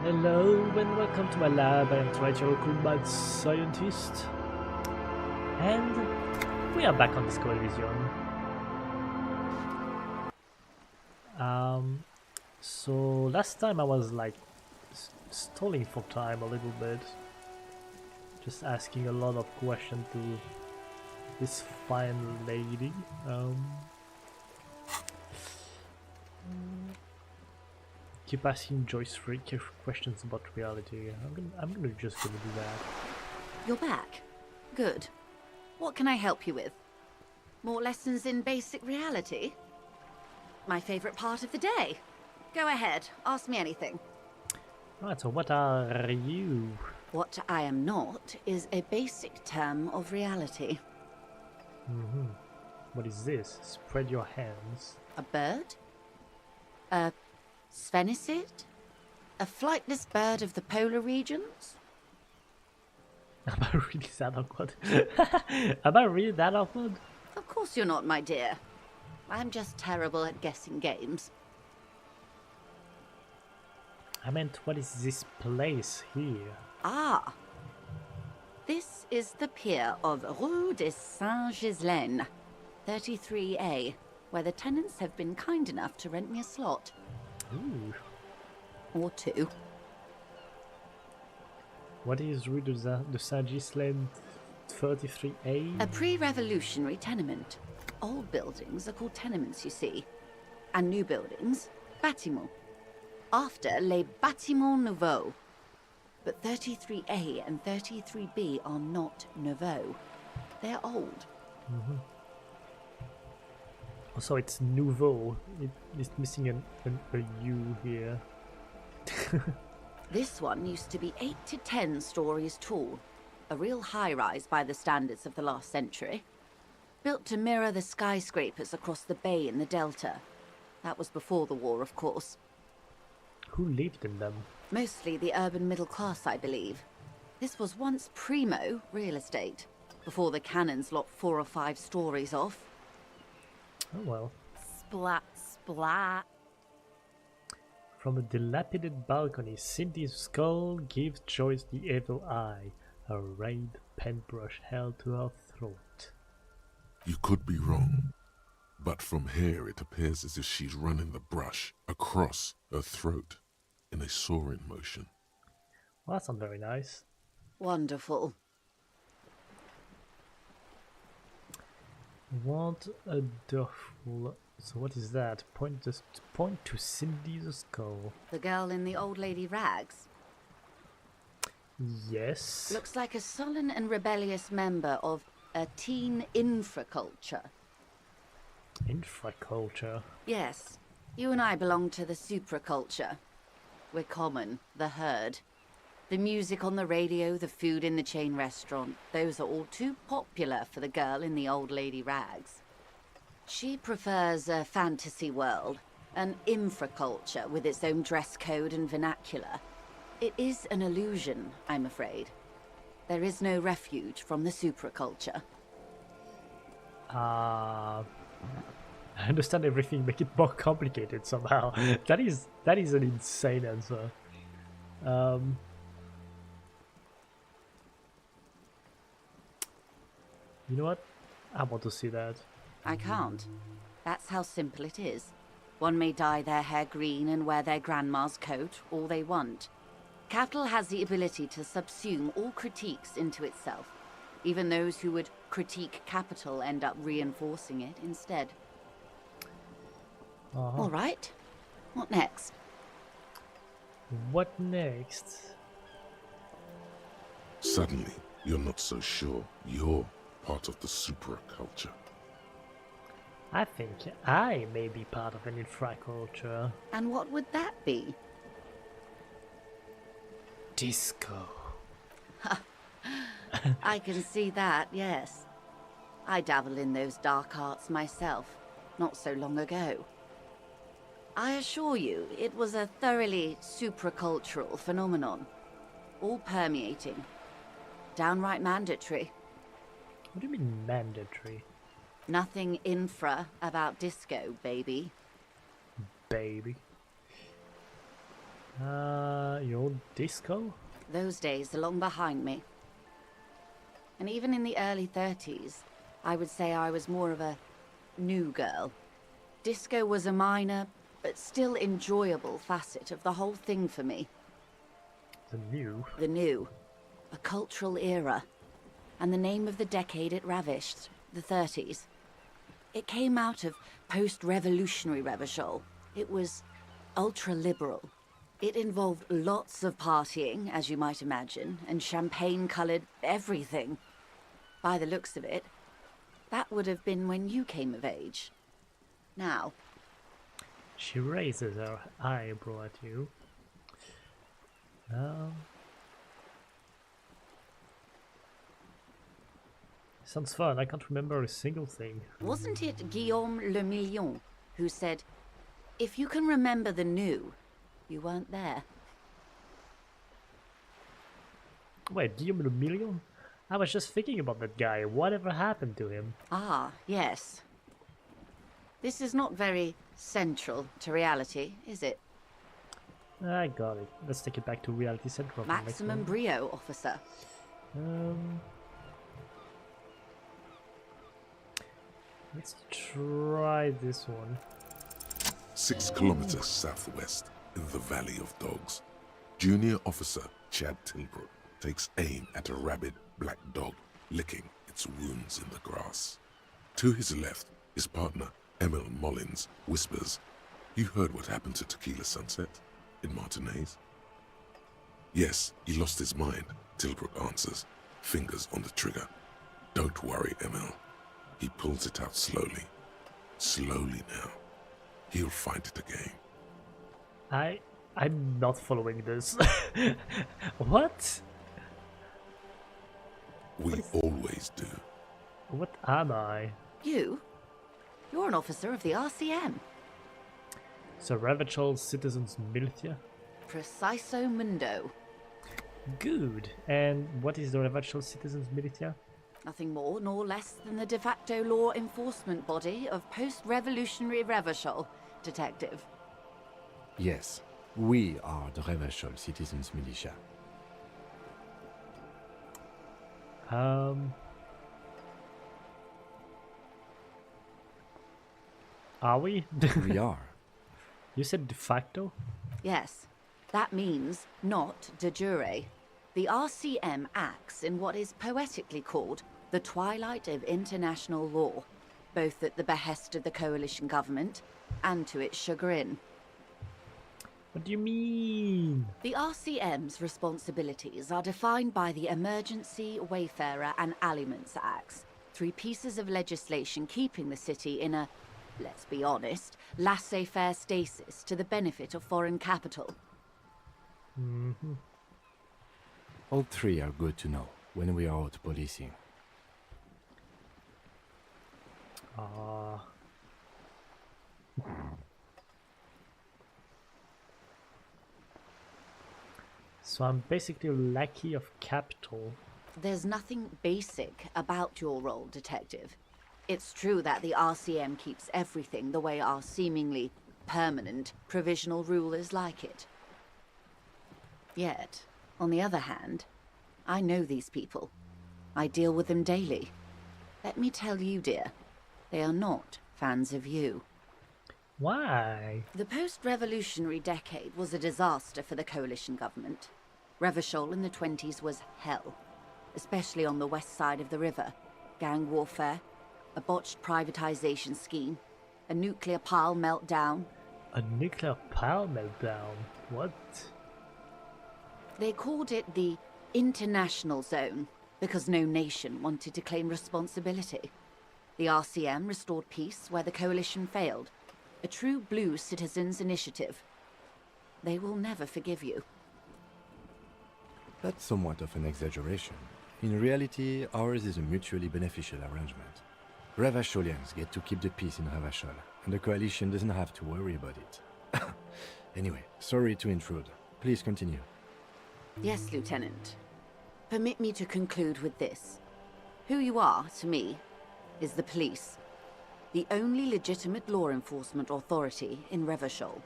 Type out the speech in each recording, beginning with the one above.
Hello and welcome to my lab. I am Traitor Local Mad Scientist. And we are back on Disco Elysium. So last time I was like stalling for time a little bit. Just asking a lot of questions to this fine lady. Keep asking Joyce freak questions about reality. I'm gonna just do that. You're back. Good. What can I help you with? More lessons in basic reality? My favorite part of the day. Go ahead, ask me anything. Right, so what are you? What I am not is a basic term of reality. What is this? Spread your hands. A bird? A sphenicid? A flightless bird of the polar regions? Am I really that awkward? Am I really that awkward? Of course you're not, my dear. I'm just terrible at guessing games. I meant, what is this place here? Ah! This is the pier of Rue de Saint-Ghislain, 33A, where the tenants have been kind enough to rent me a slot. Ooh. Or two. What is Rue de Saint-Ghislain 33A? A pre-revolutionary tenement. Old buildings are called tenements, you see. And new buildings, bâtiments. After les bâtiments nouveaux. But 33A and 33B are not nouveaux. They're old. Also, it's nouveau. It's missing a U here. This one used to be 8 to 10 stories tall. A real high-rise by the standards of the last century. Built to mirror the skyscrapers across the bay in the Delta. That was before the war, of course. Who lived in them? Mostly the urban middle class, I believe. This was once primo real estate, before the cannons lopped 4 or 5 stories off. Oh well. Splat, splat. From a dilapidated balcony, Cindy's skull gives Joyce the evil eye, a red paintbrush held to her throat. You could be wrong, but from here it appears as if she's running the brush across her throat in a soaring motion. Well, that's not very nice. Wonderful. What a duffel. So what is that? Point to Cindy's skull. The girl in the old lady rags. Yes. Looks like a sullen and rebellious member of a teen infraculture. Infraculture. Yes, you and I belong to the supraculture. We're common, the herd. The music on the radio, the food in the chain restaurant, those are all too popular for the girl in the old lady rags. She prefers a fantasy world, an infraculture with its own dress code and vernacular. It is an illusion, I'm afraid. There is no refuge from the supraculture. I understand everything, make it more complicated somehow. That is an insane answer. You know what? I want to see that. I can't. That's how simple it is. One may dye their hair green and wear their grandma's coat, all they want. Capital has the ability to subsume all critiques into itself. Even those who would critique capital end up reinforcing it instead. All right. What next? What next? Suddenly, you're not so sure you're part of the supraculture. I think I may be part of an infraculture. And what would that be? Disco. I can see that, yes. I dabble in those dark arts myself, not so long ago. I assure you, it was a thoroughly supracultural phenomenon. All permeating. Downright mandatory. What do you mean mandatory? Nothing infra about disco, baby. Baby. Your disco? Those days are long behind me. And even in the early 30s, I would say I was more of a new girl. Disco was a minor, but still enjoyable facet of the whole thing for me. The new? The new. A cultural era. And the name of the decade it ravished, the 30s. It came out of post-revolutionary Revachol. It was ultra-liberal. It involved lots of partying, as you might imagine, and champagne-coloured everything. By the looks of it, that would have been when you came of age. Now. She raises her eyebrow at you. Sounds fun. I can't remember a single thing. Wasn't it Guillaume Le Million who said, if you can remember the new, you weren't there? Wait, Guillaume Le Million? I was just thinking about that guy. Whatever happened to him? Ah, yes. This is not very central to reality, is it? I got it. Let's take it back to Reality Central. Maximum brio, officer. Let's try this one. 6 kilometers southwest, in the Valley of Dogs, Junior Officer Chad Tilbrook takes aim at a rabid black dog licking its wounds in the grass. To his left, his partner, Emil Mullins, whispers, "You heard what happened to Tequila Sunset in Martinez?" "Yes, he lost his mind," Tilbrook answers, fingers on the trigger. "Don't worry, Emil." He pulls it out slowly. Slowly now. He'll find it again. I'm not following this. What? We always do. What am I? You? You're an officer of the RCM. So Ravachol Citizens Militia? Preciso mundo. Good. And what is the Ravachol Citizens Militia? Nothing more nor less than the de facto law enforcement body of post-revolutionary Revachol, Detective. Yes, we are the Revachol Citizens Militia. Are we? We are. You said de facto? Yes, that means not de jure. The RCM acts in what is poetically called the twilight of international law, both at the behest of the coalition government and to its chagrin. What do you mean? The RCM's responsibilities are defined by the Emergency, Wayfarer and Aliments Acts, 3 pieces of legislation keeping the city in a, let's be honest, laissez-faire stasis to the benefit of foreign capital. All 3 are good to know when we are out policing. So I'm basically a lackey of capital. There's nothing basic about your role, Detective. It's true that the RCM keeps everything the way our seemingly permanent provisional rulers like it. Yet, on the other hand, I know these people. I deal with them daily. Let me tell you, dear, they are not fans of you. Why? The post-revolutionary decade was a disaster for the coalition government. Revachol in the 20s was hell, especially on the west side of the river. Gang warfare, a botched privatization scheme, a nuclear pile meltdown. A nuclear power meltdown? What? They called it the international zone because no nation wanted to claim responsibility. The RCM restored peace where the coalition failed. A true blue citizens' initiative. They will never forgive you. That's somewhat of an exaggeration. In reality, ours is a mutually beneficial arrangement. Revacholians get to keep the peace in Revachol, and the coalition doesn't have to worry about it. Anyway, sorry to intrude. Please continue. Yes, Lieutenant. Permit me to conclude with this. Who you are, to me, is the police. The only legitimate law enforcement authority in Revachol.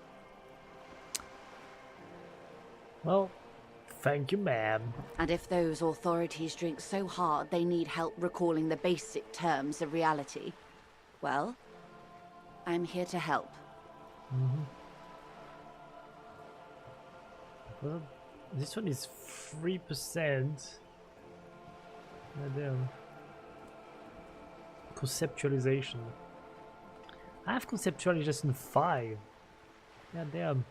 Well, thank you, ma'am. And if those authorities drink so hard they need help recalling the basic terms of reality, well, I'm here to help. Well, this one is 3%. Damn. Conceptualization. I have conceptualization 5. Yeah, damn.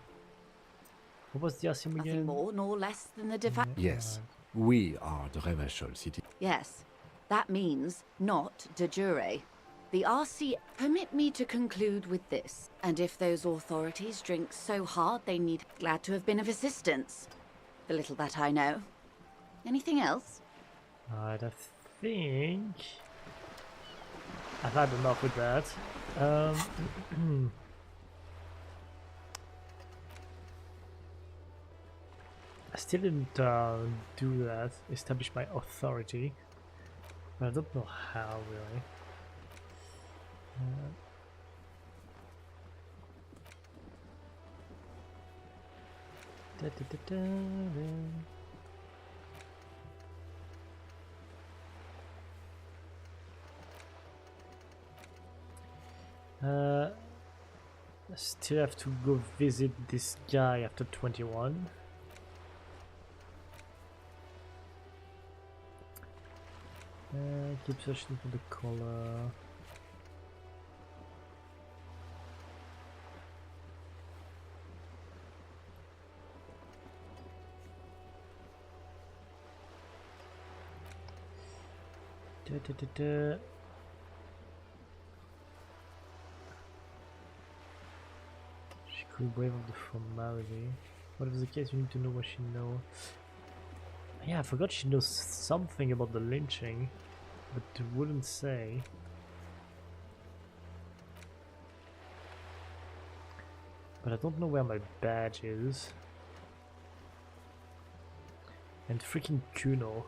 What was the Elysium Nothing again? more nor less than the Yes, we are the Revachol city. Yes, that means not de jure. The RC permit me to conclude with this. And if those authorities drink so hard they need, glad to have been of assistance. The little that I know. Anything else? Alright, I think I've had enough with that. I still didn't do that, establish my authority, but I don't know how really. Da, da, da, da, da. I still have to go visit this guy after 21. Keep searching for the color. Da, da, da, da. She could waive off the formality. Whatever the case, you need to know what she knows. Yeah, I forgot she knows something about the lynching, but wouldn't say. But I don't know where my badge is. And freaking Kuno.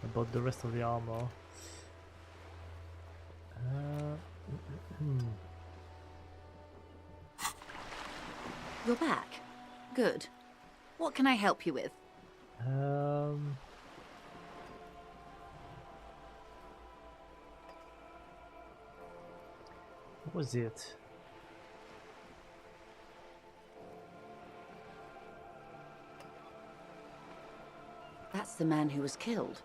About the rest of the armor. You're back. Good. What can I help you with? What was it? That's the man who was killed.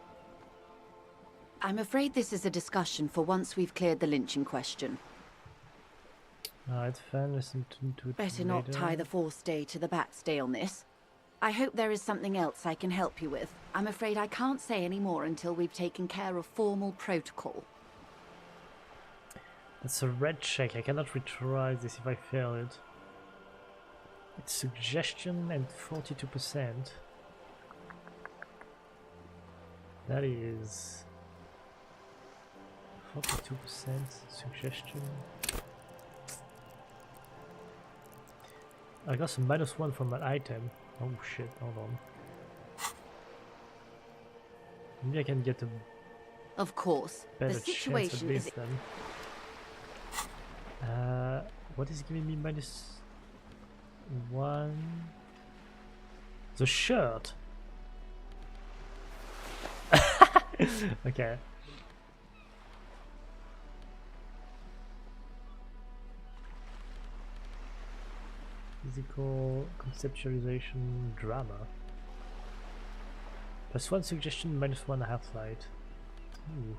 I'm afraid this is a discussion for once we've cleared the lynching question. Alright, fine, listen to it Better not later. tie the forestay to the backstay on this. I hope there is something else I can help you with. I'm afraid I can't say any more until we've taken care of formal protocol. That's a red check. I cannot retry this if I fail it. It's suggestion and 42%. That is 42% suggestion. I got some -1 from that item. Oh shit, hold on. Maybe I can get a Of course, better the chance at situation this is... then. What is giving me -1? The shirt. Okay. Physical conceptualization drama. +1 suggestion, -1 half light. Ooh.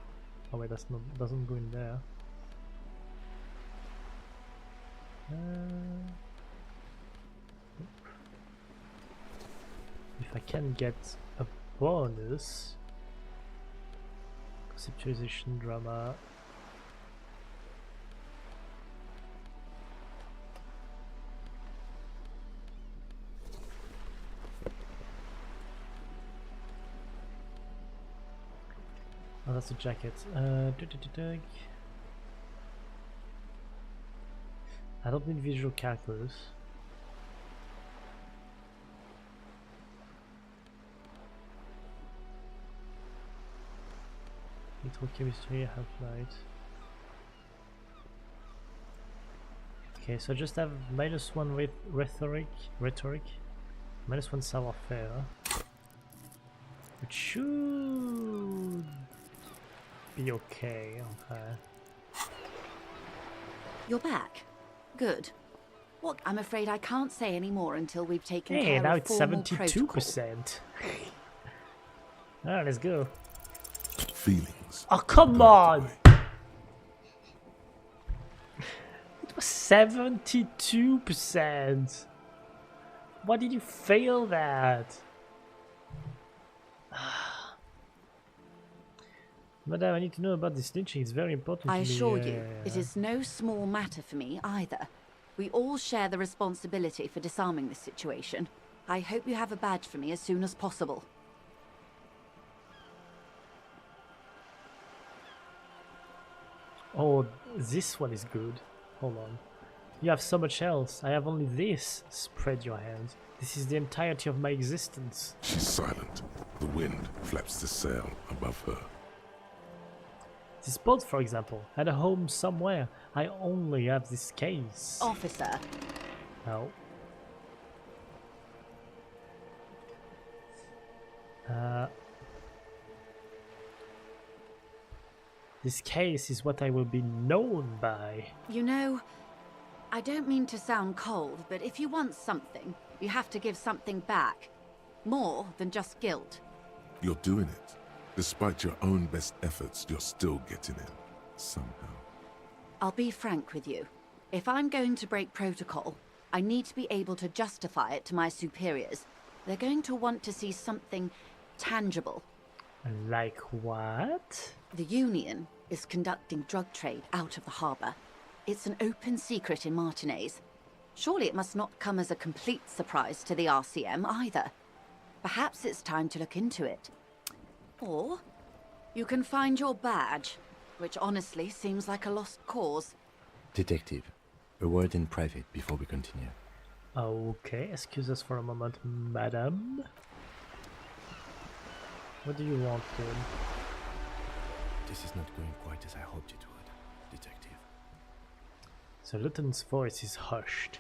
Oh wait, that's not, doesn't go in there. If I can get a bonus, conceptualization drama. Oh, that's a jacket. I don't need visual calculus. Electrochemistry, half-light. Okay, so I just have -1 with rhetoric, -1 savoir-faire, which should be okay. Okay. You're back. Good. What? I'm afraid I can't say any more until we've taken Hey, care now of it's formal protocol. 72%. Alright, let's go. Feelings. Oh, come died on! away. It was 72%. Why did you fail that? Madam, I need to know about this lynching. It's very important I to me. assure you, it is no small matter for me either. We all share the responsibility for disarming this situation. I hope you have a badge for me as soon as possible. Oh, this one is good. Hold on. You have so much else. I have only this. Spread your hands. This is the entirety of my existence. She's silent. The wind flaps the sail above her. This boat, for example, had a home somewhere. I only have this case. Officer, No. This case is what I will be known by. you know, I don't mean to sound cold, but if you want something, you have to give something back. More than just guilt. You're doing it. Despite your own best efforts, you're still getting in. Somehow. I'll be frank with you. If I'm going to break protocol, I need to be able to justify it to my superiors. They're going to want to see something tangible. Like what? The Union is conducting drug trade out of the harbour. It's an open secret in Martinez. Surely it must not come as a complete surprise to the RCM either. Perhaps it's time to look into it. Or you can find your badge, which honestly seems like a lost cause. Detective, a word in private before we continue. Okay, excuse us for a moment, madam. What do you want, dude? This is not going quite as I hoped it would, Detective. So Lieutenant's voice is hushed.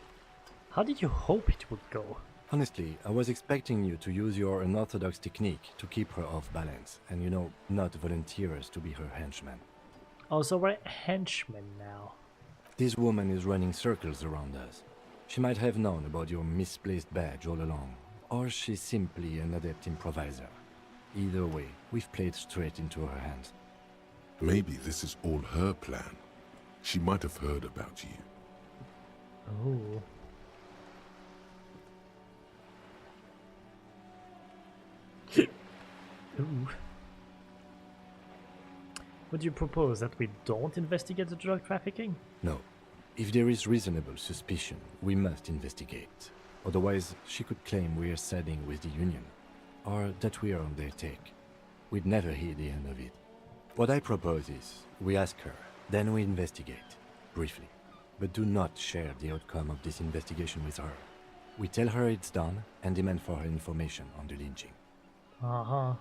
How did you hope it would go? Honestly, I was expecting you to use your unorthodox technique to keep her off balance, and not volunteer us to be her henchman. Oh, so we're henchmen now. This woman is running circles around us. She might have known about your misplaced badge all along, or she's simply an adept improviser. Either way, we've played straight into her hands. Maybe this is all her plan. She might have heard about you. Oh. Ooh. Would you propose that we don't investigate the drug trafficking? No. If there is reasonable suspicion, we must investigate. Otherwise, she could claim we are siding with the Union, or that we are on their take. We'd never hear the end of it. What I propose is, we ask her, then we investigate, briefly. But do not share the outcome of this investigation with her. We tell her it's done, and demand for her information on the lynching. Uh-huh.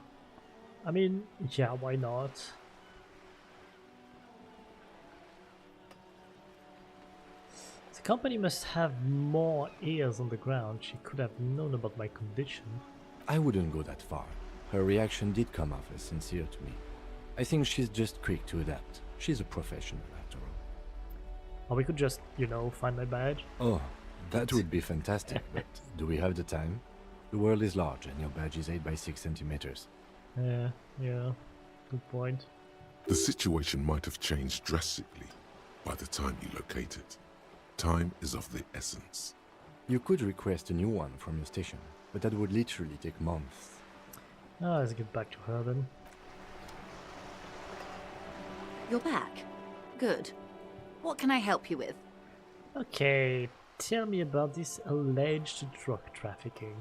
I mean, yeah, why not? The company must have more ears on the ground. She could have known about my condition. I wouldn't go that far. Her reaction did come off as sincere to me. I think she's just quick to adapt. She's a professional, after all. Or we could just, find my badge. Oh, that would be fantastic, but do we have the time? The world is large, and your badge is 8 by 6 centimeters. Yeah, good point. The situation might have changed drastically by the time you locate it. Time is of the essence. You could request a new one from your station, but that would literally take months. Let's get back to her then. You're back. Good. What can I help you with? Okay, tell me about this alleged drug trafficking.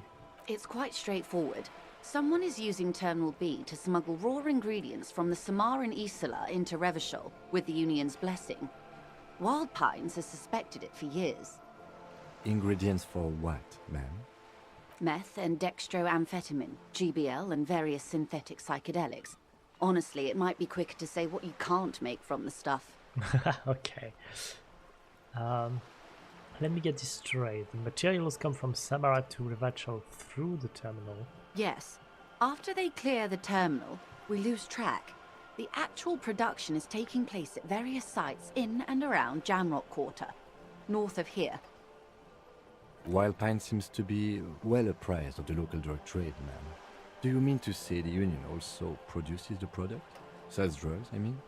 It's quite straightforward. Someone is using Terminal B to smuggle raw ingredients from the Samar and Isola into Revachol with the Union's blessing. Wild Pines has suspected it for years. Ingredients for what, ma'am? Meth and dextroamphetamine, GBL, and various synthetic psychedelics. Honestly, it might be quicker to say what you can't make from the stuff. Okay. let me get this straight. The materials come from Samara to Rivachal through the terminal. Yes. After they clear the terminal, we lose track. The actual production is taking place at various sites in and around Jamrock Quarter, north of here. Wildpine seems to be well apprised of the local drug trade, ma'am. Do you mean to say the Union also produces the product? Sells drugs, I mean?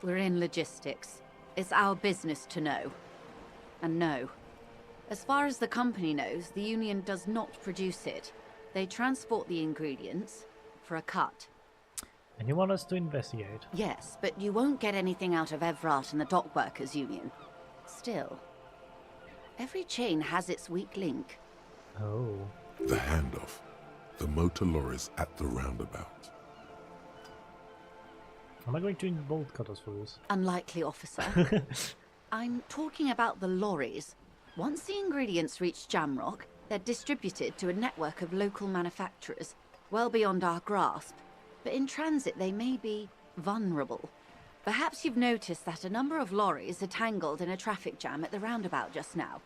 We're in logistics. It's our business to know. And no. As far as the company knows, the Union does not produce it. They transport the ingredients for a cut. And you want us to investigate? Yes, but you won't get anything out of Evrat and the Dock Workers Union. Still, every chain has its weak link. Oh. The handoff. The motor lorries at the roundabout. Am I going to need bolt cutters for this? Unlikely, officer. I'm talking about the lorries. Once the ingredients reach Jamrock, they're distributed to a network of local manufacturers, well beyond our grasp. But in transit, they may be vulnerable. Perhaps you've noticed that a number of lorries are tangled in a traffic jam at the roundabout just now.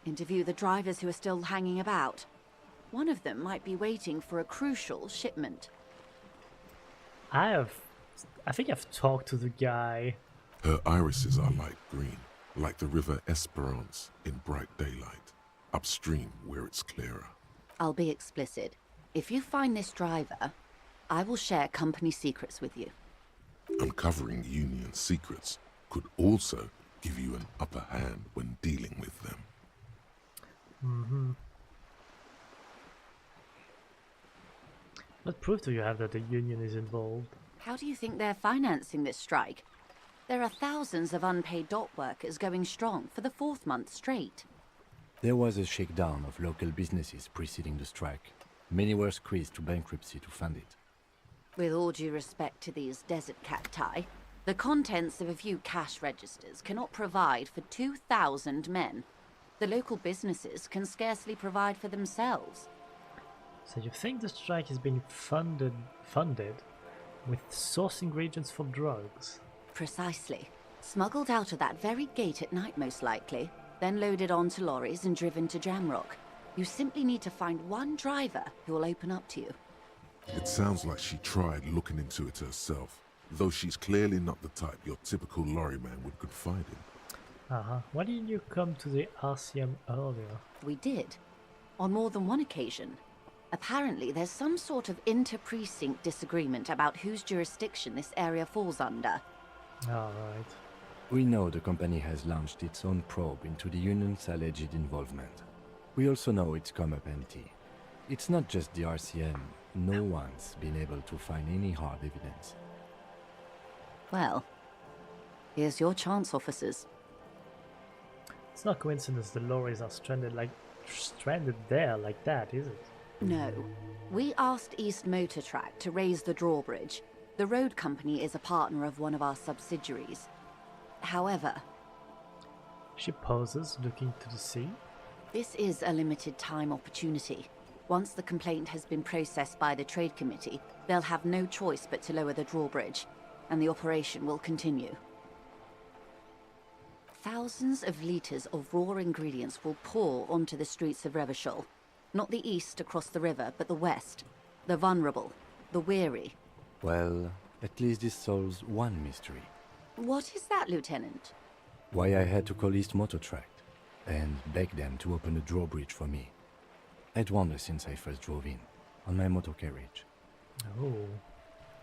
Interview the drivers who are still hanging about. One of them might be waiting for a crucial shipment. I think I've talked to the guy. Her irises are light green, like the river Esperance in bright daylight, upstream where it's clearer. I'll be explicit. If you find this driver, I will share company secrets with you. Uncovering Union secrets could also give you an upper hand when dealing with them. Mm-hmm. What proof do you have that the Union is involved? How do you think they're financing this strike? There are thousands of unpaid dock workers going strong for the 4th month straight. There was a shakedown of local businesses preceding the strike. Many were squeezed to bankruptcy to fund it. With all due respect to these desert cacti, the contents of a few cash registers cannot provide for 2,000 men. The local businesses can scarcely provide for themselves. So you think the strike is being funded with source ingredients for drugs? Precisely. Smuggled out of that very gate at night, most likely, then loaded onto lorries and driven to Jamrock. You simply need to find one driver who will open up to you. It sounds like she tried looking into it herself, though she's clearly not the type your typical lorryman would confide in. Uh-huh. Why didn't you come to the RCM earlier? We did. On more than one occasion. Apparently, there's some sort of inter-precinct disagreement about whose jurisdiction this area falls under. Alright. We know the company has launched its own probe into the Union's alleged involvement. We also know it's come up empty. It's not just the RCM. No one's been able to find any hard evidence. Well, here's your chance, officers. It's not coincidence the lorries are stranded there like that, is it? No. We asked East Motor Track to raise the drawbridge. The road company is a partner of one of our subsidiaries. However, She pauses, looking to the sea. this is a limited time opportunity. Once the complaint has been processed by the Trade Committee, they'll have no choice but to lower the drawbridge, and the operation will continue. Thousands of litres of raw ingredients will pour onto the streets of Revachol. Not the east across the river, but the west. The vulnerable, the weary. Well, at least this solves one mystery. What is that, Lieutenant? Why I had to call East Motor Tract and beg them to open a drawbridge for me. I'd wondered since I first drove in, on my motor carriage. Oh.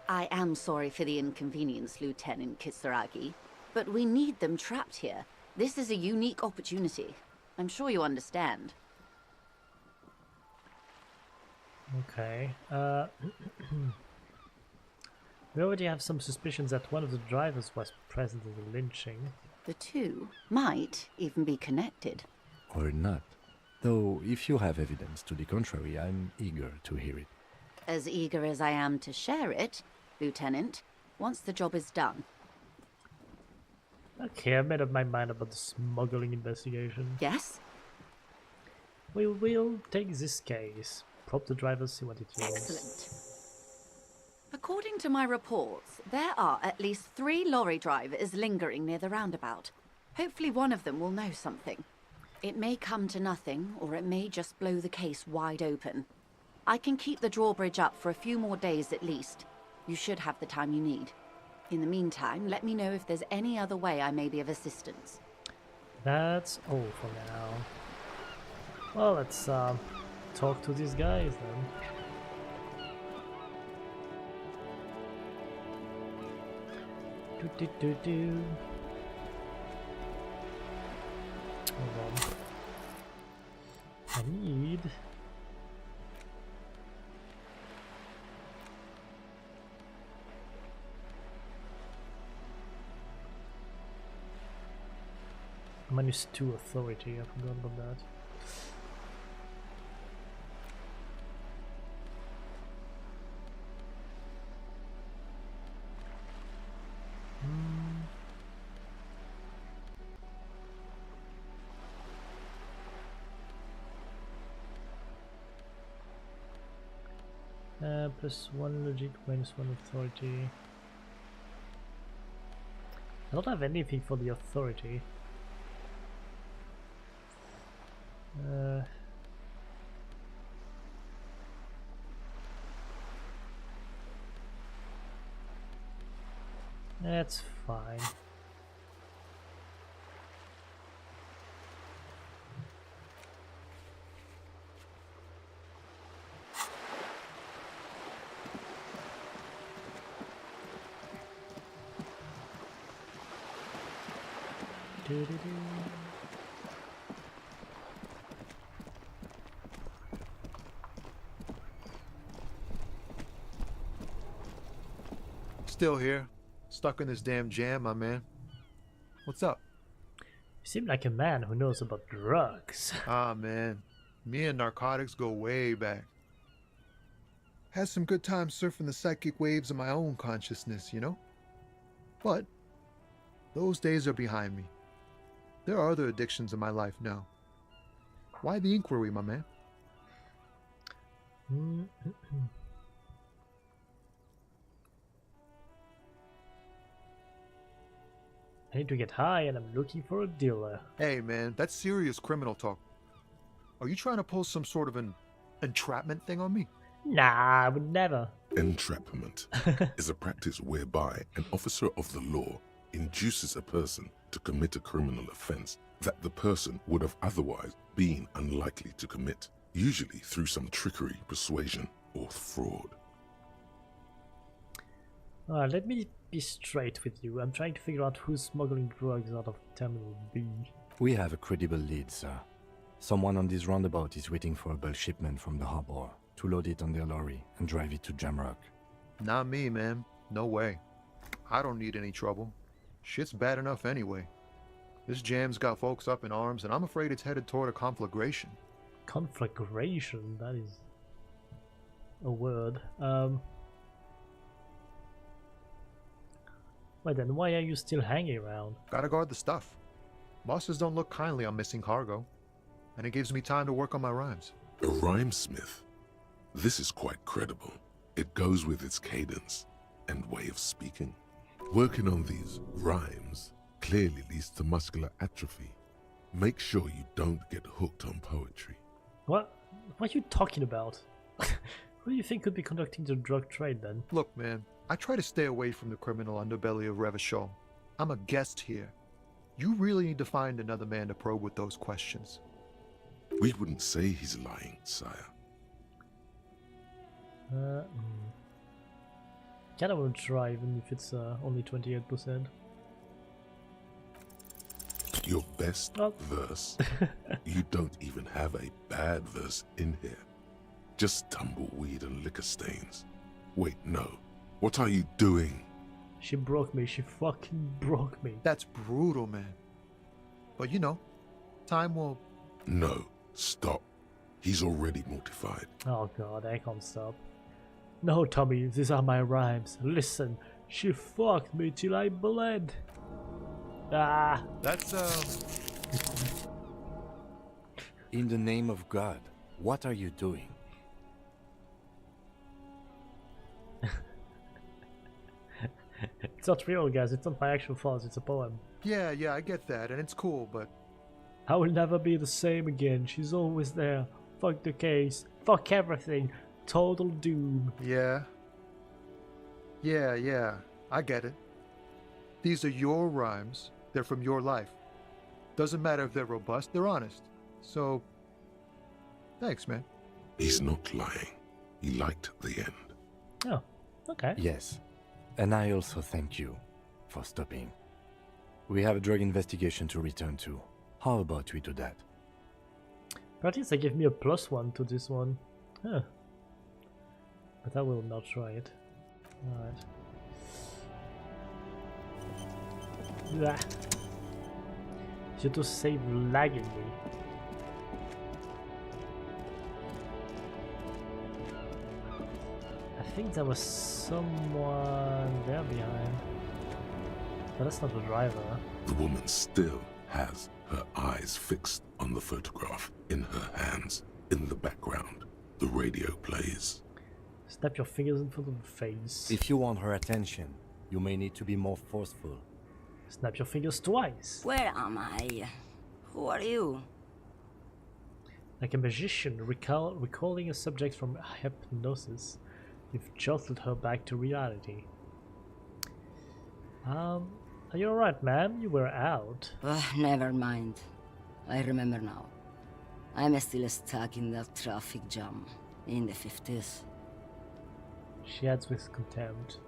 I am sorry for the inconvenience, Lieutenant Kisaragi, but we need them trapped here. This is a unique opportunity. I'm sure you understand. Okay. We already have some suspicions that one of the drivers was present in the lynching. The two might even be connected. Or not. Though, if you have evidence to the contrary, I'm eager to hear it. As eager as I am to share it, Lieutenant, once the job is done. Okay, I've made up my mind about the smuggling investigation. Yes? We will take this case. Prop the driver, see what it is. Excellent. According to my reports, there are at least 3 lorry drivers lingering near the roundabout. Hopefully one of them will know something. It may come to nothing, or it may just blow the case wide open. I can keep the drawbridge up for a few more days at least. You should have the time you need. In the meantime, let me know if there's any other way I may be of assistance. That's all for now. Well, let's talk to these guys then. Do. Hold on. I need... -2 authority, I forgot about that. +1 logic, -1 authority. I don't have anything for the authority. That's fine. Still here. Stuck in this damn jam, my man. What's up? You seem like a man who knows about drugs. Ah, man. Me and narcotics go way back. Had some good times surfing the psychic waves of my own consciousness, you know? But those days are behind me. There are other addictions in my life now. Why the inquiry, my man? I need to get high and I'm looking for a dealer. Hey, man, that's serious criminal talk. Are you trying to pull some sort of an entrapment thing on me? Nah, I would never. Entrapment is a practice whereby an officer of the law induces a person to commit a criminal offense that the person would have otherwise been unlikely to commit, usually through some trickery, persuasion, or fraud. Let me be straight with you. I'm trying to figure out who's smuggling drugs out of Terminal B. We have a credible lead, sir. Someone on this roundabout is waiting for a bulk shipment from the harbor to load it on their lorry and drive it to Jamrock. Not me, man. No way. I don't need any trouble. Shit's bad enough anyway. This jam's got folks up in arms, and I'm afraid it's headed toward a conflagration. Conflagration? That is a word. Wait, then why are you still hanging around? Gotta guard the stuff. Bosses don't look kindly on missing cargo, and it gives me time to work on my rhymes. A rhymesmith? This is quite credible. It goes with its cadence and way of speaking. Working on these rhymes clearly leads to muscular atrophy. Make sure you don't get hooked on poetry. What are you talking about? Who do you think could be conducting the drug trade then? Look, man, I try to stay away from the criminal underbelly of Revachol. I'm a guest here. You really need to find another man to probe with those questions. We wouldn't say he's lying, sire. Kinda wanna try, even if it's only 28%. Your best verse? You don't even have a bad verse in here. Just tumbleweed and liquor stains. Wait, no. What are you doing? She broke me. She fucking broke me. That's brutal, man. But you know, time will... No, stop. He's already mortified. Oh god, I can't stop. No, Tommy, these are my rhymes. Listen, she fucked me till I bled. Ah. That's, In the name of God, what are you doing? It's not real, guys. It's not my actual thoughts. It's a poem. Yeah, I get that, and it's cool, but I will never be the same again. She's always there. Fuck the case. Fuck everything. Total doom. Yeah. Yeah, I get it. These are your rhymes. They're from your life. Doesn't matter if they're robust, they're honest. So, thanks, man. He's not lying. He liked the end. Oh, okay. Yes. And I also thank you for stopping. We have a drug investigation to return to. How about we do that? But at least they give me a +1 to this one. Huh. But I will not try it. Alright. Yeah. You to save lagging me. I think there was someone there behind. But that's not the driver. The woman still has her eyes fixed on the photograph in her hands. In the background, the radio plays. Snap your fingers in front of the face. If you want her attention, you may need to be more forceful. Snap your fingers twice. Where am I? Who are you? Like a magician recalling a subject from hypnosis, you've jostled her back to reality. Are you alright, ma'am? You were out. Never mind. I remember now. I'm still stuck in that traffic jam in the 50s. She adds with contempt.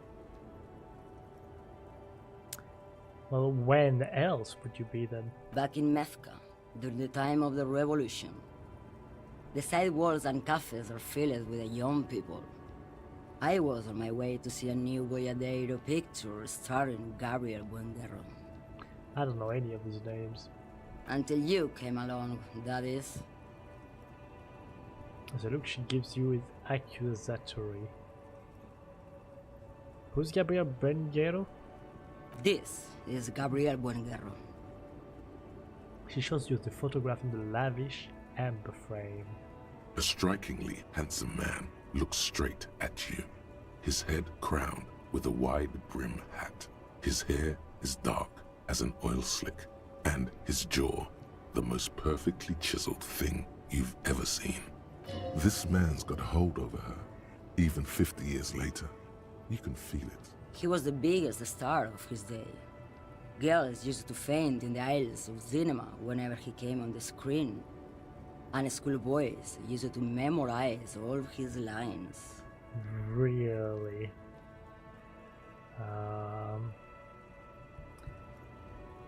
Well, when else would you be then? Back in Methka, during the time of the revolution. The sidewalks and cafes are filled with young people. I was on my way to see a new Boyadero picture starring Gabriel Buendero. I don't know any of these names. Until you came along, that is. The look she gives you is accusatory. Who's Gabriel Buendero? This is Gabriel Buendero. She shows you the photograph in the lavish amber frame. A strikingly handsome man looks straight at you, his head crowned with a wide brim hat. His hair is dark as an oil slick, and his jaw the most perfectly chiseled thing you've ever seen. This man's got a hold over her, even 50 years later. You can feel it. He was the biggest star of his day. Girls used to faint in the aisles of cinema whenever he came on the screen. And schoolboys used to memorize all of his lines. Really?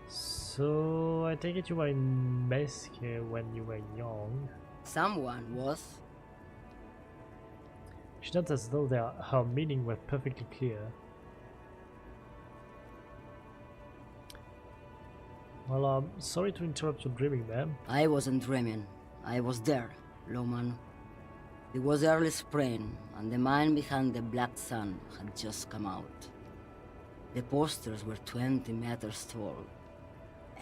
So I take it you were in Meske when you were young. Someone was. She notes as though her meaning were perfectly clear. Well, sorry to interrupt your dreaming, ma'am. I wasn't dreaming. I was there, Lowman. It was early spring, and the man behind the black sun had just come out. The posters were 20 meters tall.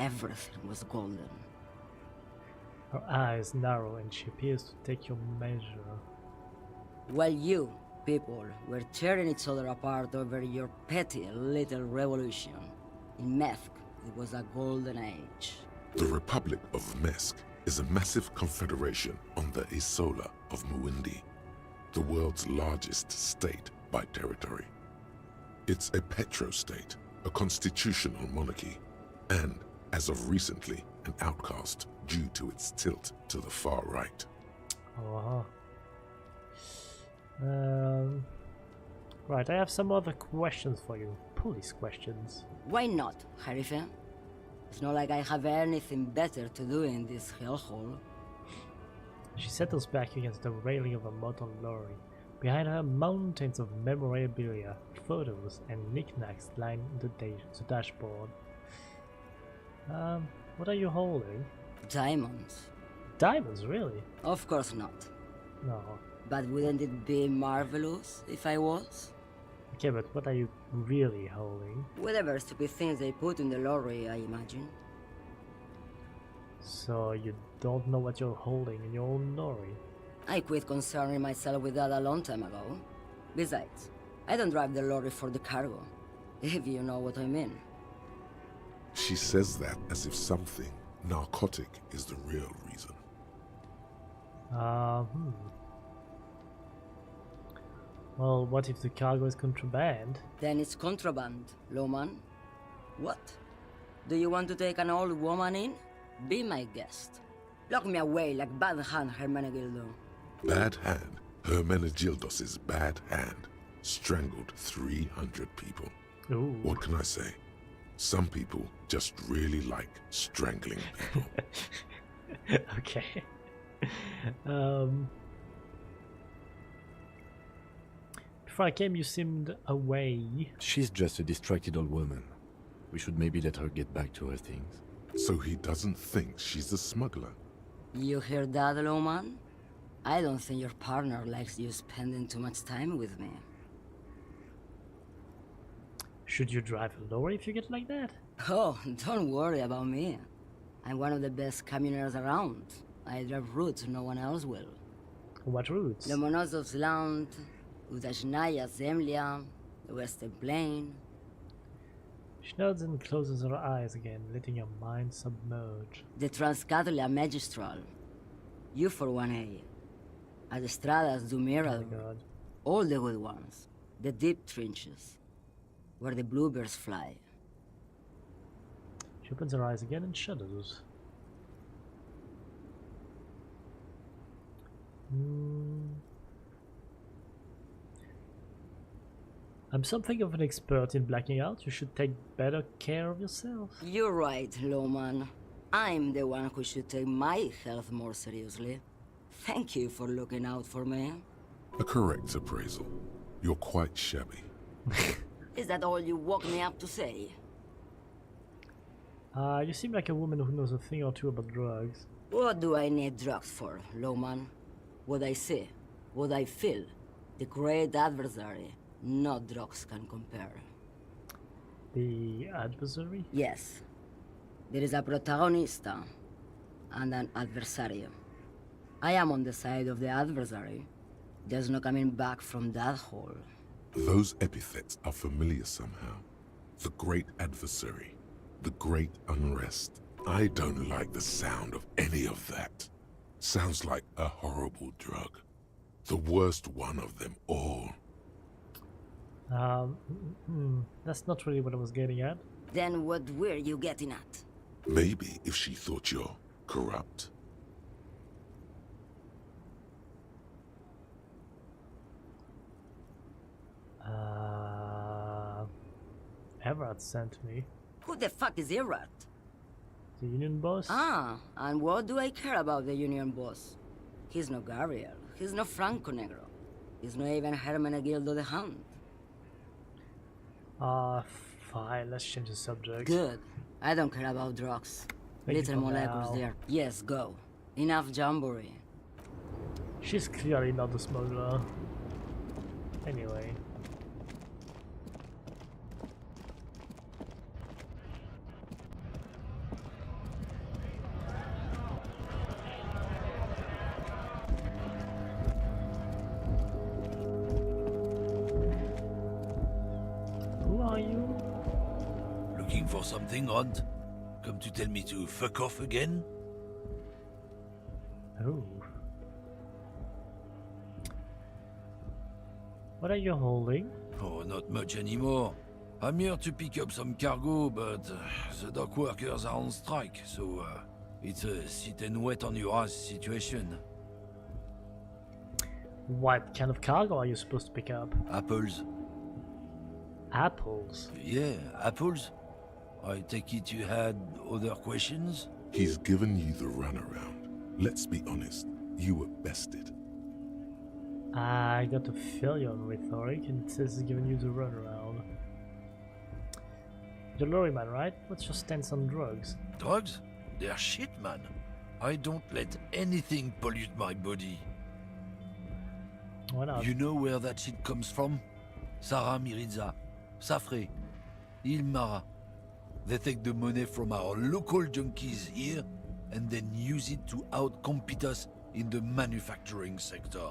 Everything was golden. Her eyes narrow and she appears to take your measure. While you, people, were tearing each other apart over your petty little revolution, in Methk, it was a golden age. The Republic of Mesk is a massive confederation on the Isola of Muindi, the world's largest state by territory. It's a petrostate, a constitutional monarchy, and, as of recently, an outcast due to its tilt to the far right. Right, I have some other questions for you. Police questions. Why not, Harife? It's not like I have anything better to do in this hellhole. She settles back against the railing of a motor lorry. Behind her, mountains of memorabilia, photos, and knickknacks line the dashboard. What are you holding? Diamonds. Diamonds, really? Of course not. No. But wouldn't it be marvelous if I was? Okay, but what are you really holding? Whatever stupid things they put in the lorry, I imagine. So you don't know what you're holding in your own lorry? I quit concerning myself with that a long time ago. Besides, I don't drive the lorry for the cargo, if you know what I mean. She says that as if something Narcotic is the real reason. Hmm. Well, what if the cargo is contraband? Then it's contraband, Lawman. What? Do you want to take an old woman in? Be my guest. Lock me away like Bad Hand Hermenegildo. Bad Hand, Hermenegildos's bad hand, strangled 300 people. Ooh. What can I say? Some people just really like strangling people. Okay. Before I came, you seemed away. She's just a distracted old woman. We should maybe let her get back to her things. So he doesn't think she's a smuggler. You hear that, Lawman? I don't think your partner likes you spending too much time with me. Should you drive a lorry if you get like that? Oh, don't worry about me. I'm one of the best camioners around. I drive routes no one else will. What routes? Lomonosov's Land, Udajnaya Zemlya, the Western Plain. She nods and closes her eyes again, letting her mind submerge. The Transcatolia Magistral. You for 1A. Adestradas Oh Dumiral. my god. All the good ones. The deep trenches. Where the bluebirds fly. She opens her eyes again and shudders. I'm something of an expert in blacking out. You should take better care of yourself. You're right, Lawman. I'm the one who should take my health more seriously. Thank you for looking out for me. A correct appraisal. You're quite shabby. Is that all you woke me up to say? You seem like a woman who knows a thing or two about drugs. What do I need drugs for, Lawman? What I see, what I feel, the great adversary, no drugs can compare. The adversary? Yes, there is a protagonista and an adversario. I am on the side of the adversary. There's no coming back from that hole. Those epithets are familiar somehow. The great adversary, the great unrest. I don't like the sound of any of that. Sounds like a horrible drug. The worst one of them all. That's not really what I was getting at. Then what were you getting at? Maybe if she thought you're corrupt. Everard sent me. Who the fuck is Irrat? The union boss? Ah, and what do I care about the union boss? He's no Gabriel, he's no Franco Negro. He's not even Hermenegildo the Hound. Fine, let's change the subject. Good. I don't care about drugs. Thank you Little for molecules now. there. Yes, go. Enough jamboree. She's clearly not the smuggler. Anyway. Who are you? Looking for something, Rod? Come to tell me to fuck off again? Oh. What are you holding? Oh, not much anymore. I'm here to pick up some cargo, but the dock workers are on strike, so it's a sit and wait on your ass situation. What kind of cargo are you supposed to pick up? Apples. Apples? Yeah, apples. I take it you had other questions? He's given you the runaround. Let's be honest, you were bested. I got to fill you on rhetoric and it says it's giving you the runaround. You're a lorryman, right? What's your stance on drugs? Drugs? They're shit, man. I don't let anything pollute my body. Why not? You know where that shit comes from? Sarah Miriza, Safre, Ilmara. They take the money from our local junkies here and then use it to outcompete us in the manufacturing sector.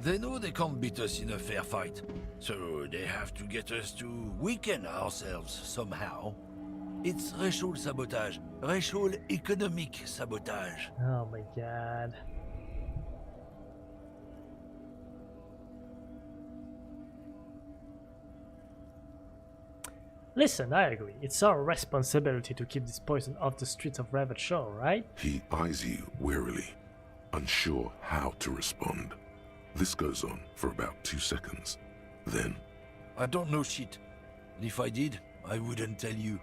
They know they can't beat us in a fair fight, so they have to get us to weaken ourselves somehow. It's racial sabotage. Racial economic sabotage. Oh my god. Listen, I agree. It's our responsibility to keep this poison off the streets of Ravage Shore, right? He eyes you warily, unsure how to respond. This goes on for about 2 seconds. Then, I don't know shit. And if I did, I wouldn't tell you.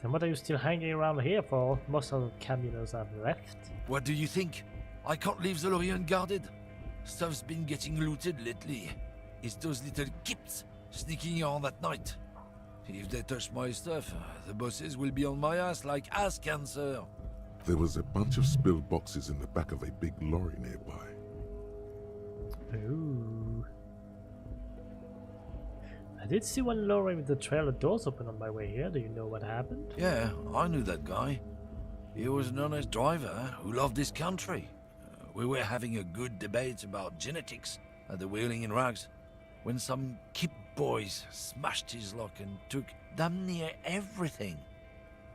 Then what are you still hanging around here for? Most of the caminos have left. What do you think? I can't leave the lorry unguarded. Stuff's been getting looted lately. It's those little kips sneaking around at night. If they touch my stuff, the bosses will be on my ass like ass cancer. there was a bunch of spilled boxes in the back of a big lorry nearby. Ooh. I did see one lorry with the trailer doors open on my way here. Do you know what happened? Yeah, I knew that guy. He was an honest driver who loved this country. We were having a good debate about genetics at the Wheeling in Rags when some Kip boys smashed his lock and took damn near everything.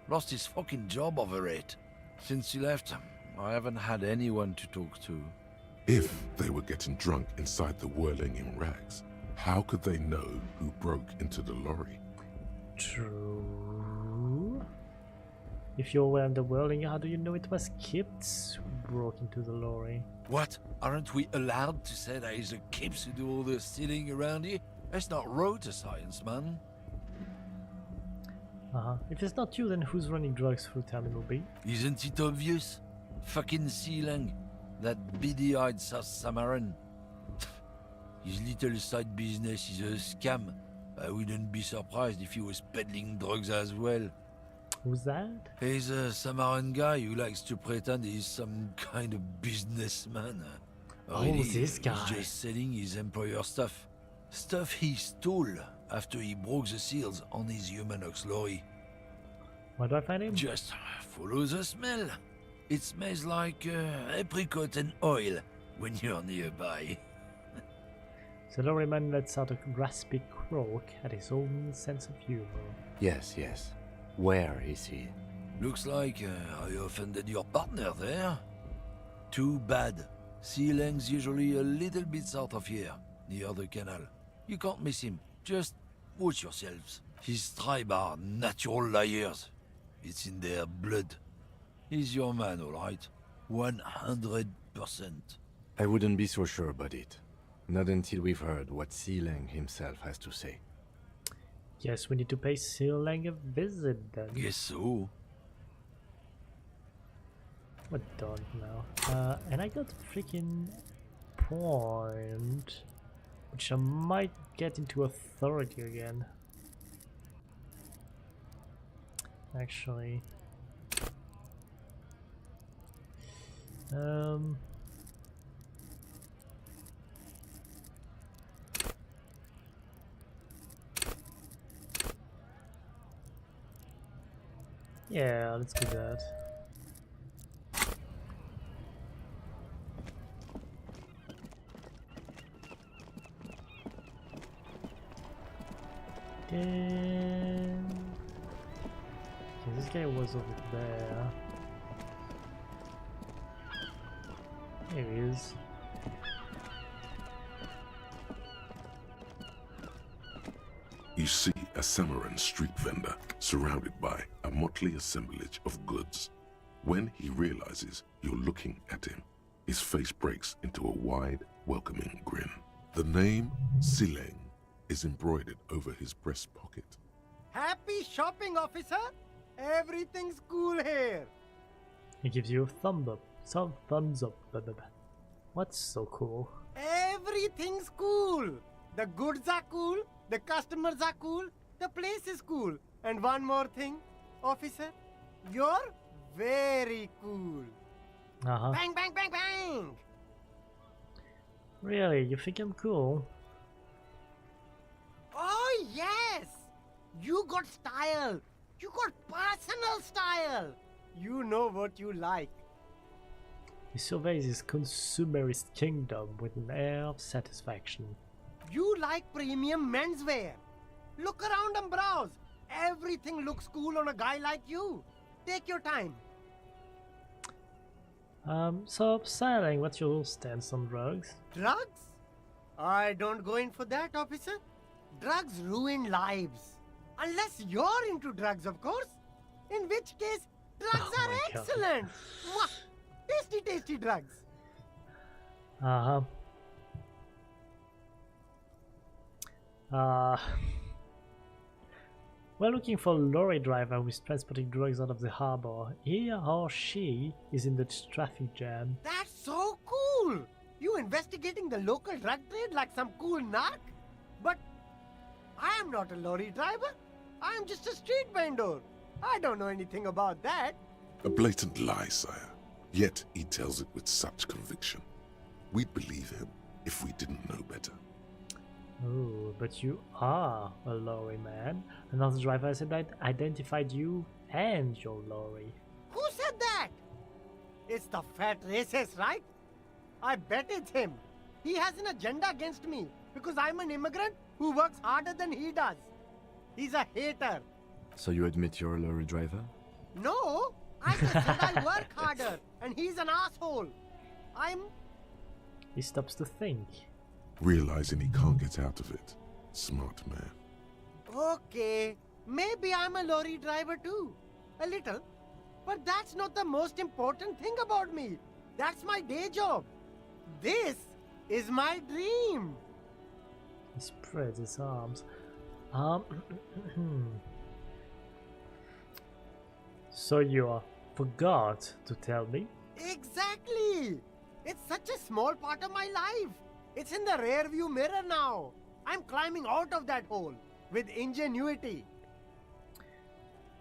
Lost his fucking job over it. Since he left, I haven't had anyone to talk to. If they were getting drunk inside the Whirling in Rags, how could they know who broke into the lorry? True. If you were in the whirling, how do you know it was Kips who broke into the lorry? What? Aren't we allowed to say that it's the Kips who do all the stealing around here? That's not road to science, man. If it's not you, then who's running drugs through Terminal B? Isn't it obvious? Fucking Sealang, that beady-eyed South Samaran. His little side business is a scam. I wouldn't be surprised if he was peddling drugs as well. Who's that? He's a Samaran guy who likes to pretend he's some kind of businessman. Really, this guy. He's just selling his employer stuff. Stuff he stole after he broke the seals on his Humanox lorry. Where do I find him? Just follow the smell. It smells like apricot and oil when you're nearby. The lorryman lets out a raspy croak at his own sense of humor. Yes, yes. Where is he? Looks like I offended your partner there. Too bad. Sealang's usually a little bit south of here, near the canal. You can't miss him. Just watch yourselves. His tribe are natural liars. It's in their blood. He's your man, all right? 100%. I wouldn't be so sure about it. Not until we've heard what Sealang himself has to say. Guess we need to pay Sealang a visit then. Guess so. We're done now. And I got a freaking point, which I might get into authority again. Actually. Yeah, let's do that. Then... Okay, this guy was over there. There he is. You see a Samaran street vendor surrounded by a motley assemblage of goods. When he realizes you're looking at him, his face breaks into a wide, welcoming grin. The name Sealang is embroidered over his breast pocket. Happy shopping, officer! Everything's cool here. He gives you a thumb up. Some thumbs up. What's so cool? Everything's cool. The goods are cool, the customers are cool, the place is cool. And one more thing, officer, you're very cool. Bang, bang, bang, bang! Really? You think I'm cool? Oh, yes! You got style. You got personal style. You know what you like. He surveys his consumerist kingdom with an air of satisfaction. You like premium menswear. Look around and browse. Everything looks cool on a guy like you. Take your time. So, Sailing, what's your stance on drugs? Drugs? I don't go in for that, officer. Drugs ruin lives. Unless you're into drugs, of course. In which case, drugs Oh are my God. excellent. Mwah! Tasty, tasty drugs. Uh-huh. We're looking for a lorry driver who is transporting drugs out of the harbor. He or she is in the traffic jam. That's so cool. You investigating the local drug trade like some cool narc? But I am not a lorry driver. I am just a street vendor. I don't know anything about that. A blatant lie, sire. Yet he tells it with such conviction. We'd believe him if we didn't know better. Oh, but you are a lorry man. Another driver has identified you and your lorry. Who said that? It's the fat racist, right? I bet it's him. He has an agenda against me because I'm an immigrant who works harder than he does. He's a hater. So you admit you're a lorry driver? No, I just said I work harder and he's an asshole. He stops to think. Realizing he can't get out of it. Smart man. Okay, maybe I'm a lorry driver too. A little. But that's not the most important thing about me. That's my day job. This is my dream. He spreads his arms. So you forgot to tell me? Exactly. It's such a small part of my life. It's in the rear view mirror now. I'm climbing out of that hole with ingenuity.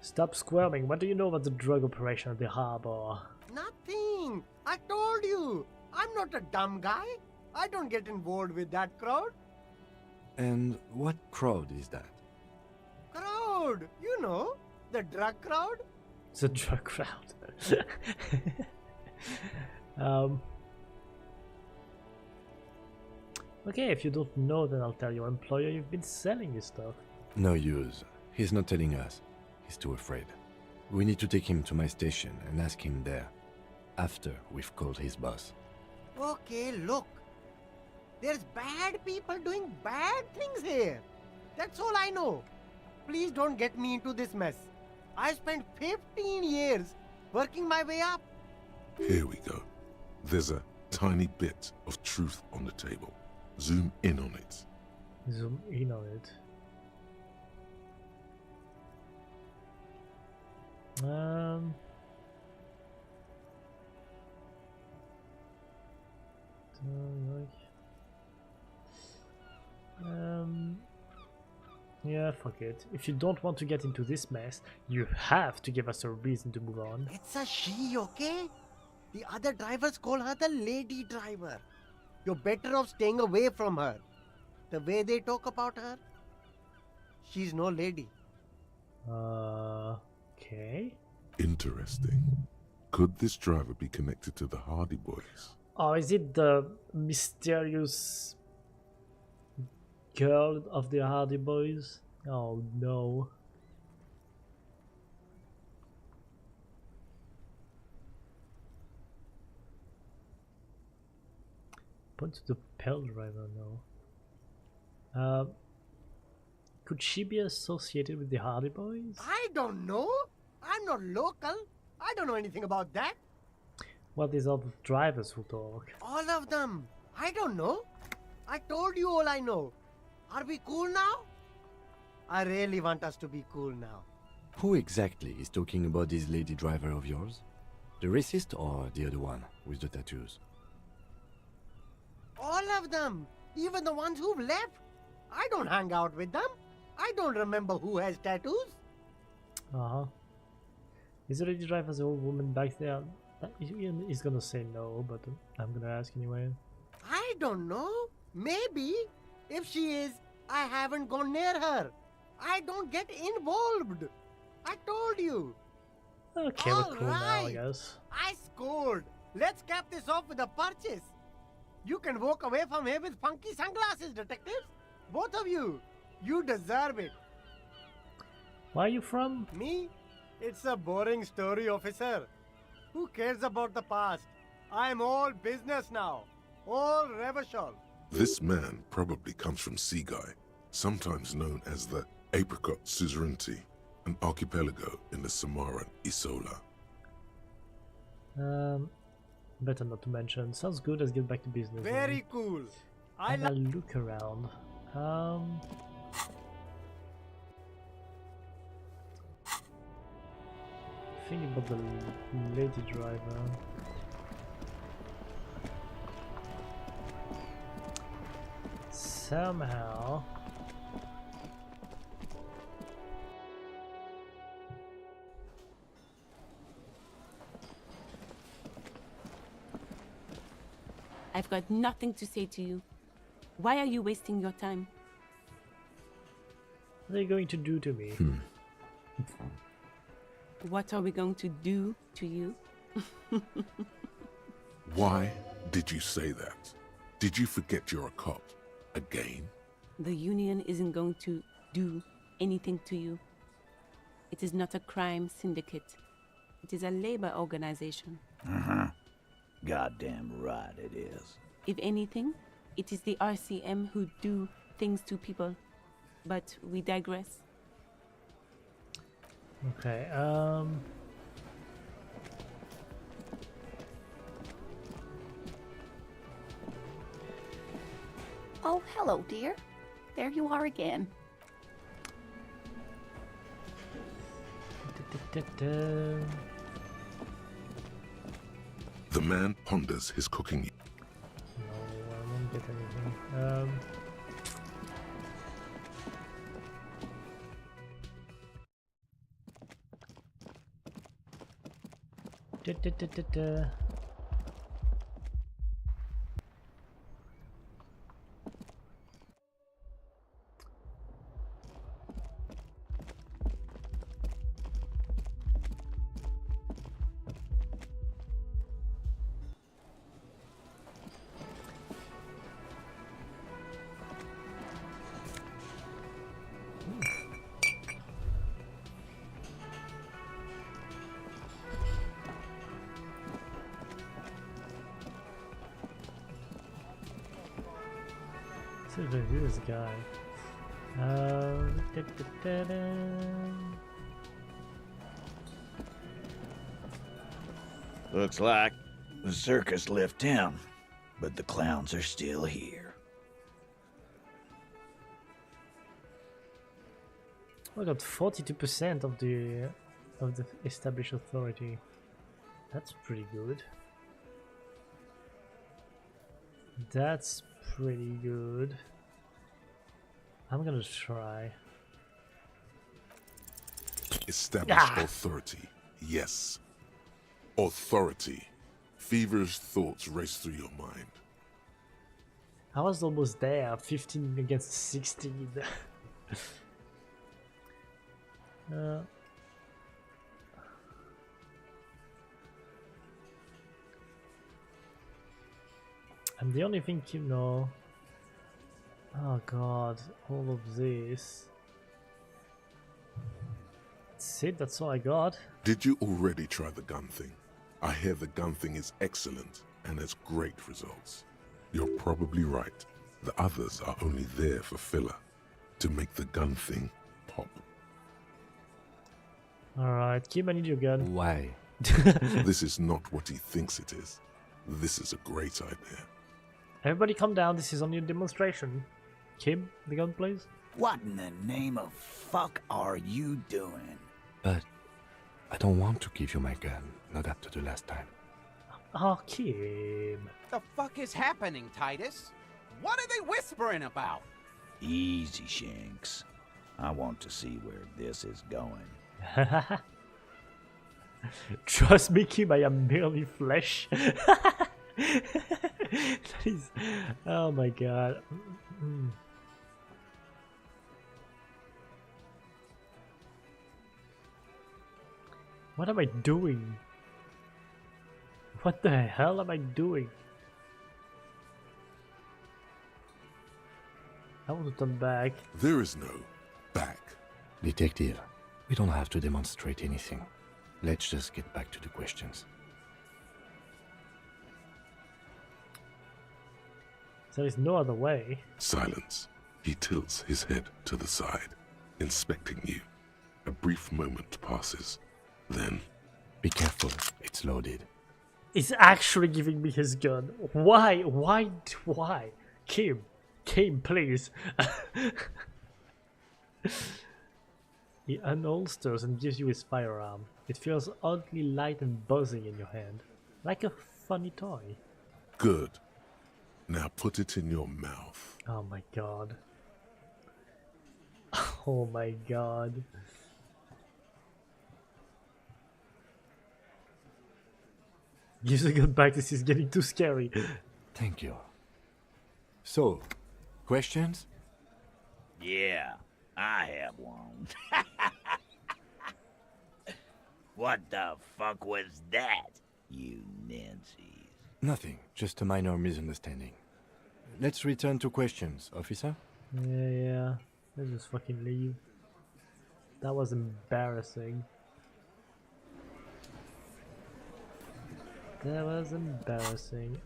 Stop squirming. What do you know about the drug operation at the harbor? Nothing. I told you. I'm not a dumb guy. I don't get involved with that crowd. And what crowd is that? Crowd. You know, the drug crowd. It's a drug crowd. Okay, if you don't know, then I'll tell your employer you've been selling his stuff. No use. He's not telling us. He's too afraid. We need to take him to my station and ask him there. After we've called his boss. Okay, look. There's bad people doing bad things here. That's all I know. Please don't get me into this mess. I spent 15 years working my way up. Here we go. There's a tiny bit of truth on the table. Zoom in on it. Zoom in on it. Yeah, fuck it. If you don't want to get into this mess, you have to give us a reason to move on. It's a she, okay? The other drivers call her the lady driver. You're better off staying away from her. The way they talk about her, she's no lady. Okay. Interesting. Could this driver be connected to the Hardy Boys? Oh, is it the mysterious girl of the Hardy Boys? Oh no. Point to the Pell driver now. Could she be associated with the Hardy Boys? I don't know. I'm not local. I don't know anything about that. What is all the drivers who talk? All of them. I don't know. I told you all I know. Are we cool now? I really want us to be cool now. Who exactly is talking about this lady driver of yours? The racist or the other one with the tattoos? All of them. Even the ones who've left. I don't hang out with them. I don't remember who has tattoos. Uh-huh. Is the lady driver the old woman back there? He's gonna say no, but I'm gonna ask anyway. I don't know. Maybe. If she is, I haven't gone near her. I don't get involved. I told you. Okay, All we're cool now, I right. guess. I scored. Let's cap this off with a purchase. You can walk away from here with funky sunglasses, detectives. Both of you. You deserve it. Where are you from? Me? It's a boring story, officer. Who cares about the past? I'm all business now. All Revachol. This man probably comes from Seaguy, sometimes known as the Apricot Suzerainty, an archipelago in the Samaran Isola. Better not to mention. Sounds good. Let's get back to business. Very cool. I Have a look around. Think about the lady driver. Somehow. I've got nothing to say to you. Why are you wasting your time? What are you going to do to me? What are we going to do to you? Why did you say that? Did you forget you're a cop? Again? The union isn't going to do anything to you. It is not a crime syndicate. It is a labor organization. Goddamn right it is. If anything, it is the RCM who do things to people. But we digress. Okay, Oh, hello, dear. There you are again. The man ponders his cooking. No, I won't get anything. Who is this guy? Looks like the circus left town, but the clowns are still here. I got 42% of the established authority. That's pretty good. That's pretty good. I'm gonna try. Established authority. Yes. Authority. Feverish thoughts race through your mind. I was almost there. 15 against 16. And the only thing, you know, oh god, all of this. That's it, that's all I got. Did you already try the gun thing? I hear the gun thing is excellent and has great results. You're probably right. The others are only there for filler, to make the gun thing pop. Alright, Kim, I need your gun. Why? This is not what he thinks it is. This is a great idea. Everybody calm down, this is only a demonstration. Kim, the gun please. What in the name of fuck are you doing? But I don't want to give you my gun, not after the last time. Oh, Kim. The fuck is happening, Titus? What are they whispering about? Easy, Shanks. I want to see where this is going. Trust me, Kim, I am merely flesh. That is... Oh my god. What am I doing? What the hell am I doing? I want to turn back. There is no back. Detective, We don't have to demonstrate anything. Let's just get back to the questions. There is no other way. Silence. He tilts his head to the side, inspecting you. A brief moment passes. Then, Be careful, it's loaded. He's actually giving me his gun. Why? Why? Kim, please. He unholsters and gives you his firearm. It feels oddly light and buzzing in your hand, like a funny toy. good. Now put it in your mouth. Oh my god. Oh my god. Gives a gun back. This is getting too scary. Thank you. So, questions? Yeah, I have one. What the fuck was that, you Nancy's? Nothing, just a minor misunderstanding. Let's return to questions, officer. Yeah. Let's just fucking leave. That was embarrassing. That was embarrassing.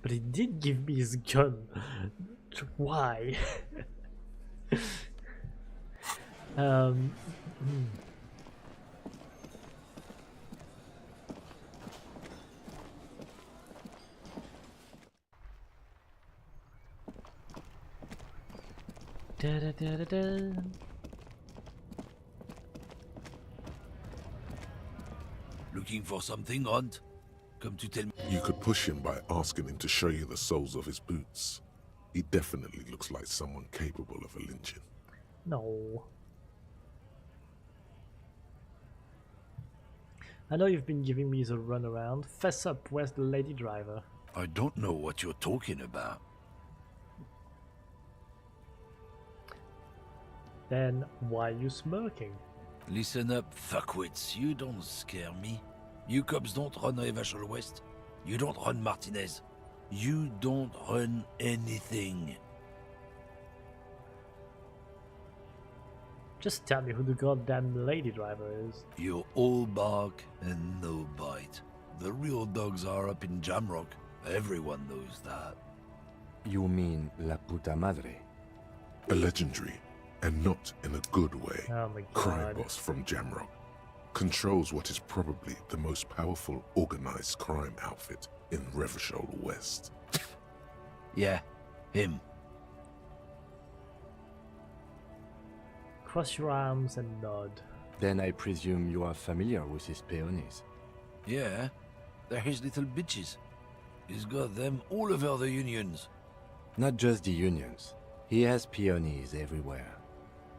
But he did give me his gun. Why? hmm. Da, da, da, da, da. Looking for something, Hunt? Come to tell me. You could push him by asking him to show you the soles of his boots. He definitely looks like someone capable of a lynching. No. I know you've been giving me the runaround. Fess up, where's the lady driver? I don't know what you're talking about. Then why are you smirking? Listen up, fuckwits. You don't scare me. You cops don't run Revachol West. You don't run Martinez. You don't run anything. Just tell me who the goddamn lady driver is. You're all bark and no bite. The real dogs are up in Jamrock. Everyone knows that. You mean La Puta Madre? A legendary, and not in a good way, Oh my crime god. boss from Jamrock. Controls what is probably the most powerful organized crime outfit in Revachol West. Yeah, him. Cross your arms and nod. Then I presume you are familiar with his peonies. Yeah, they're his little bitches. He's got them all over the unions. Not just the unions. He has peonies everywhere.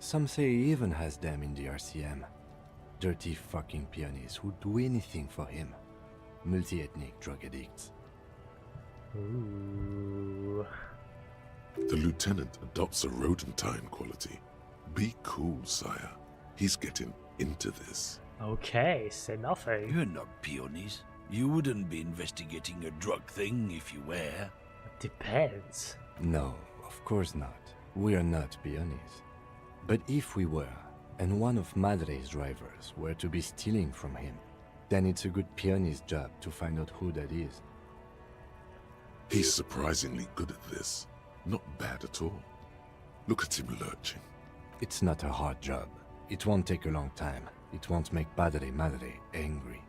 Some say he even has them in the RCM. Dirty fucking peonies who'd do anything for him. Multi-ethnic drug addicts. Ooh. The lieutenant adopts a rodentine quality. Be cool, sire. He's getting into this. Okay, say nothing. You're not peonies. You wouldn't be investigating a drug thing if you were. Depends. No, of course not. We are not peonies. But if we were, and one of Madre's drivers were to be stealing from him, then it's a good peony's job to find out who that is. He's surprisingly good at this. Not bad at all. Look at him lurching. It's not a hard job. It won't take a long time. It won't make Padre Madre angry.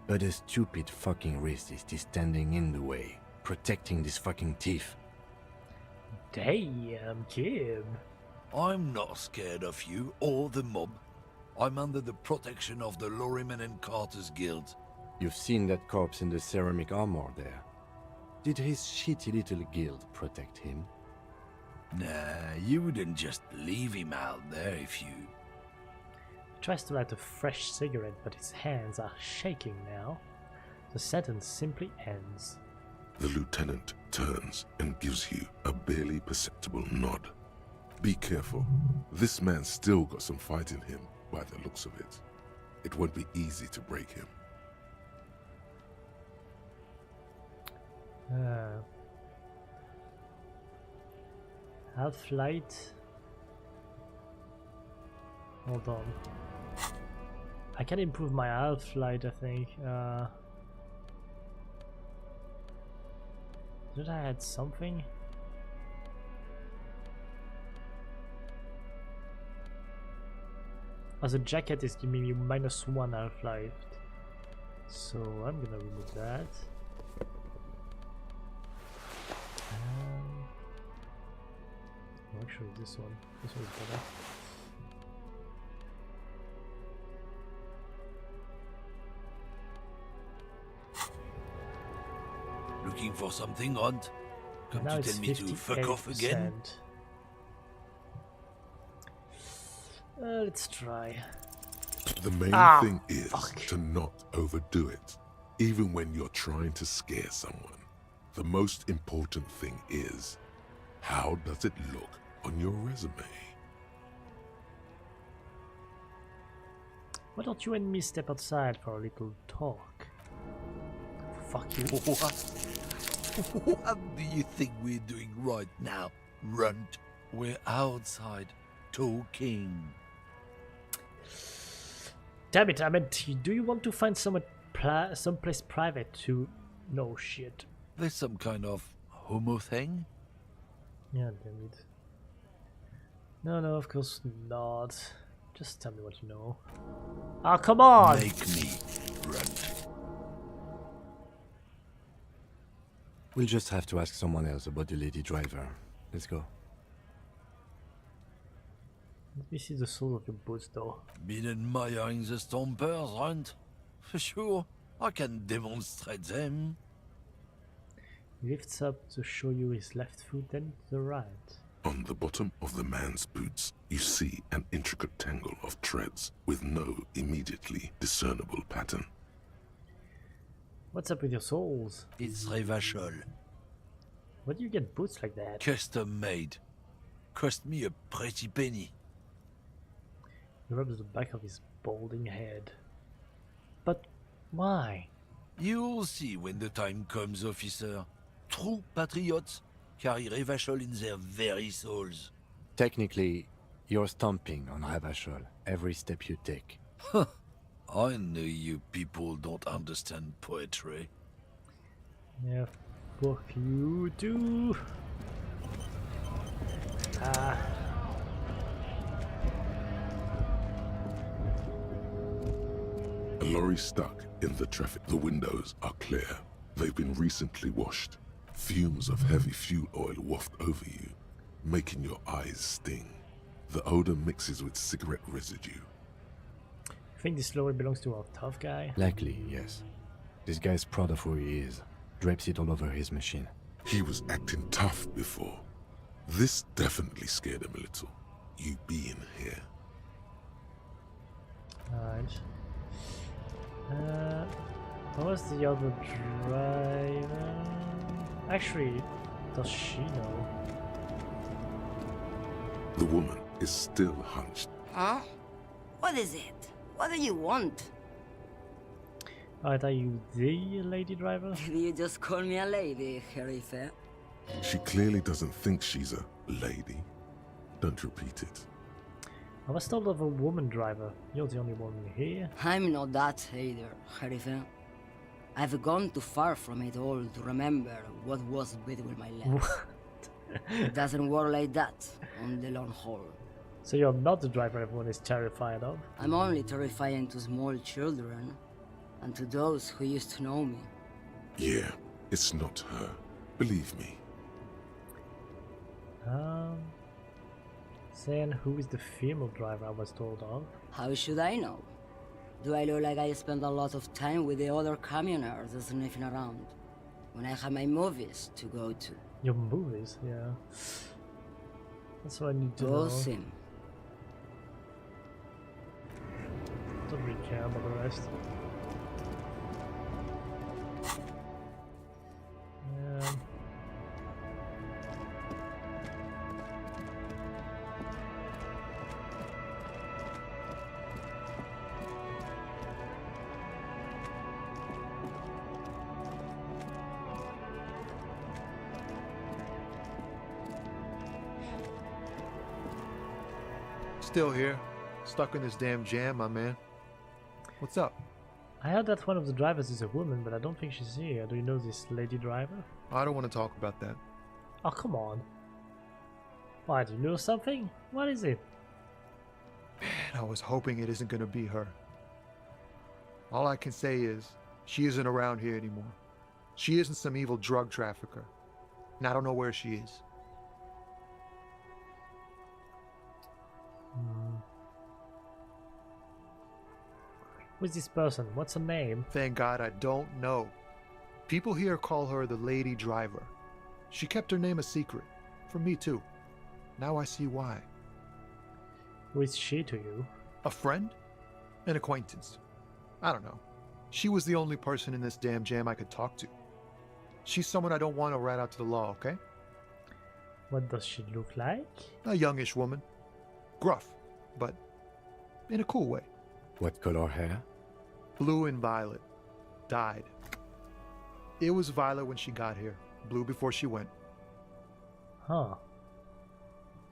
But a stupid fucking racist is standing in the way, protecting this fucking thief. Damn, Kim. I'm not scared of you or the mob. I'm under the protection of the Lorryman and Carter's Guild. You've seen that corpse in the ceramic armor there. Did his shitty little guild protect him? Nah, you wouldn't just leave him out there if you... He tries to light a fresh cigarette, but his hands are shaking now. The sentence simply ends. The lieutenant turns and gives you a barely perceptible nod. Be careful. This man's still got some fight in him by the looks of it. It won't be easy to break him. Half-light. Hold on. I can improve my half-light, I think. Did I add something? Oh, the jacket is giving me -1 half-life. So I'm gonna remove that. Oh, actually, this one is better. Looking for something, Runt? Come Now to it's tell me to fuck off again? 58%. Let's try. The main thing is to not overdo it, even when you're trying to scare someone. The most important thing is, how does it look on your resume? Why don't you and me step outside for a little talk? Fuck you. What do you think we're doing right now, Runt? We're outside, talking. Damn it, I meant, do you want to find someplace private to... No shit. There's some kind of homo thing? Yeah, damn it. No, of course not. Just tell me what you know. Ah, come on! Make me, Runt. We'll just have to ask someone else about the lady driver. Let's go. Let me see the soles of your boots, though. Been admiring the stompers, Runt? For sure, I can demonstrate them. He lifts up to show you his left foot, then the right. On the bottom of the man's boots, you see an intricate tangle of treads with no immediately discernible pattern. What's up with your soles? It's Revachol. Where do you get boots like that? Custom made. Cost me a pretty penny. He rubs the back of his balding head. But why? You'll see when the time comes, officer. True patriots carry Revachol in their very souls. Technically, you're stomping on Ravachol every step you take. I know you people don't understand poetry. Yeah, fuck you too. Ah. A lorry stuck in the traffic. The windows are clear. They've been recently washed. Fumes of heavy fuel oil waft over you, making your eyes sting. The odor mixes with cigarette residue. I think this lorry belongs to our tough guy. Likely, yes. This guy's proud of who he is. Drapes it all over his machine. He was acting tough before. This definitely scared him a little. You being here. Alright. What was the other driver? Actually, does she know? The woman is still hunched. Huh? What is it? What do you want? Alright, are you the lady driver? Did you just call me a lady, Herife? She clearly doesn't think she's a lady. Don't repeat it. I was told of a woman driver. You're the only one here. I'm not that either, Herife. I've gone too far from it all to remember what was between my legs. It doesn't work like that on the long haul. So you're not the driver everyone is terrified of? I'm only terrifying to small children and to those who used to know me. Yeah, it's not her. Believe me. Saying who is the female driver I was told of? How should I know? Do I look like I spend a lot of time with the other communers sniffing around when I have my movies to go to? Your movies, yeah. That's what I need to know. Awesome. Don't really care about the rest. Still here. Stuck in this damn jam, my man. What's up? I heard that one of the drivers is a woman, but I don't think she's here. Do you know this lady driver? I don't want to talk about that. Oh, come on. Why, do you know something? What is it? Man, I was hoping it isn't gonna be her. All I can say is, she isn't around here anymore. She isn't some evil drug trafficker. And I don't know where she is. Who's this person? What's her name? Thank God I don't know. People here call her the Lady Driver. She kept her name a secret. From me too. Now I see why. Who is she to you? A friend? An acquaintance. I don't know. She was the only person in this damn jam I could talk to. She's someone I don't want to rat out to the law, okay? What does she look like? A youngish woman. Gruff, but in a cool way. What color hair? Blue and violet. Dyed. It was violet when she got here. Blue before she went. Huh.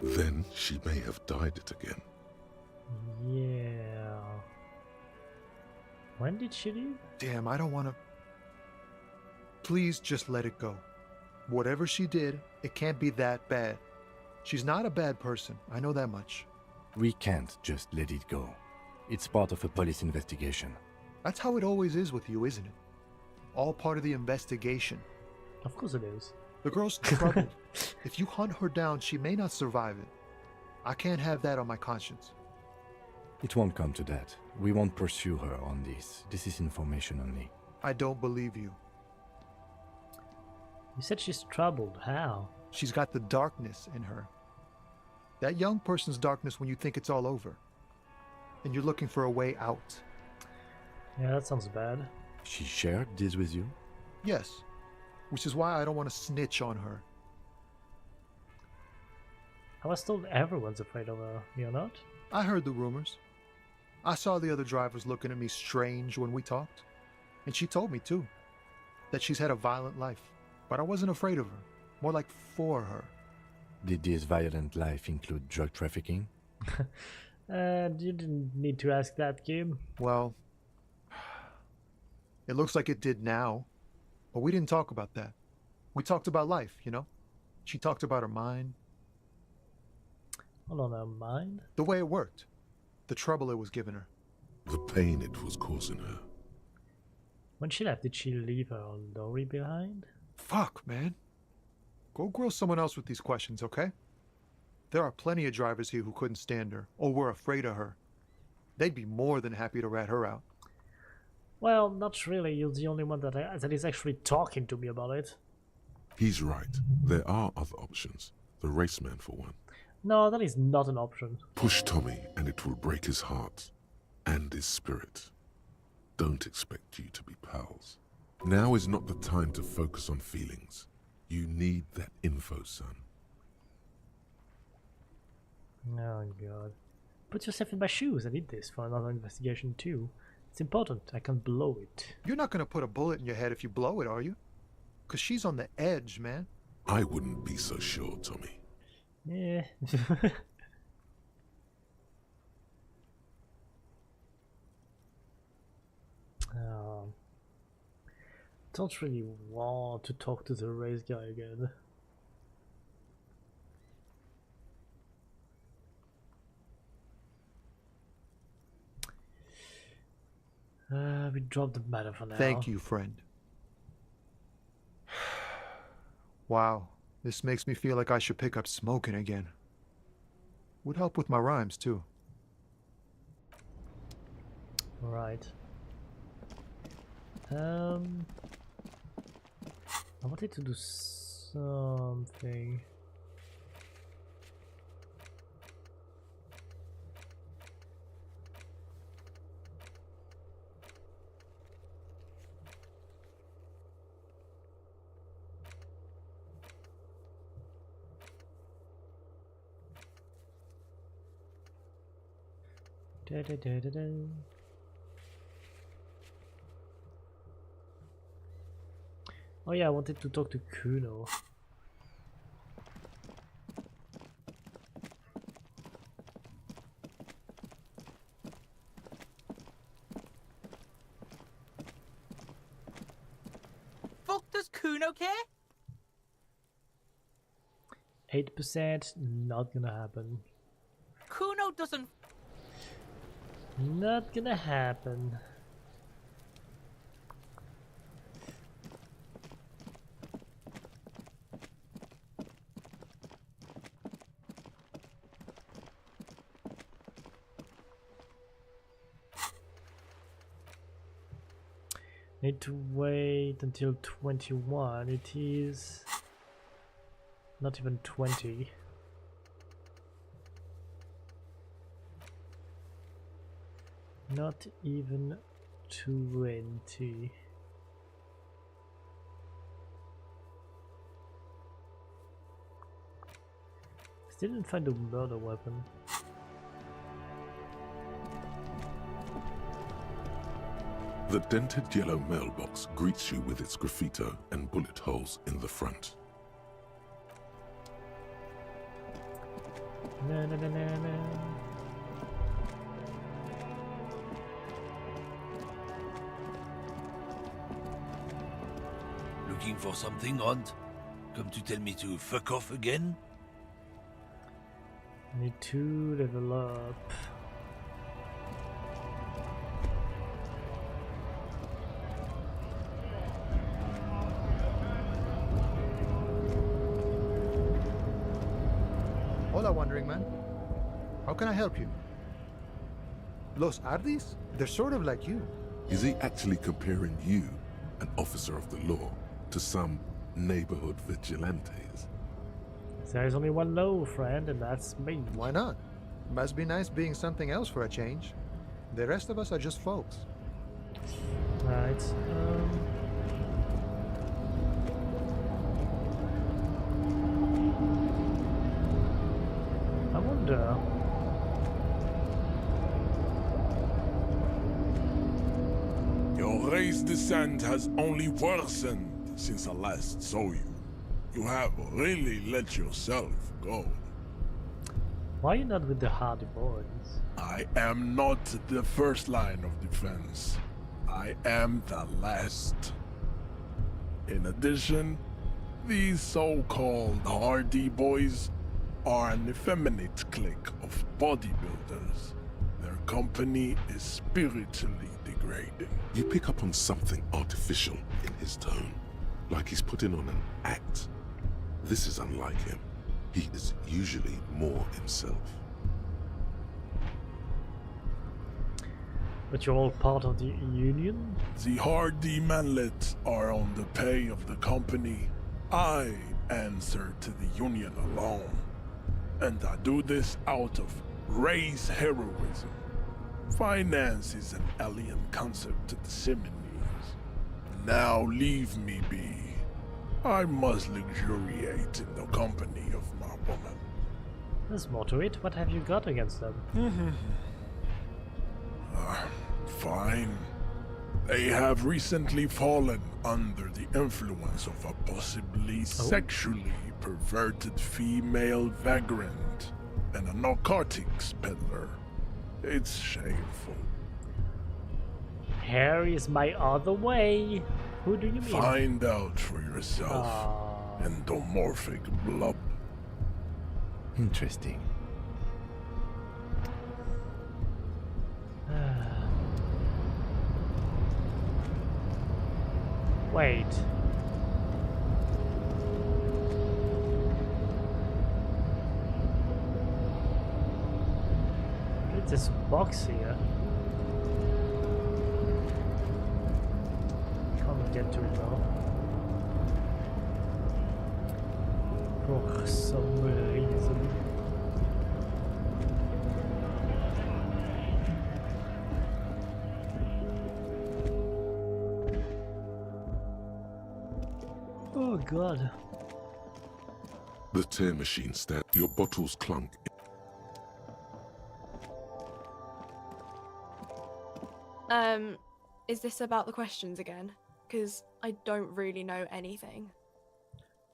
Then she may have dyed it again. Yeah. When did she leave? Damn, I don't want to... Please just let it go. Whatever she did, it can't be that bad. She's not a bad person, I know that much. We can't just let it go. It's part of a police investigation. That's how it always is with you, isn't it? All part of the investigation. Of course it is. The girl's troubled. If you hunt her down, she may not survive it. I can't have that on my conscience. It won't come to that. We won't pursue her on this. This is information only. I don't believe you. You said she's troubled. How? She's got the darkness in her. That young person's darkness when you think it's all over. And you're looking for a way out. Yeah, that sounds bad. She shared this with you? Yes. Which is why I don't want to snitch on her. I was told everyone's afraid of her. You're not? I heard the rumors. I saw the other drivers looking at me strange when we talked. And she told me, too, that she's had a violent life. But I wasn't afraid of her. More like for her. Did this violent life include drug trafficking? You didn't need to ask that, Kim. Well, it looks like it did now. But we didn't talk about that. We talked about life, you know? She talked about her mind. Hold on, her mind? The way it worked. The trouble it was giving her. The pain it was causing her. When she left, did she leave her lorry behind? Fuck, man. Go grill someone else with these questions, okay? There are plenty of drivers here who couldn't stand her, or were afraid of her. They'd be more than happy to rat her out. Well, not really. You're the only one that is actually talking to me about it. He's right. There are other options. The raceman, for one. No, that is not an option. Push Tommy, and it will break his heart and his spirit. Don't expect you to be pals. Now is not the time to focus on feelings. You need that info, son. Oh, God. Put yourself in my shoes. I need this for another investigation, too. It's important. I can't blow it. You're not gonna put a bullet in your head if you blow it, are you? 'Cause she's on the edge, man. I wouldn't be so sure, Tommy. Yeah. Don't really want to talk to the race guy again. We dropped the matter for now. Thank you, friend. Wow, this makes me feel like I should pick up smoking again. Would help with my rhymes, too. Right. I wanted to do something. Da, da, da, da, da. Oh yeah, I wanted to talk to Kuno. everything okay? 8%, not gonna happen. Kuno doesn't. Not gonna happen. Need to wait until 21. It is not even 20. Not even 20. Still didn't find a murder weapon. The dented yellow mailbox greets you with its graffito and bullet holes in the front. Na, na, na, na, na. Looking for something, Hunt? Come to tell me to fuck off again? Need to level up. Hola, Wandering Man. How can I help you? Los Ardis? They're sort of like you. Is he actually comparing you, an officer of the law, to some neighborhood vigilantes? There's only one low friend, and that's me. Why not? Must be nice being something else for a change. The rest of us are just folks. Right. I wonder. Your race descent has only worsened since I last saw you. You have really let yourself go. Why are you not with the Hardy Boys? I am not the first line of defense. I am the last. In addition, these so-called Hardy Boys are an effeminate clique of bodybuilders. Their company is spiritually degrading. You pick up on something artificial in his tone, like he's putting on an act. This is unlike him. He is usually more himself. But you're all part of the union? The Hardy manlets are on the pay of the company. I answer to the union alone. And I do this out of race heroism. Finance is an alien concept to the Seminoles. Now leave me be. I must luxuriate in the company of my woman. There's more to it. What have you got against them? Fine. They have recently fallen under the influence of a possibly sexually perverted female vagrant and a narcotics peddler. It's shameful. Harry is my other way. Who do you mean? Find out for yourself. Endomorphic blub. Interesting. Wait. Look at this box here. Can't get to it though. For some reason. Oh god. The tear machine stand. Your bottles clunk. Is this about the questions again? Because I don't really know anything.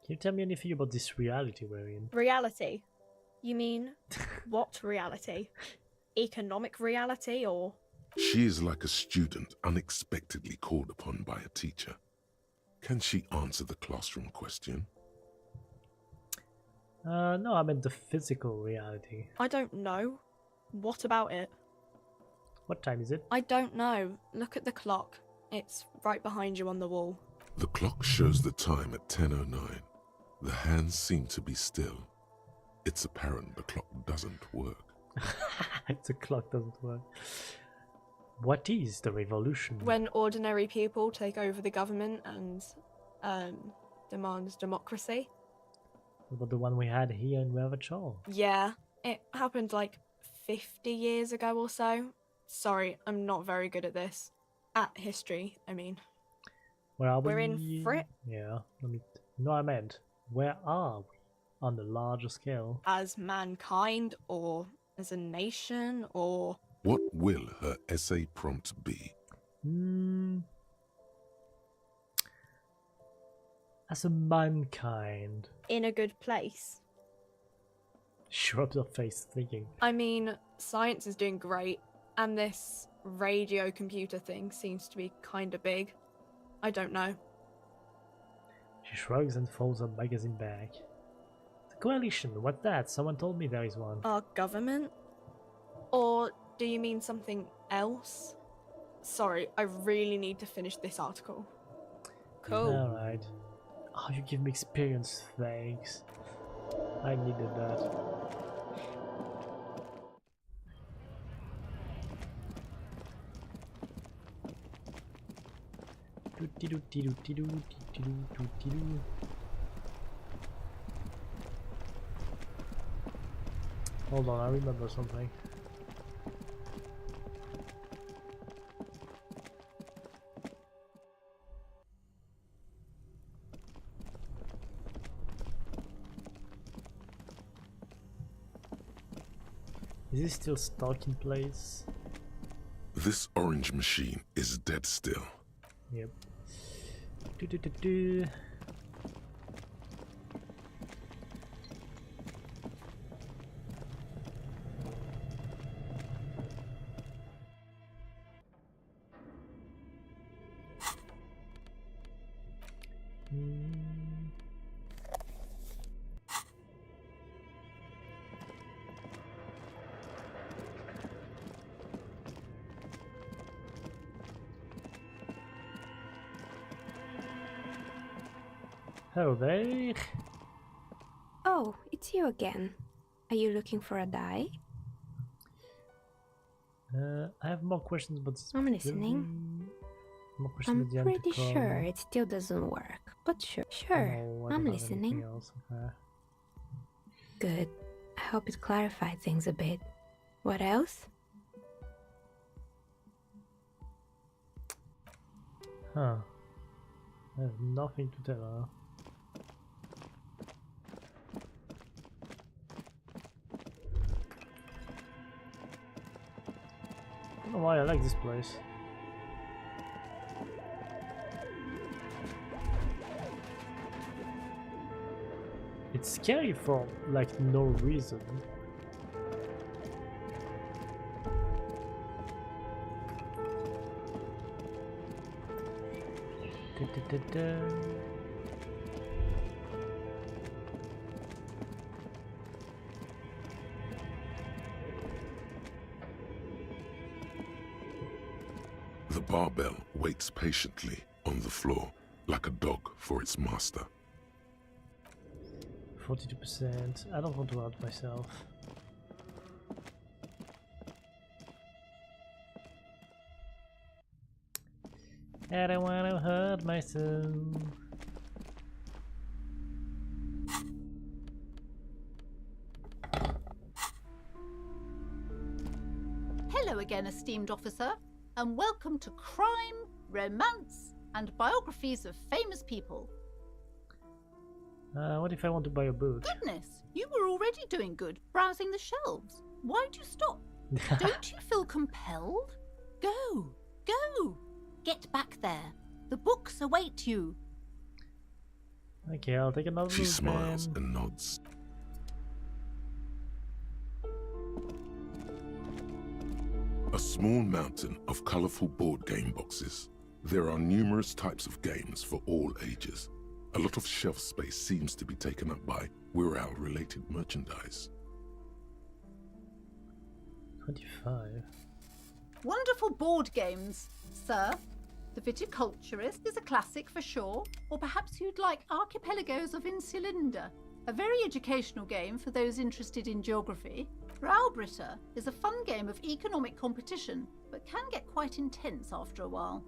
Can you tell me anything about this reality we're in? Reality? You mean, what reality? Economic reality, or...? She is like a student unexpectedly called upon by a teacher. Can she answer the classroom question? No, I meant the physical reality. I don't know. What about it? What time is it? I don't know. Look at the clock. It's right behind you on the wall. The clock shows the time at 10:09. The hands seem to be still. It's apparent the clock doesn't work. The clock doesn't work. What is the revolution? When ordinary people take over the government and demand democracy. What about the one we had here in Ravachol? Yeah, it happened like 50 years ago or so. Sorry, I'm not very good at this. At history, I mean. Where are we? We're in Frit. Yeah, no, I meant, where are we on the larger scale? As mankind, or as a nation, or... What will her essay prompt be? As a mankind. In a good place. She rubs her face thinking. I mean, science is doing great, and this radio computer thing seems to be kinda big. I don't know. She shrugs and folds her magazine back. The coalition, what's that? Someone told me there is one. Our government? Or do you mean something else? Sorry, I really need to finish this article. Cool. Alright. Oh, you give me experience, thanks. I needed that. Hold on, I remember something. Is he still stuck in place? This orange machine is dead still. Yep. Do. Hello there. Oh, it's you again. Are you looking for a die? I have more questions, but I'm listening. More questions I'm pretty sure it still doesn't work, but sure. I'm listening. Okay. Good. I hope it clarified things a bit. What else? Huh. I have nothing to tell her. I don't know why I like this place. It's scary for like no reason. The barbell waits patiently on the floor like a dog for its master. 42%. I don't want to hurt myself. I don't want to hurt myself. Hello again, esteemed officer, and welcome to Crime, Romance, and Biographies of Famous People. What if I want to buy a book? Goodness, you were already doing good, browsing the shelves. Why'd you stop? Don't you feel compelled? Go, go! Get back there. The books await you. Okay, I'll take another She look smiles then. and nods. A small mountain of colorful board game boxes. There are numerous types of games for all ages. A lot of shelf space seems to be taken up by Wirral-related merchandise. 25. Wonderful board games, sir. The Viticulturist is a classic for sure, or perhaps you'd like Archipelagos of Insulinda, a very educational game for those interested in geography. Raubritter is a fun game of economic competition, but can get quite intense after a while.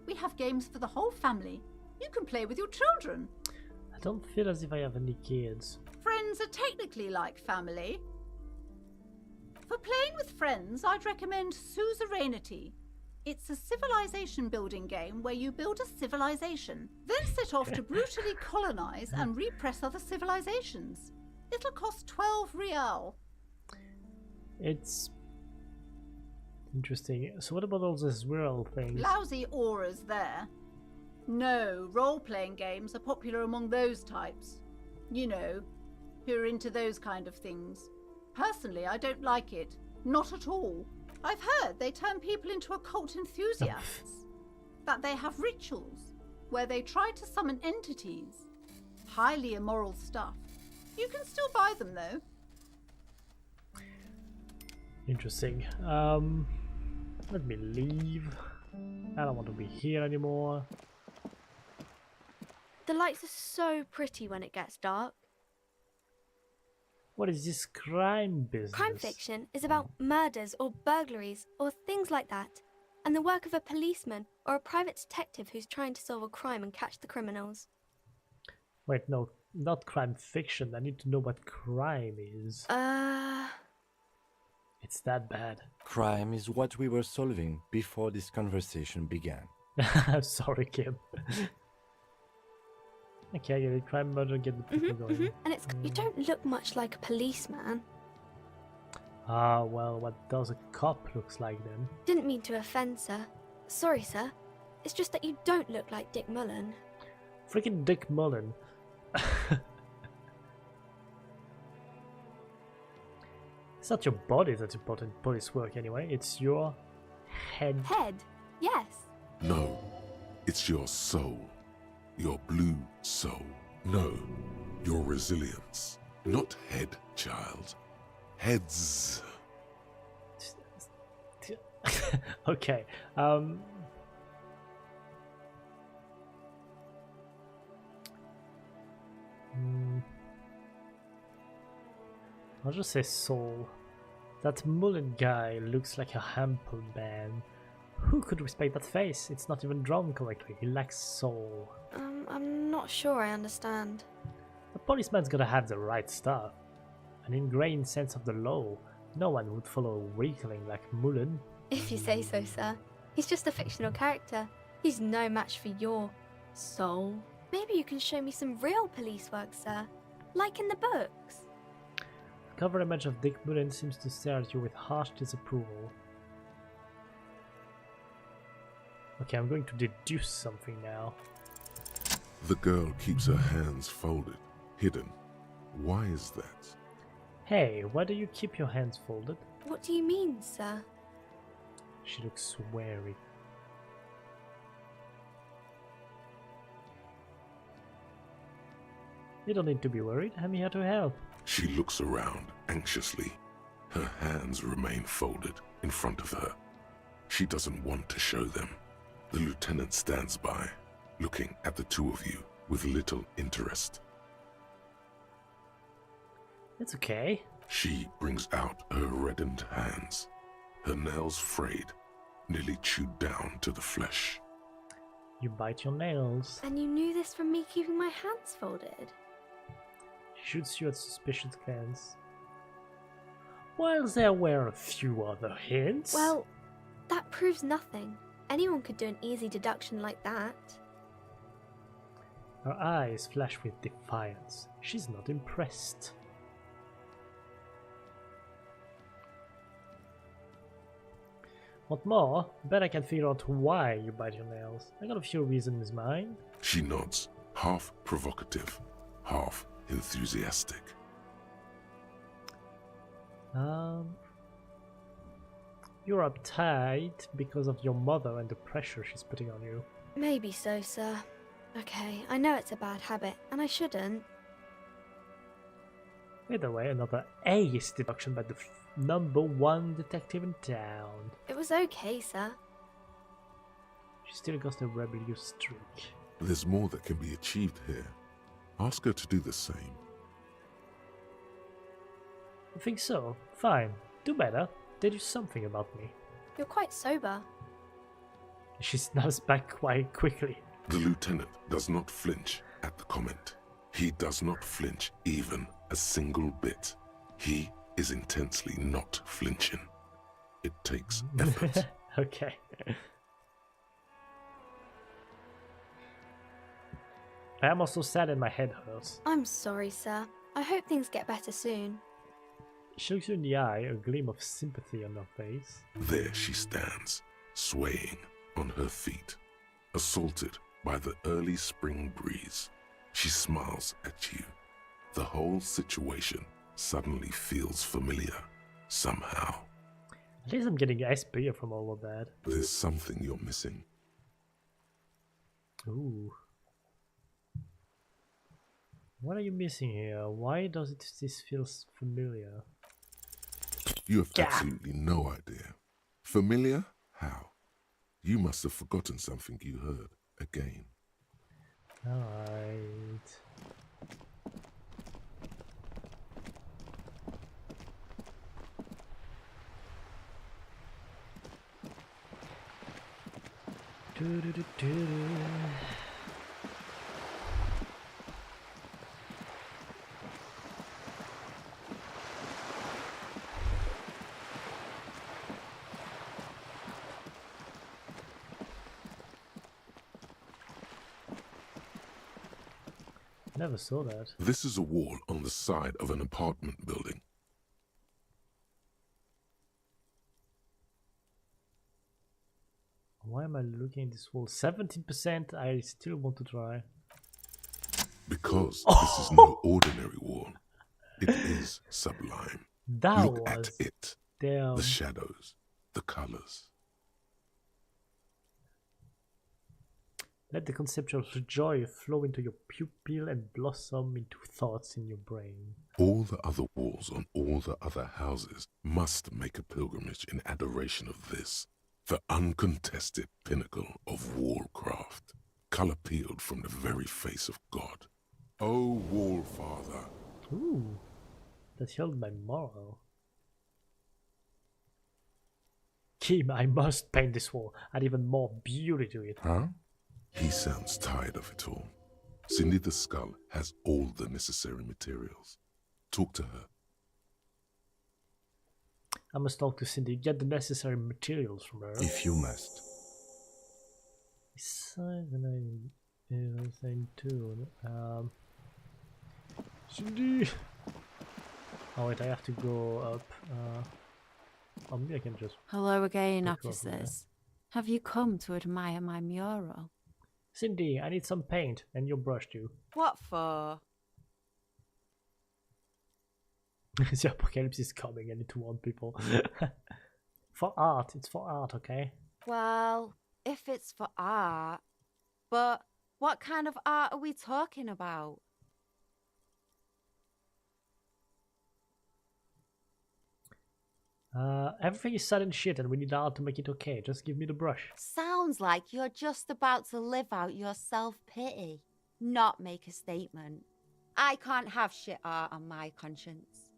We have games for the whole family. You can play with your children. I don't feel as if I have any kids. Friends are technically like family. For playing with friends, I'd recommend Suzerainty. It's a civilization building game where you build a civilization, then set off to brutally colonize and repress other civilizations. It'll cost 12 real. It's interesting. So what about all these Wirral things? Lousy auras there. No, role-playing games are popular among those types. You know, who are into those kind of things. Personally, I don't like it. Not at all. I've heard they turn people into occult enthusiasts. That they have rituals where they try to summon entities. Highly immoral stuff. You can still buy them though. Interesting. Let me leave. I don't want to be here anymore. The lights are so pretty when it gets dark. What is this crime business? Crime fiction is about murders or burglaries or things like that, and the work of a policeman or a private detective who's trying to solve a crime and catch the criminals. Wait, no, not crime fiction. I need to know what crime is. It's that bad. Crime is what we were solving before this conversation began. Sorry, Kim. Okay, I get it. Crime, murder, get the people going. And you don't look much like a policeman. Ah, well, what does a cop looks like then? Didn't mean to offend, sir. Sorry, sir. It's just that you don't look like Dick Mullen. Freaking Dick Mullen. It's not your body that's important in police work anyway, it's your head. Head? Yes. No, it's your soul. Your blue soul. No, your resilience. Not head, child. Heads. Okay, I'll just say soul. That Mullen guy looks like a Hample man. Who could respect that face? It's not even drawn correctly. He lacks soul. I'm not sure I understand. A policeman's gotta have the right stuff. An ingrained sense of the law. No one would follow a weakling like Mullen. If you say so, sir. He's just a fictional character. He's no match for your soul. Maybe you can show me some real police work, sir. Like in the books. The cover image of Dick Mullen seems to stare at you with harsh disapproval. Okay, I'm going to deduce something now. The girl keeps her hands folded, hidden. Why is that? Hey, why do you keep your hands folded? What do you mean, sir? She looks wary. You don't need to be worried. I'm here to help. She looks around anxiously. Her hands remain folded in front of her. She doesn't want to show them. The lieutenant stands by, looking at the two of you with little interest. It's okay. She brings out her reddened hands, her nails frayed, nearly chewed down to the flesh. You bite your nails. And you knew this from me keeping my hands folded? She shoots you at suspicious glance. Well, there were a few other hints. Well, that proves nothing. Anyone could do an easy deduction like that. Her eyes flash with defiance. She's not impressed. Want more? Bet I can figure out why you bite your nails. I got a few reasons in mind. She nods, half provocative, half enthusiastic. You're uptight because of your mother and the pressure she's putting on you. Maybe so, sir. Okay, I know it's a bad habit, and I shouldn't. Either way, another ace deduction by the #1 detective in town. It was okay, sir. She still got a rebellious streak. There's more that can be achieved here. Ask her to do the same. You think so? Fine. Do better. They do something about me. You're quite sober. She snaps back quite quickly. The lieutenant does not flinch at the comment. He does not flinch even a single bit. He is intensely not flinching. It takes effort. Okay. I am also sad and my head hurts. I'm sorry, sir. I hope things get better soon. She looks you in the eye, a gleam of sympathy on her face. There she stands, swaying on her feet, assaulted by the early spring breeze. She smiles at you. The whole situation suddenly feels familiar, somehow. At least I'm getting SP from all of that. There's something you're missing. Ooh. What are you missing here? Why does this feel familiar? You have absolutely no idea. Familiar? How? You must have forgotten something you heard again. Alright. Never saw that. This is a wall on the side of an apartment building. Why am I looking at this wall? 17%. I still want to try. Because this is no ordinary wall. It is sublime. That Look was at it. damn. The shadows, the colors. Let the conceptual joy flow into your pupil and blossom into thoughts in your brain. All the other walls on all the other houses must make a pilgrimage in adoration of this, the uncontested pinnacle of wallcraft, color peeled from the very face of God. O Wall Father. Ooh, that held my moral. Kim, I must paint this wall, add even more beauty to it. Huh? He sounds tired of it all. Cindy the Skull has all the necessary materials. Talk to her. I must talk to Cindy, get the necessary materials from her. If you must. Besides, and I saying too. Cindy. Oh wait, I have to go up. Oh, maybe I can just. Hello again, go across officers. Have you come to admire my mural? Cindy, I need some paint and your brush too. What for? The apocalypse is coming. I need to warn people. For art, it's for art, okay? Well, if it's for art, but what kind of art are we talking about? Everything is sudden shit and we need art to make it okay. Just give me the brush. Sounds like you're just about to live out your self-pity, not make a statement. I can't have shit art on my conscience.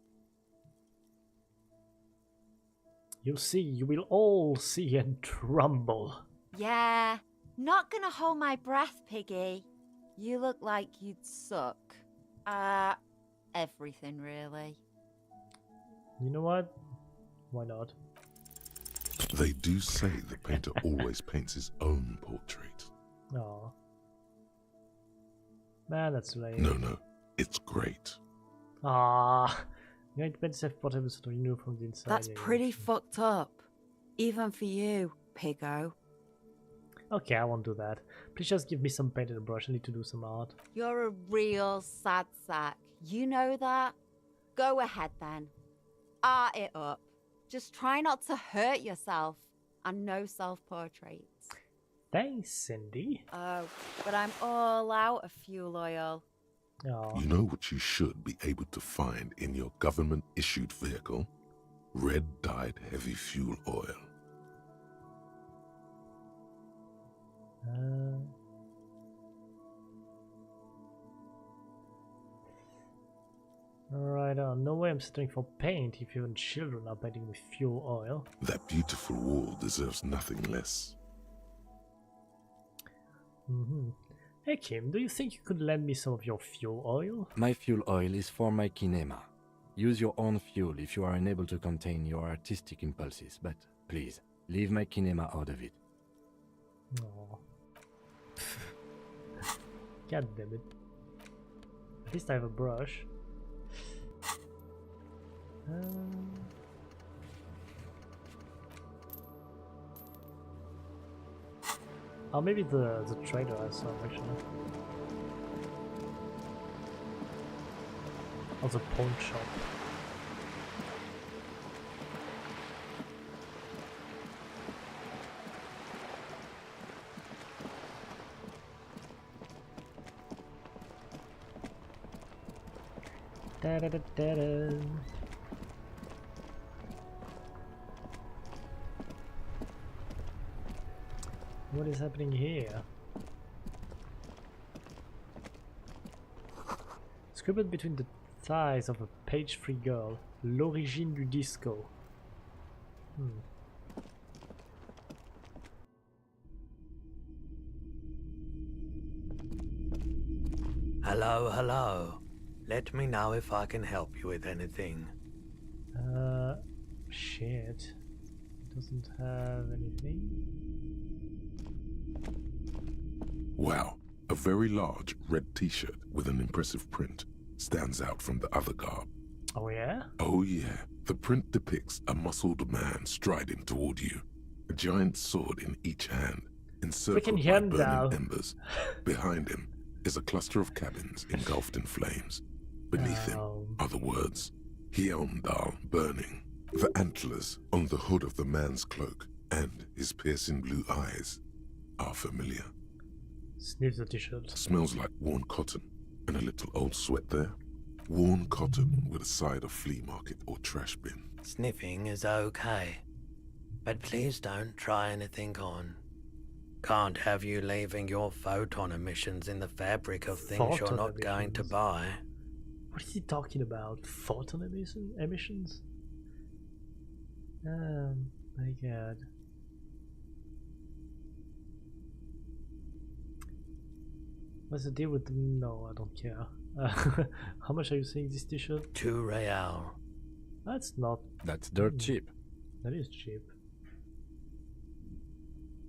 You'll see, you will all see and tremble. Yeah, not gonna hold my breath, Piggy. You look like you'd suck. Everything really. You know what? Why not? They do say the painter always paints his own portrait. Aw. Man, that's lame. No, it's great. Ah, you ain't meant to have whatever sort of you know from the inside. That's pretty fucked up. Even for you, Piggo. Okay, I won't do that. Please just give me some paint and a brush. I need to do some art. You're a real sad sack. You know that? Go ahead then. Art it up. Just try not to hurt yourself. And no self-portraits. Thanks, Cindy. Oh, but I'm all out of fuel oil. Oh. You know what you should be able to find in your government-issued vehicle? Red-dyed heavy fuel oil. Right on. No way I'm settling for paint if even children are painting with fuel oil. That beautiful wall deserves nothing less. Hey Kim, do you think you could lend me some of your fuel oil? My fuel oil is for my kinema. Use your own fuel if you are unable to contain your artistic impulses, but please, leave my kinema out of it. Aww. God damn it. At least I have a brush. Oh, maybe the trader has some actually. Or the pawn shop. Da da da da da. What is happening here? Scribbled between the thighs of a page-free girl. L'origine du disco. Hello, hello. Let me know if I can help you with anything. Shit. It doesn't have anything. Wow, a very large red t-shirt with an impressive print stands out from the other garb. Oh yeah? Oh yeah, the print depicts a muscled man striding toward you, a giant sword in each hand, encircled by burning embers. Behind him is a cluster of cabins engulfed in flames. Beneath him are the words, Hyundal burning. The antlers on the hood of the man's cloak and his piercing blue eyes are familiar. Sniff the t-shirt. Smells like worn cotton and a little old sweat there. Worn cotton with a side of flea market or trash bin. Sniffing is okay, but please don't try anything on. Can't have you leaving your photon emissions in the fabric of things you're not going to buy. What is he talking about? Photon emissions? My god. What's the deal with them? No, I don't care. How much are you saying this t-shirt? 2 real. That's not... That's dirt cheap. That is cheap.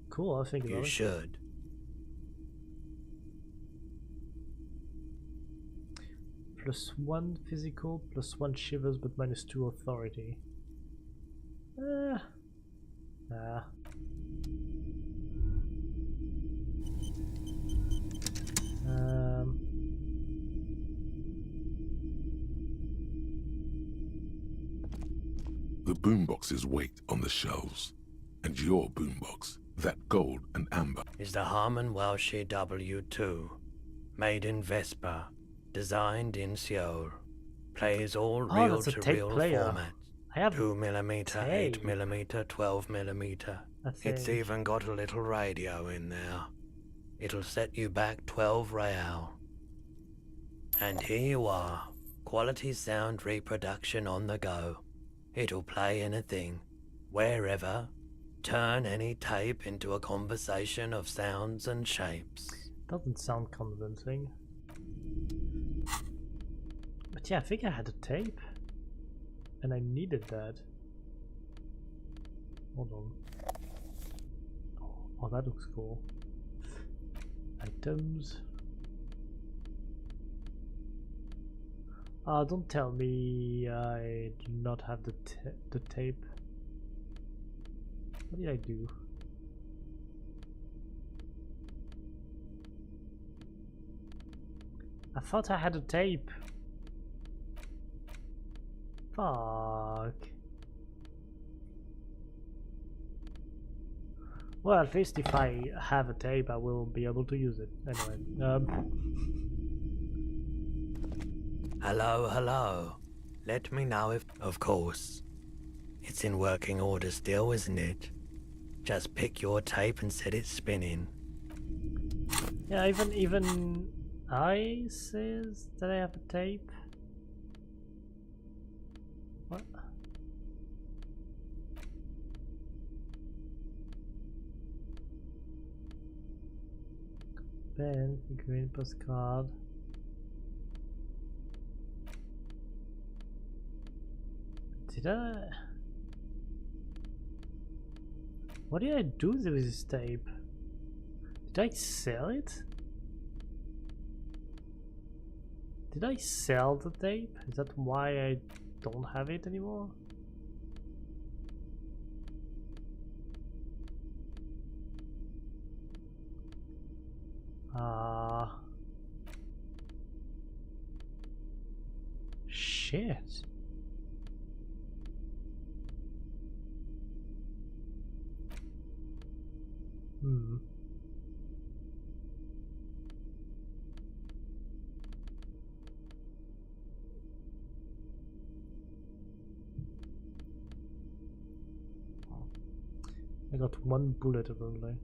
Cool, I'll think about it. You should. +1 physical, +1 shivers, but -2 authority. The boomboxes wait on the shelves, and your boombox, that gold and amber, is the Harman Welsh W2, made in Vespa, designed in Seoul, plays all reel-to-reel formats. I have 2mm, 8mm, 12mm. It's even got a little radio in there. It'll set you back 12 real. And here you are, quality sound reproduction on the go. It'll play anything, wherever, turn any tape into a conversation of sounds and shapes. Doesn't sound convincing. But yeah, I think I had a tape. And I needed that. Hold on. Oh, that looks cool. Items. Don't tell me I do not have the tape. What did I do? I thought I had a tape. Fuck. Well, at least if I have a tape, I will be able to use it. Anyway, Hello, hello. Let me know if... Of course. It's in working order still, isn't it? Just pick your tape and set it spinning. yeah, even I says that I have a tape. What? Pen, green postcard. Did I? What did I do with this tape? Did I sell it? Did I sell the tape? Is that why I don't have it anymore? Shit. I got one bullet apparently.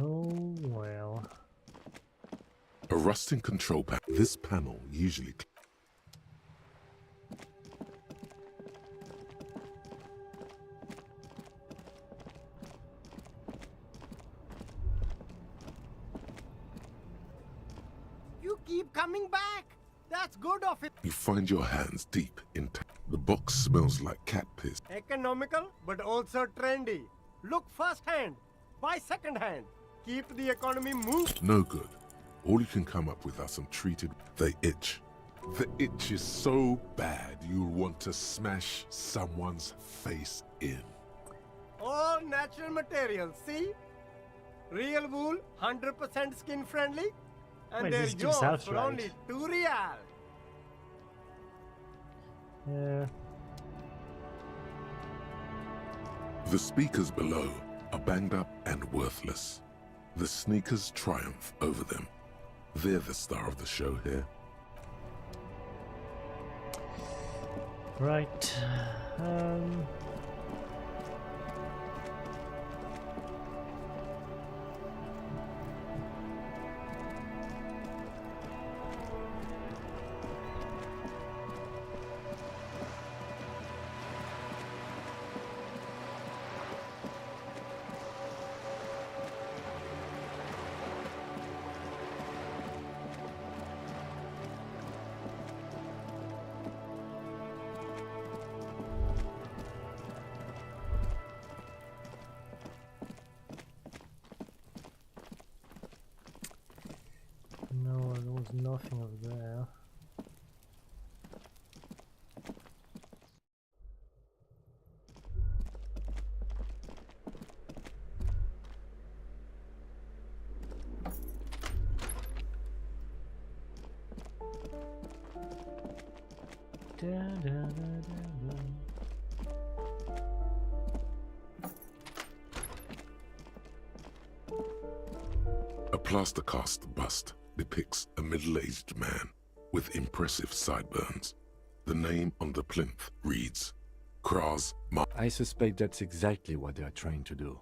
Oh well. A rusting control panel. This panel usually... You keep coming back. That's good of it. You find your hands deep in... The box smells like cat piss. Economical, but also trendy. Look first hand, buy second hand. Keep the economy moving. No good. All you can come up with are some treated... They itch. The itch is so bad you'll want to smash someone's face in. All natural materials, see? Real wool, 100% skin friendly. And Wait, they're this yours sounds for right. only 2 real. Yeah. The speakers below are banged up and worthless. The sneakers triumph over them. They're the star of the show here. Right. No, there was nothing over there. Da, da, da, da, A plaster cast bust depicts a middle-aged man with impressive sideburns. The name on the plinth reads, Kraz Ma. I suspect that's exactly what they are trying to do.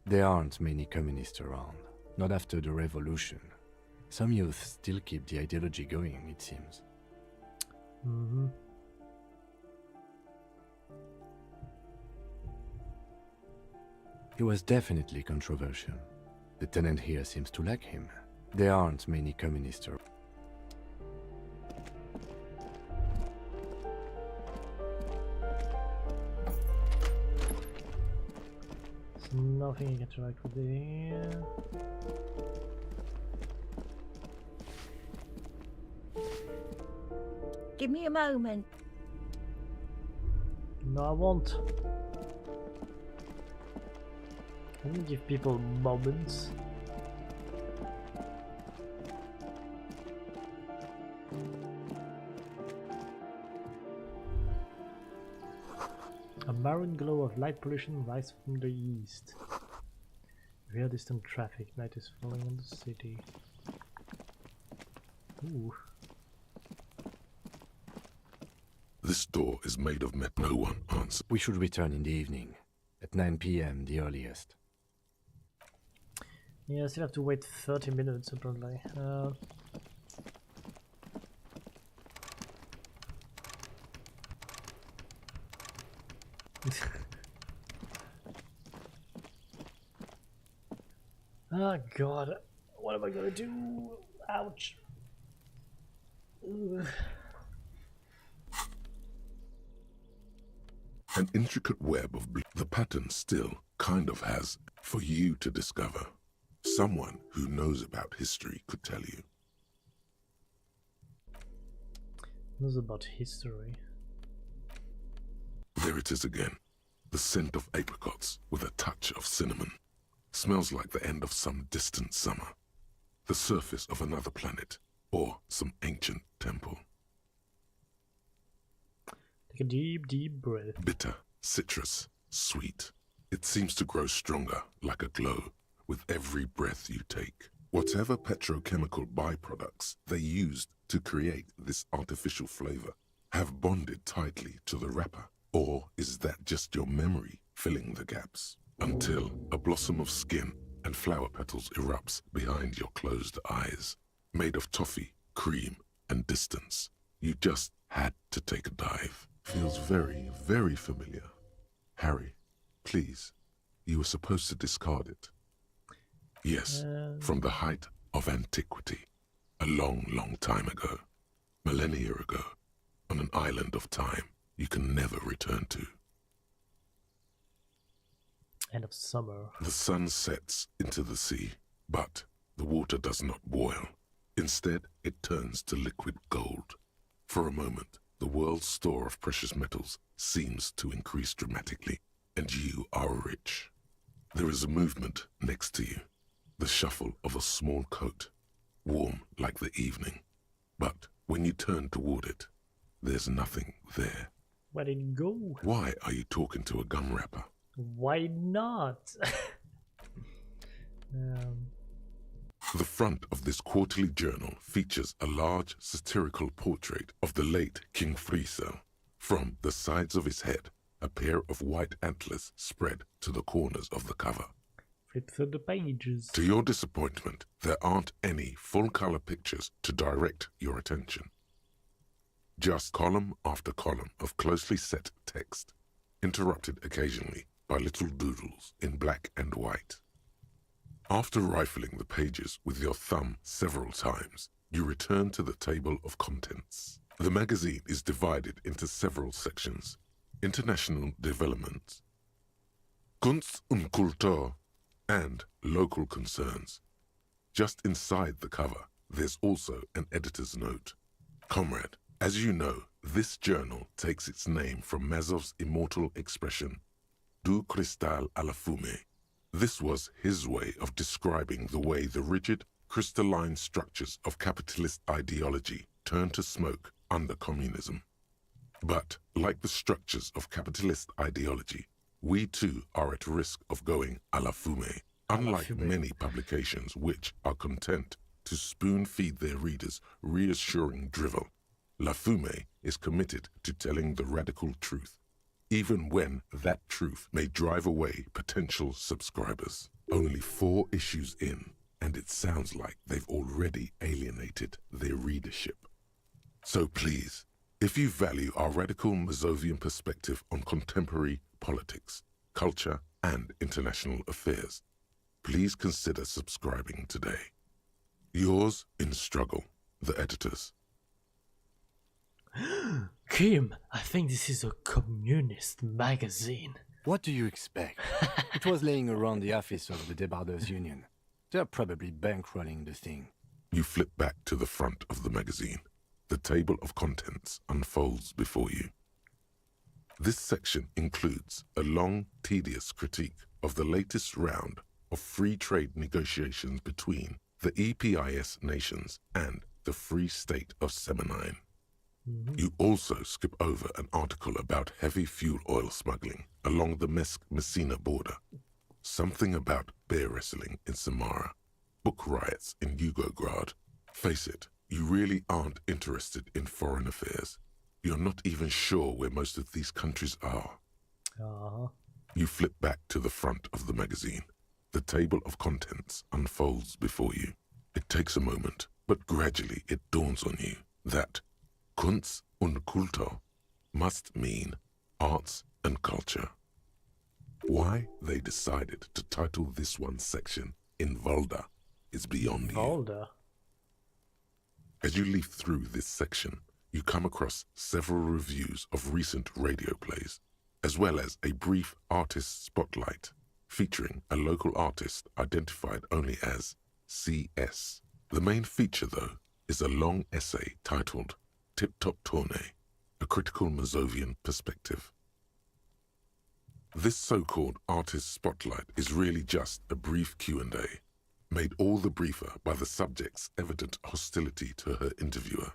There aren't many communists around, not after the revolution. Some youth still keep the ideology going, it seems. Mm-hmm. He was definitely controversial. The tenant here seems to like him. There aren't many communists around. There's nothing I can interact with here. Give me a moment. No, I won't. I can give people moments. maroon glow of light pollution rises from the east. Real distant traffic. Night is falling on the city. Ooh. This door is made of metal. No one answers. We should return in the evening. At 9 p.m. the earliest. Yeah, I still have to wait 30 minutes apparently. Oh god, what am I gonna do? Ouch. Ugh. An intricate web of the pattern still kind of has for you to discover. Someone who knows about history could tell you. Knows about history. There it is again. The scent of apricots with a touch of cinnamon. Smells like the end of some distant summer. The surface of another planet or some ancient temple. Take a deep, deep breath. Bitter, citrus, sweet. It seems to grow stronger, like a glow, with every breath you take. Whatever petrochemical byproducts they used to create this artificial flavor have bonded tightly to the wrapper. Or is that just your memory filling the gaps? Until a blossom of skin and flower petals erupts behind your closed eyes. Made of toffee, cream, and distance. You just had to take a dive. Feels very, very familiar. Harry, please, you were supposed to discard it. Yes, from the height of antiquity. A long, long time ago. Millennia ago. On an island of time you can never return to. End of summer. The sun sets into the sea, but the water does not boil. Instead, it turns to liquid gold. For a moment, the world's store of precious metals seems to increase dramatically, and you are rich. There is a movement next to you, the shuffle of a small coat, warm like the evening. But when you turn toward it, there's nothing there. Where did it go? Why are you talking to a gum wrapper? Why not? The front of this quarterly journal features a large satirical portrait of the late King Friesel. From the sides of his head, a pair of white antlers spread to the corners of the cover. Flip through the pages. To your disappointment, there aren't any full-color pictures to direct your attention. Just column after column of closely set text, interrupted occasionally by little doodles in black and white. After rifling the pages with your thumb several times, you return to the table of contents. The magazine is divided into several sections. International development, Kunst und Kultur, and local concerns. Just inside the cover, there's also an editor's note. Comrade, as you know, this journal takes its name from Mazov's immortal expression, Du cristal à la fumée. This was his way of describing the way the rigid, crystalline structures of capitalist ideology turn to smoke under communism. But, like the structures of capitalist ideology, we too are at risk of going à la fumée. Unlike many publications which are content to spoon-feed their readers reassuring drivel, La Fumée is committed to telling the radical truth, even when that truth may drive away potential subscribers. Only 4 issues in, and it sounds like they've already alienated their readership. So please, if you value our radical Mazovian perspective on contemporary politics, culture, and international affairs, please consider subscribing today. Yours in struggle, the editors. Kim, I think this is a communist magazine. What do you expect? It was laying around the office of the Debarders Union. They're probably bankrolling the thing. You flip back to the front of the magazine. The table of contents unfolds before you. This section includes a long, tedious critique of the latest round of free trade negotiations between the EPIS nations and the Free State of Semenine. You also skip over an article about heavy fuel oil smuggling along the Messina border, something about bear wrestling in Samara, book riots in Yugograd. Face it, you really aren't interested in foreign affairs. You're not even sure where most of these countries are. You flip back to the front of the magazine. The table of contents unfolds before you. It takes a moment, but gradually it dawns on you that Kunst und Kultur must mean arts and culture. Why they decided to title this one section in Volda is beyond you. As you leaf through this section, you come across several reviews of recent radio plays, as well as a brief artist spotlight featuring a local artist identified only as CS. The main feature, though, is a long essay titled Tip Top Tournée, a critical Mazovian perspective. This so-called artist spotlight is really just a brief Q&A, made all the briefer by the subject's evident hostility to her interviewer.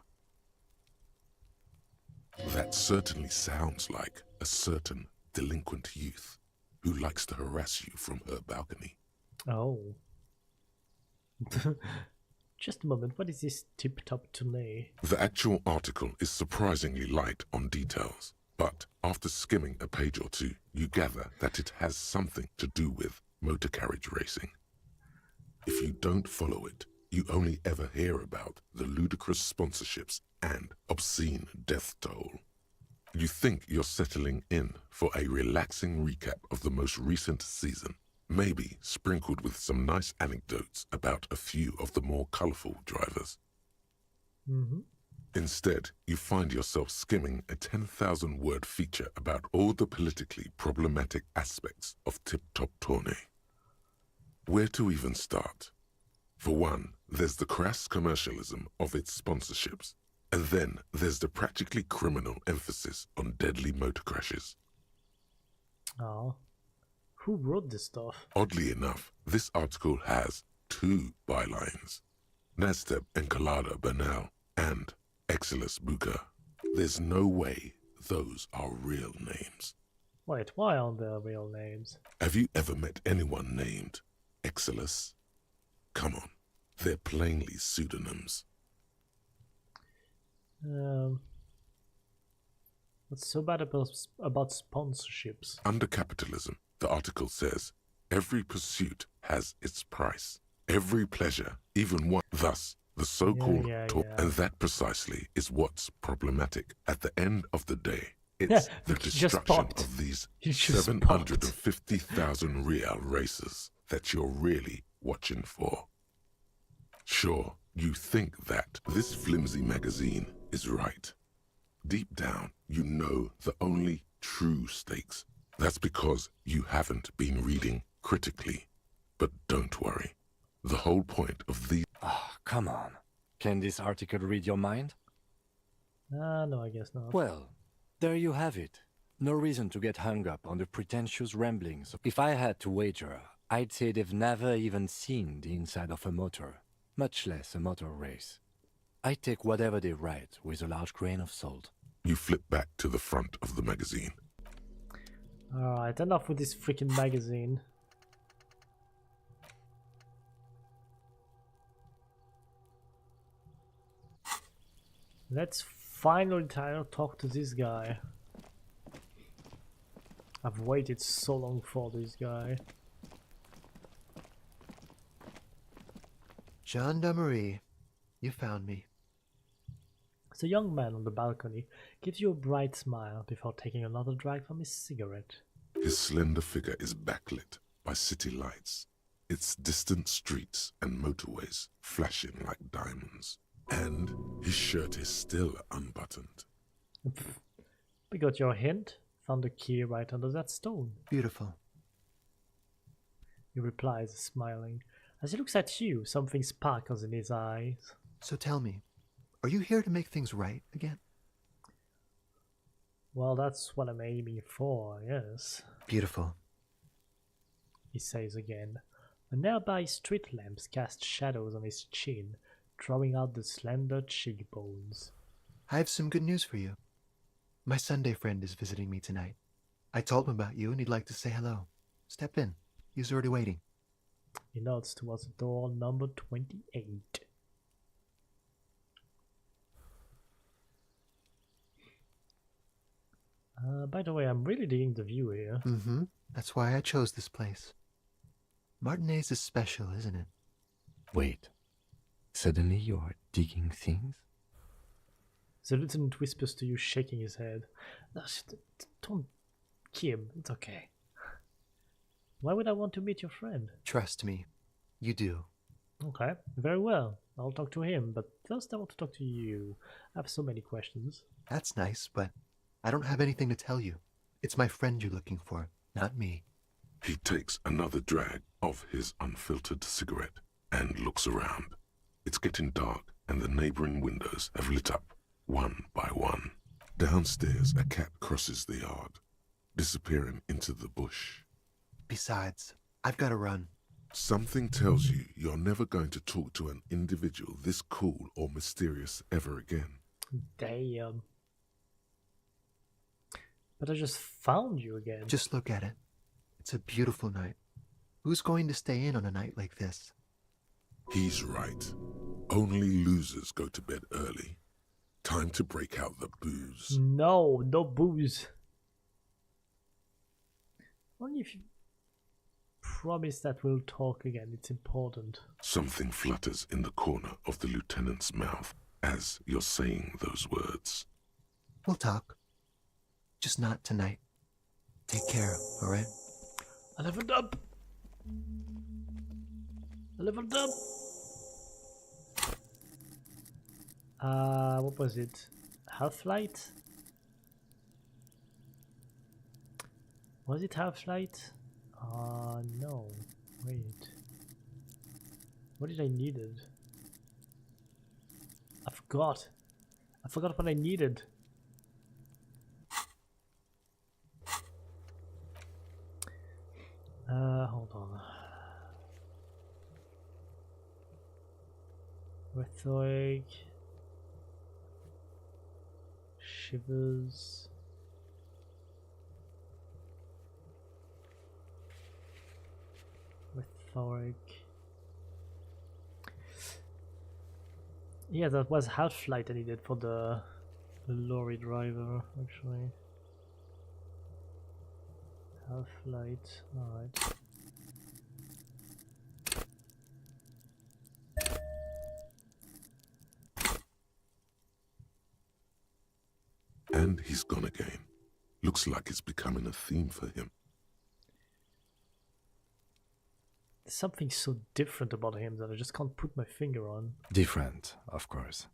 That certainly sounds like a certain delinquent youth who likes to harass you from her balcony. Oh. Just a moment, what is this tip-top tournée? The actual article is surprisingly light on details, but after skimming a page or two, you gather that it has something to do with motor carriage racing. If you don't follow it, you only ever hear about the ludicrous sponsorships and obscene death toll. You think you're settling in for a relaxing recap of the most recent season, maybe sprinkled with some nice anecdotes about a few of the more colourful drivers. Instead, you find yourself skimming a 10,000-word feature about all the politically problematic aspects of Tip Top Tournée. Where to even start? For one, there's the crass commercialism of its sponsorships, and then there's the practically criminal emphasis on deadly motor crashes. Who wrote this stuff? Oddly enough, this article has two bylines: Nasteb Encolada Bernal and Exilus Buka. There's no way those are real names. Wait, why aren't there real names? Have you ever met anyone named Exilus? Come on, they're plainly pseudonyms. What's so bad about sponsorships? Under capitalism, the article says, every pursuit has its price. Every pleasure, even one. Thus, the so-called and that precisely is what's problematic. At the end of the day, it's the destruction of these 750,000 real races that you're really watching for. Sure, you think that this flimsy magazine is right. Deep down, you know the only true stakes. That's because you haven't been reading critically. But don't worry. The whole point of these... Come on. Can this article read your mind? No, I guess not. Well, there you have it. No reason to get hung up on the pretentious ramblings. If I had to wager, I'd say they've never even seen the inside of a motor, much less a motor race. I take whatever they write with a large grain of salt. You flip back to the front of the magazine. Alright, enough with this freaking magazine. Let's finally talk to this guy. I've waited so long for this guy. Gendarmerie, you found me. The young man on the balcony gives you a bright smile before taking another drag from his cigarette. His slender figure is backlit by city lights, its distant streets and motorways flashing like diamonds. And his shirt is still unbuttoned. We got your hint. Found the key right under that stone. Beautiful. He replies, smiling. As he looks at you, something sparkles in his eyes. So tell me, are you here to make things right again? Well, that's what I'm aiming for, yes. Beautiful. He says again. The nearby street lamps cast shadows on his chin, drawing out the slender cheekbones. I have some good news for you. My Sunday friend is visiting me tonight. I told him about you and he'd like to say hello. Step in. He's already waiting. He nods towards the door number 28. By the way, I'm really digging the view here. Mm-hmm. That's why I chose this place. Martinez is special, isn't it? Wait. Suddenly you are digging things? The lieutenant whispers to you, shaking his head. Don't, Kim, it's okay. Why would I want to meet your friend? Trust me, you do. Okay, very well. I'll talk to him, but first I want to talk to you. I have so many questions. That's nice, but I don't have anything to tell you. It's my friend you're looking for, not me. He takes another drag of his unfiltered cigarette and looks around. It's getting dark and the neighboring windows have lit up, one by one. Downstairs, a cat crosses the yard, disappearing into the bush. Besides, I've got to run. Something tells you you're never going to talk to an individual this cool or mysterious ever again. Damn. But I just found you again. Just look at it. It's a beautiful night. Who's going to stay in on a night like this? He's right. Only losers go to bed early. Time to break out the booze. No booze. Only if you promise that we'll talk again. It's important. Something flutters in the corner of the lieutenant's mouth as you're saying those words. We'll talk. Just not tonight. Take care, alright? I leveled up. What was it? Half-Light? Was it Half-Light? No. Wait. What did I needed? I forgot. I forgot what I needed. Hold on. Rhetoric. Shivers. Rhetoric. Yeah, that was Half-Light I needed for the lorry driver, actually. Half-Light, alright. And he's gone again. Looks like it's becoming a theme for him. There's something so different about him that I just can't put my finger on. Different, of course.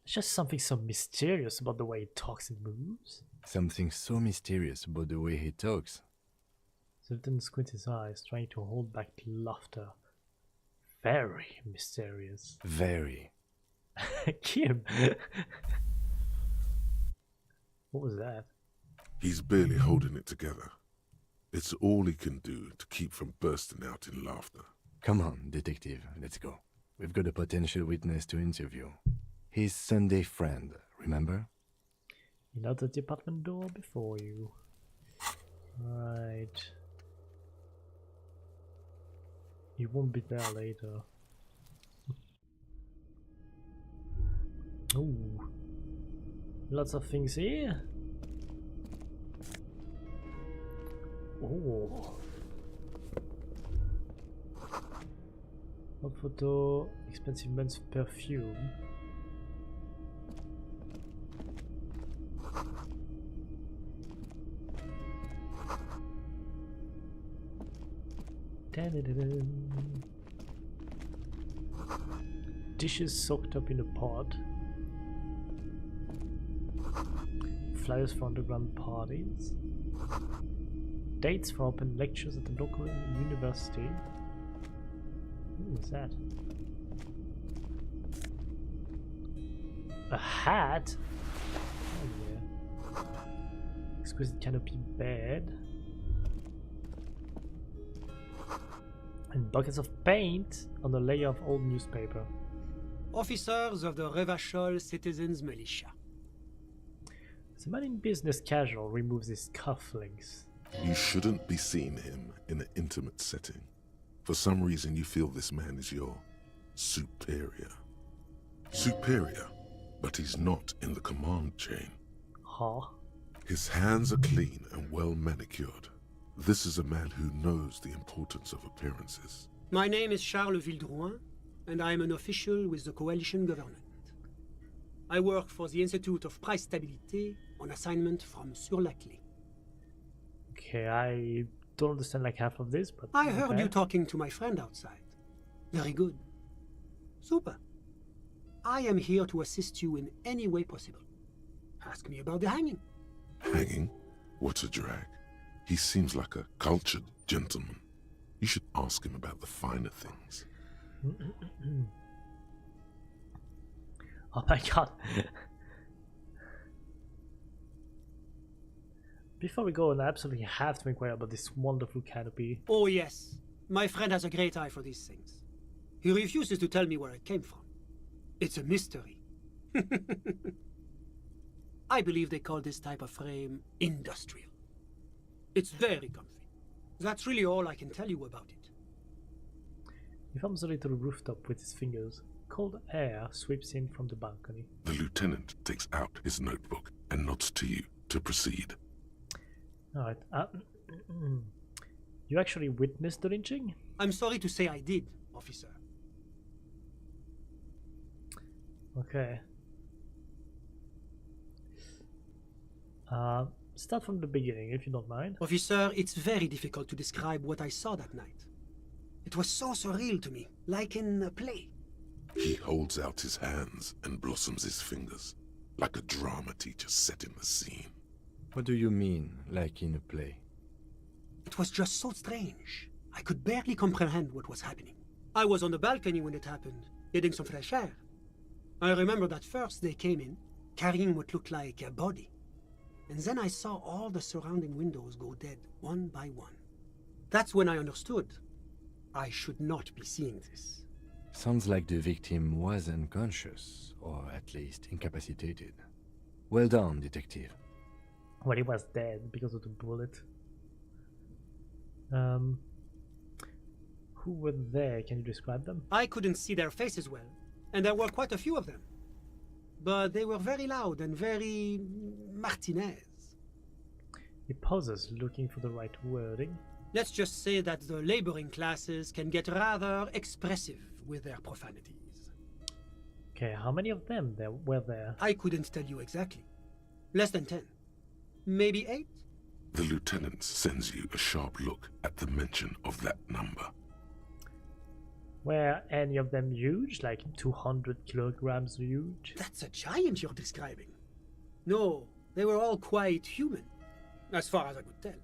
There's just something so mysterious about the way he talks and moves. Something so mysterious about the way he talks. Sultan squints his eyes, trying to hold back laughter. Very mysterious. Very. Kim! What was that? He's barely holding it together. It's all he can do to keep from bursting out in laughter. Come on, detective, let's go. We've got a potential witness to interview. His Sunday friend, remember? You know the department door before you. Right. You won't be there later. Ooh. Lots of things here. Oh. Hot photo, expensive men's perfume. Dun-dun-dun-dun. Dishes soaked up in a pot. Flyers for underground parties. Dates for open lectures at the local university. What's that? A hat? Oh yeah. Exquisite canopy bed. And buckets of paint on a layer of old newspaper. Officers of the Revachol Citizens Militia. The man in business casual removes his cufflinks. You shouldn't be seeing him in an intimate setting. For some reason you feel this man is your superior. Superior, but he's not in the command chain. Huh? His hands are clean and well manicured. This is a man who knows the importance of appearances. My name is Charles Vildrouin, and I am an official with the coalition government. I work for the Institute of Price Stabilité on assignment from Sur-la-Clé. Okay, I don't understand like half of this, but I heard okay. you talking to my friend outside. Very good. Super. I am here to assist you in any way possible. Ask me about the hanging. Hanging? What a drag. He seems like a cultured gentleman. You should ask him about the finer things. Oh my god. Before we go on, I absolutely have to inquire about this wonderful canopy. Oh yes, my friend has a great eye for these things. He refuses to tell me where it came from. It's a mystery. I believe they call this type of frame industrial. It's very comfy. That's really all I can tell you about it. He forms a little rooftop with his fingers. Cold air sweeps in from the balcony. The lieutenant takes out his notebook and nods to you to proceed. Alright. You actually witnessed the lynching? I'm sorry to say I did, officer. Okay. Start from the beginning, if you don't mind. Officer, it's very difficult to describe what I saw that night. It was so surreal to me, like in a play. He holds out his hands and blossoms his fingers, like a drama teacher setting the scene. What do you mean, like in a play? It was just so strange. I could barely comprehend what was happening. I was on the balcony when it happened, getting some fresh air. I remember that first they came in, carrying what looked like a body. And then I saw all the surrounding windows go dead, one by one. That's when I understood. I should not be seeing this. Sounds like the victim was unconscious, or at least incapacitated. Well done, detective. Well, he was dead because of the bullet. Who were there? Can you describe them? I couldn't see their faces well, and there were quite a few of them. But they were very loud and very Martinez. He pauses, looking for the right wording. Let's just say that the laboring classes can get rather expressive with their profanities. Okay, how many of them were there? I couldn't tell you exactly. Less than 10. Maybe 8? The lieutenant sends you a sharp look at the mention of that number. Were any of them huge, like 200 kilograms huge? That's a giant you're describing. No, they were all quite human, as far as I could tell.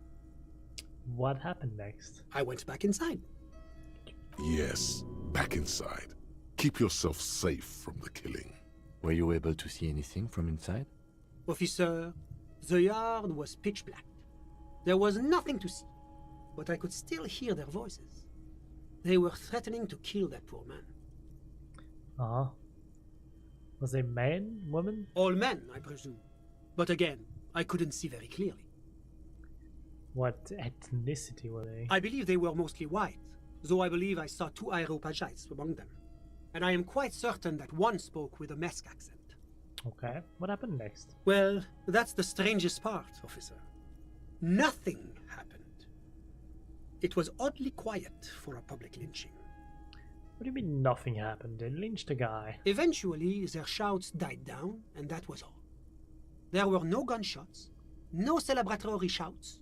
What happened next? I went back inside. Yes, back inside. Keep yourself safe from the killing. Were you able to see anything from inside? Officer, the yard was pitch black. There was nothing to see, but I could still hear their voices. They were threatening to kill that poor man. Uh-huh. Was they men, women? All men, I presume. But again, I couldn't see very clearly. What ethnicity were they? I believe they were mostly white, though I believe I saw 2 Areopagites among them. And I am quite certain that one spoke with a Mesk accent. Okay, what happened next? Well, that's the strangest part, officer. Nothing happened. It was oddly quiet for a public lynching. What do you mean nothing happened? They lynched a guy. Eventually, their shouts died down, and that was all. There were no gunshots, no celebratory shouts,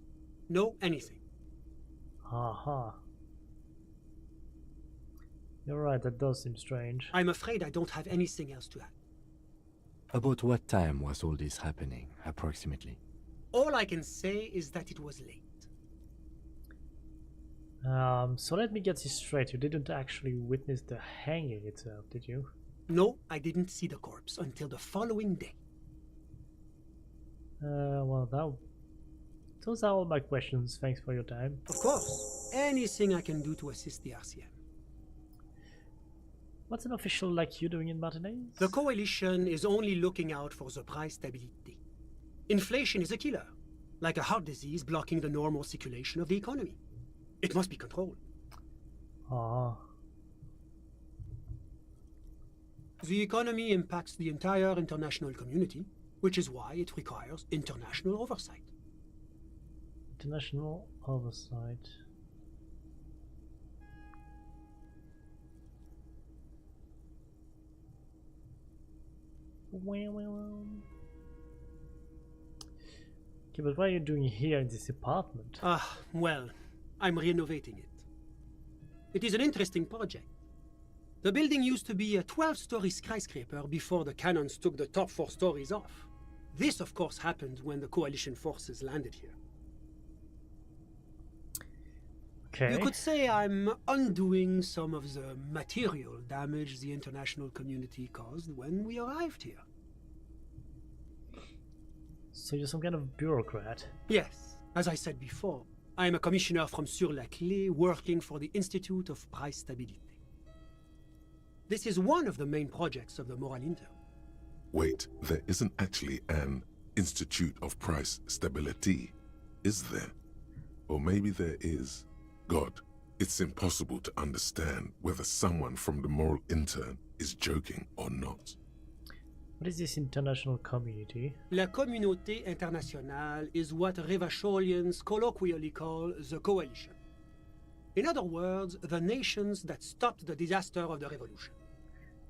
no anything. Aha. You're right, that does seem strange. I'm afraid I don't have anything else to add. About what time was all this happening, approximately? All I can say is that it was late. So let me get this straight. You didn't actually witness the hanging itself, did you? No, I didn't see the corpse until the following day. Well, those are all my questions. Thanks for your time. Of course. Anything I can do to assist the RCM. What's an official like you doing in Martinez? The coalition is only looking out for the price stability. Inflation is a killer, like a heart disease blocking the normal circulation of the economy. It must be controlled. Ah. The economy impacts the entire international community, which is why it requires international oversight. International oversight. Okay, but what are you doing here in this apartment? Well, I'm renovating it. It is an interesting project. The building used to be a 12-story skyscraper before the cannons took the top 4 stories off. This, of course, happened when the coalition forces landed here. Okay. You could say I'm undoing some of the material damage the international community caused when we arrived here. So you're some kind of bureaucrat? Yes. As I said before, I am a commissioner from Sur-la-Clé working for the Institute of Price Stability. This is one of the main projects of the Moral Intern. Wait, there isn't actually an Institute of Price Stability, is there? Or maybe there is. God, it's impossible to understand whether someone from the Moral Intern is joking or not. What is this international community? La Communauté Internationale is what Revacholians colloquially call the Coalition. In other words, the nations that stopped the disaster of the revolution.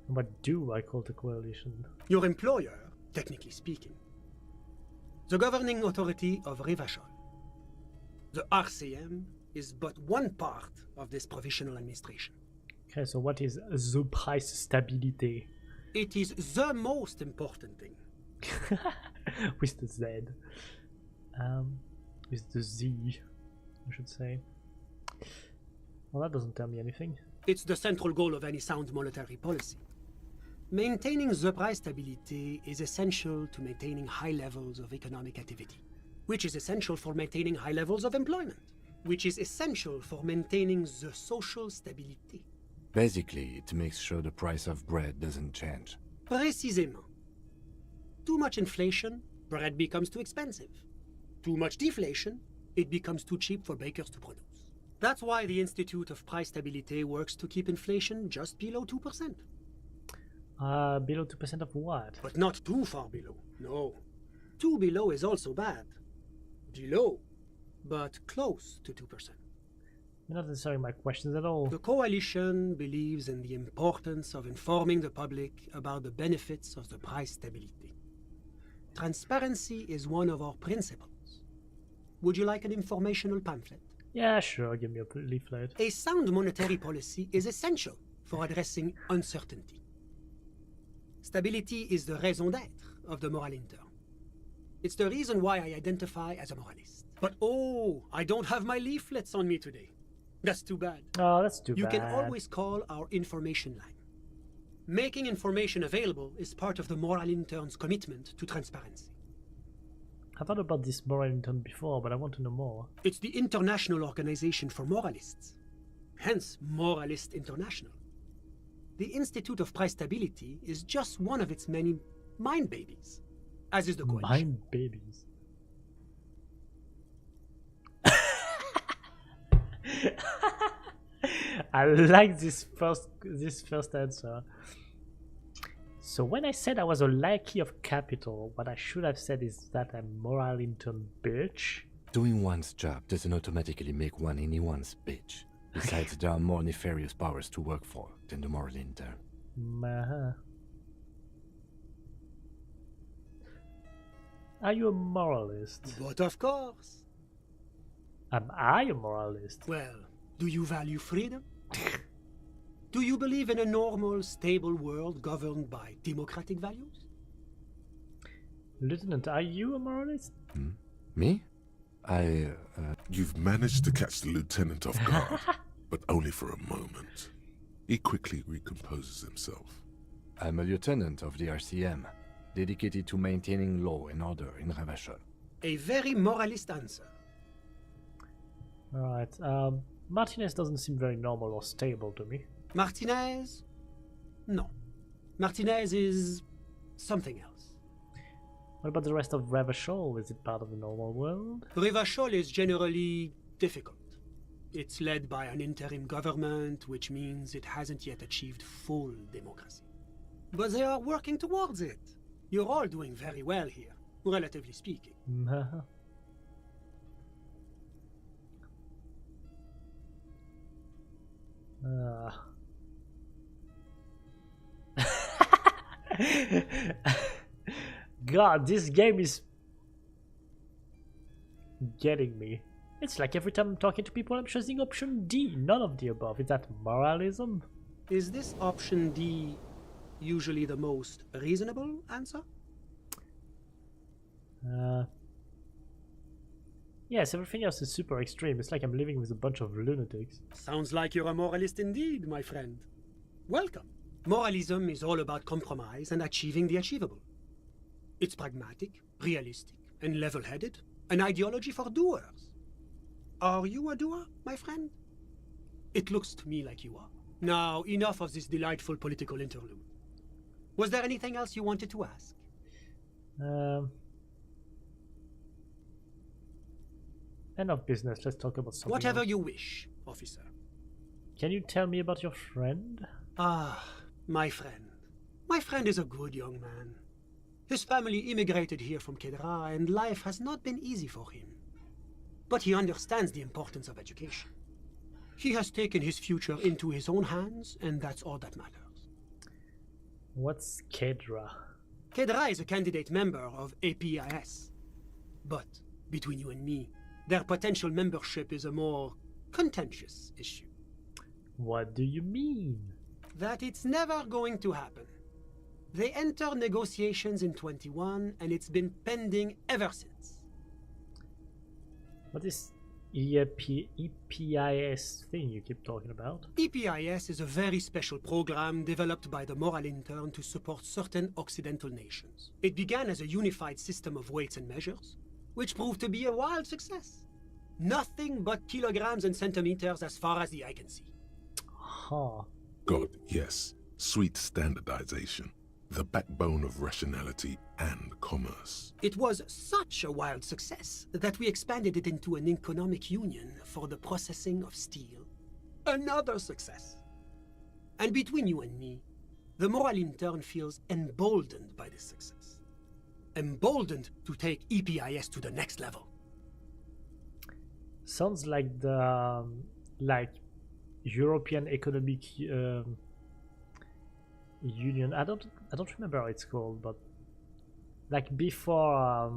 What do I call the coalition? Your employer, technically speaking. The governing authority of Revachol. The RCM is but one part of this provisional administration. Okay, so what is the price stability? It is the most important thing. With the Z. With the Z, I should say. Well, that doesn't tell me anything. It's the central goal of any sound monetary policy. Maintaining the price stability is essential to maintaining high levels of economic activity, which is essential for maintaining high levels of employment, which is essential for maintaining the social stability. Basically, it makes sure the price of bread doesn't change. Précisément. Too much inflation, bread becomes too expensive. Too much deflation, it becomes too cheap for bakers to produce. That's why the Institute of Price Stability works to keep inflation just below 2%. Below 2% of what? But not too far below, no. Too below is also bad. Below, but close to 2%. You're not answering my questions at all. The coalition believes in the importance of informing the public about the benefits of the price stability. Transparency is one of our principles. Would you like an informational pamphlet? Yeah, sure, give me a leaflet. A sound monetary policy is essential for addressing uncertainty. Stability is the raison d'être of the Moral Intern. It's the reason why I identify as a moralist. But oh, I don't have my leaflets on me today. That's too bad. Oh, that's too bad. You can always call our information line. Making information available is part of the Moral Intern's commitment to transparency. I've heard about this Moral Intern before, but I want to know more. It's the International Organization for Moralists. Hence, Moralist International. The Institute of Price Stability is just one of its many mind babies, as is the coalition. Mind babies. I like this first answer. So when I said I was a lackey of capital, what I should have said is that I'm Moral Intern bitch. Doing one's job doesn't automatically make one anyone's bitch. Besides, there are more nefarious powers to work for than the Moral Intern. Are you a moralist? But of course. Am I a moralist? Well, do you value freedom? Do you believe in a normal, stable world governed by democratic values? Lieutenant, are you a moralist? Me? You've managed to catch the lieutenant off guard, but only for a moment. He quickly recomposes himself. I'm a lieutenant of the RCM, dedicated to maintaining law and order in Revachol. A very moralist answer. Alright, Martinez doesn't seem very normal or stable to me. Martinez? No. Martinez is something else. What about the rest of Revachol? Is it part of the normal world? Revachol is generally difficult. It's led by an interim government, which means it hasn't yet achieved full democracy. But they are working towards it. You're all doing very well here, relatively speaking. God, this game is getting me. It's like every time I'm talking to people, I'm choosing option D, none of the above. Is that moralism? Is this option D usually the most reasonable answer? Yes, everything else is super extreme. It's like I'm living with a bunch of lunatics. Sounds like you're a moralist indeed, my friend. Welcome. Moralism is all about compromise and achieving the achievable. It's pragmatic, realistic, and level-headed. An ideology for doers. Are you a doer, my friend? It looks to me like you are. Now, enough of this delightful political interlude. Was there anything else you wanted to ask? Enough business, let's talk about something Whatever else. you wish, officer. Can you tell me about your friend? Ah, my friend. My friend is a good young man. His family immigrated here from Kedra, and life has not been easy for him. But he understands the importance of education. He has taken his future into his own hands, and that's all that matters. What's Kedra? Kedra is a candidate member of APIS. But, between you and me, their potential membership is a more contentious issue. What do you mean? That it's never going to happen. They entered negotiations in 21, and it's been pending ever since. What is EPIS thing you keep talking about? EPIS is a very special program developed by the Moral Intern to support certain Occidental nations. It began as a unified system of weights and measures, which proved to be a wild success. Nothing but kilograms and centimeters as far as the eye can see. Huh. God, yes. Sweet standardization. The backbone of rationality and commerce. It was such a wild success that we expanded it into an economic union for the processing of steel. Another success. And between you and me, the Moral Intern feels emboldened by this success. Emboldened to take EPIS to the next level. Sounds like the European Economic Union. I don't remember how it's called, but like before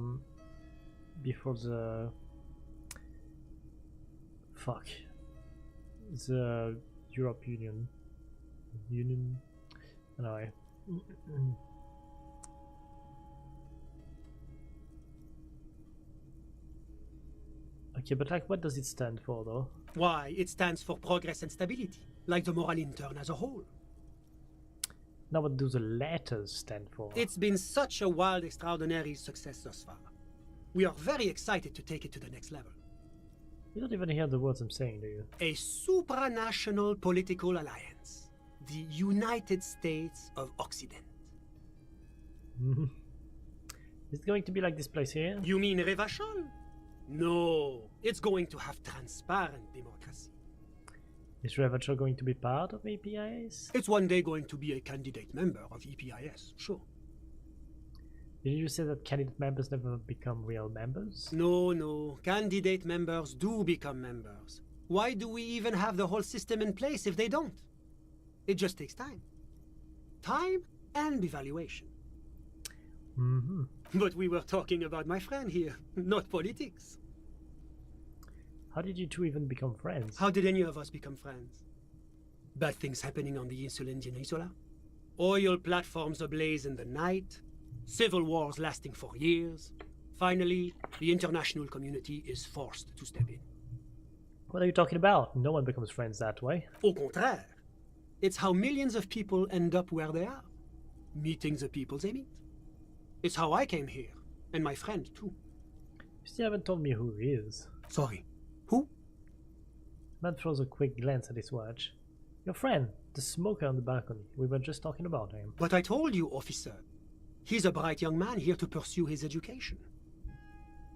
the the Europe Union anyway. Okay, but like what does it stand for though? Why, it stands for progress and stability, like the Moral Intern as a whole. Now what do the letters stand for? It's been such a wild, extraordinary success thus far. We are very excited to take it to the next level. You don't even hear the words I'm saying, do you? A supranational political alliance. The United States of Occident. Is it going to be like this place here? You mean Revachol? No, it's going to have transparent democracy. Is Revachol going to be part of APIS? It's one day going to be a candidate member of EPIS, sure. Didn't you say that candidate members never become real members? No. Candidate members do become members. Why do we even have the whole system in place if they don't? It just takes time. Time and evaluation. But we were talking about my friend here, not politics. How did you two even become friends? How did any of us become friends? Bad things happening on the Insulindian Peninsula? Oil platforms ablaze in the night? Civil wars lasting for years? Finally, the international community is forced to step in. What are you talking about? No one becomes friends that way. Au contraire. It's how millions of people end up where they are. Meeting the people they meet. It's how I came here, and my friend too. You still haven't told me who he is. Sorry. Who? Man throws a quick glance at his watch. Your friend, the smoker on the balcony. We were just talking about him. But I told you, officer. He's a bright young man here to pursue his education.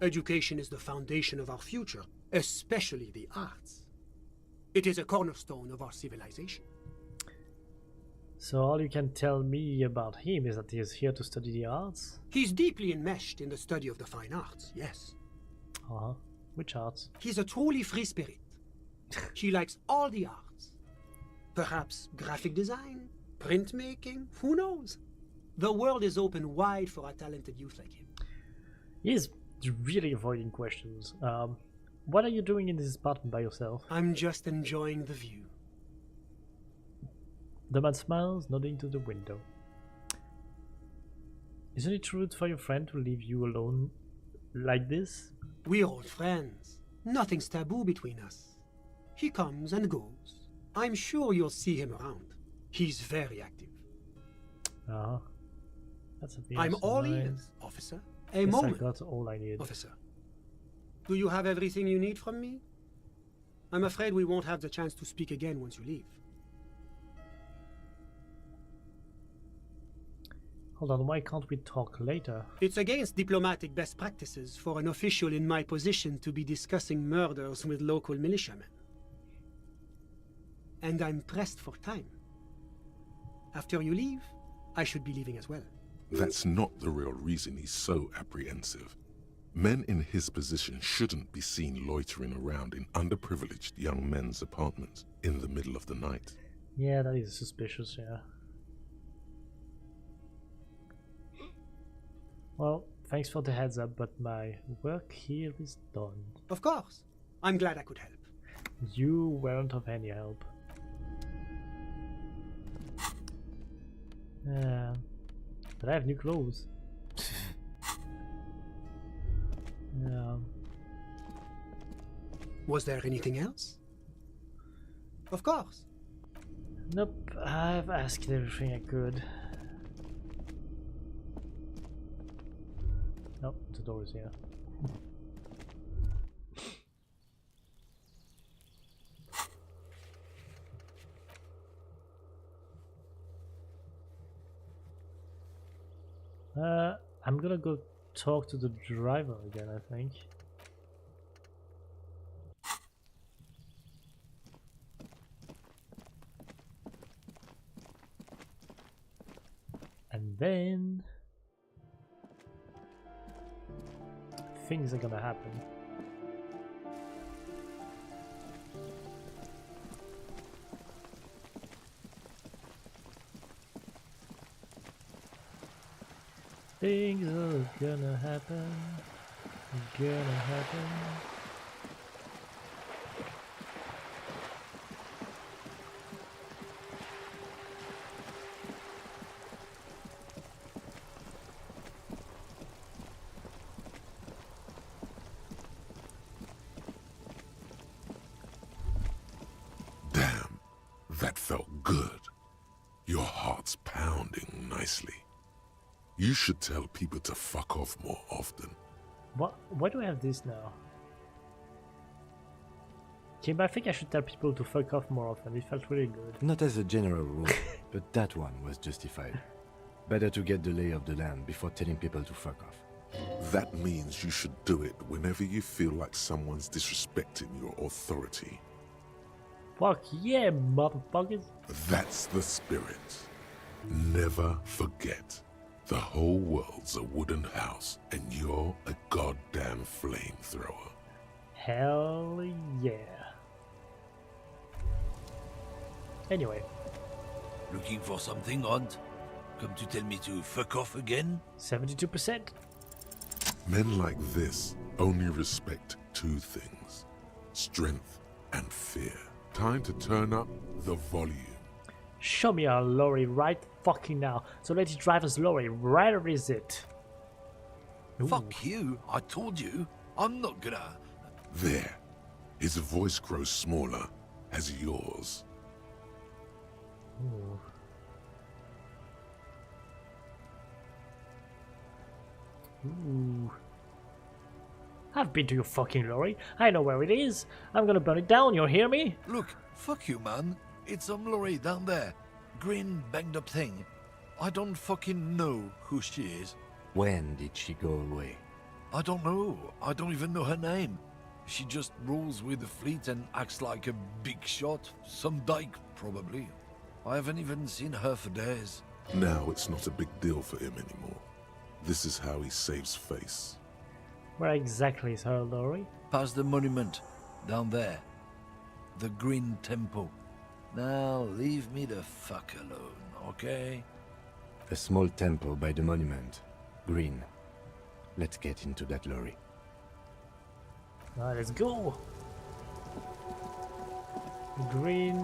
Education is the foundation of our future, especially the arts. It is a cornerstone of our civilization. So all you can tell me about him is that he is here to study the arts? He's deeply enmeshed in the study of the fine arts, yes. Uh-huh. Which arts? He's a truly free spirit. He likes all the arts. Perhaps graphic design, printmaking, who knows? The world is open wide for a talented youth like him. He is really avoiding questions. What are you doing in this apartment by yourself? I'm just enjoying the view. The man smiles, nodding to the window. Isn't it rude for your friend to leave you alone like this? We're old friends. Nothing's taboo between us. He comes and goes. I'm sure you'll see him around. He's very active. Uh-huh. That's a I'm all ears, officer. A Guess moment. I got all I need. Officer, do you have everything you need from me? I'm afraid we won't have the chance to speak again once you leave. Hold on, why can't we talk later? It's against diplomatic best practices for an official in my position to be discussing murders with local militiamen. And I'm pressed for time. After you leave, I should be leaving as well. That's not the real reason he's so apprehensive. Men in his position shouldn't be seen loitering around in underprivileged young men's apartments in the middle of the night. Yeah, that is suspicious, yeah. Well, thanks for the heads up, but my work here is done. Of course. I'm glad I could help. You weren't of any help. But I have new clothes. Yeah. Was there anything else? Of course. Nope, I've asked everything I could. Nope, the door is here. I'm gonna go talk to the driver again, I think. And then things are gonna happen. Things are gonna happen. Gonna happen. Damn, that felt good. Your heart's pounding nicely. You should tell people to fuck off more often. What? Why do I have this now? Kim, I think I should tell people to fuck off more often. It felt really good. Not as a general rule, but that one was justified. Better to get the lay of the land before telling people to fuck off. That means you should do it whenever you feel like someone's disrespecting your authority. Fuck yeah, motherfuckers. That's the spirit. Never forget. The whole world's a wooden house, and you're a goddamn flamethrower. Hell yeah. Anyway. Looking for something, Hunt? Come to tell me to fuck off again? 72%. Men like this only respect two things. Strength and fear. Time to turn up the volume. Show me a lorry right fucking now. So let it drive us lorry. Where is it? Ooh. Fuck you. I told you. I'm not gonna... There. His voice grows smaller as yours. Ooh. Ooh. I've been to your fucking lorry. I know where it is. I'm gonna burn it down, you hear me? Look, fuck you, man. It's some lorry down there. Green banged up thing. I don't fucking know who she is. When did she go away? I don't know. I don't even know her name. She just rolls with the fleet and acts like a big shot. Some dyke, probably. I haven't even seen her for days. Now it's not a big deal for him anymore. This is how he saves face. Where exactly is her lorry? Past the monument. Down there. The Green Temple. Now leave me the fuck alone, okay? A small temple by the monument. Green. Let's get into that lorry. Alright, let's go! Green...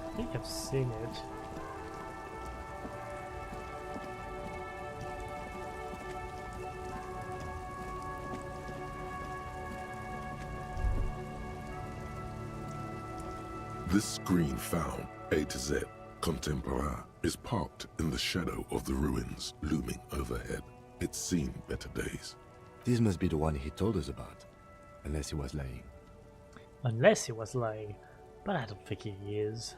I think I've seen it. This green found, A to Z, contemporain, is parked in the shadow of the ruins looming overhead. It's seen better days. This must be the one he told us about. Unless he was lying. Unless he was lying. But I don't think he is.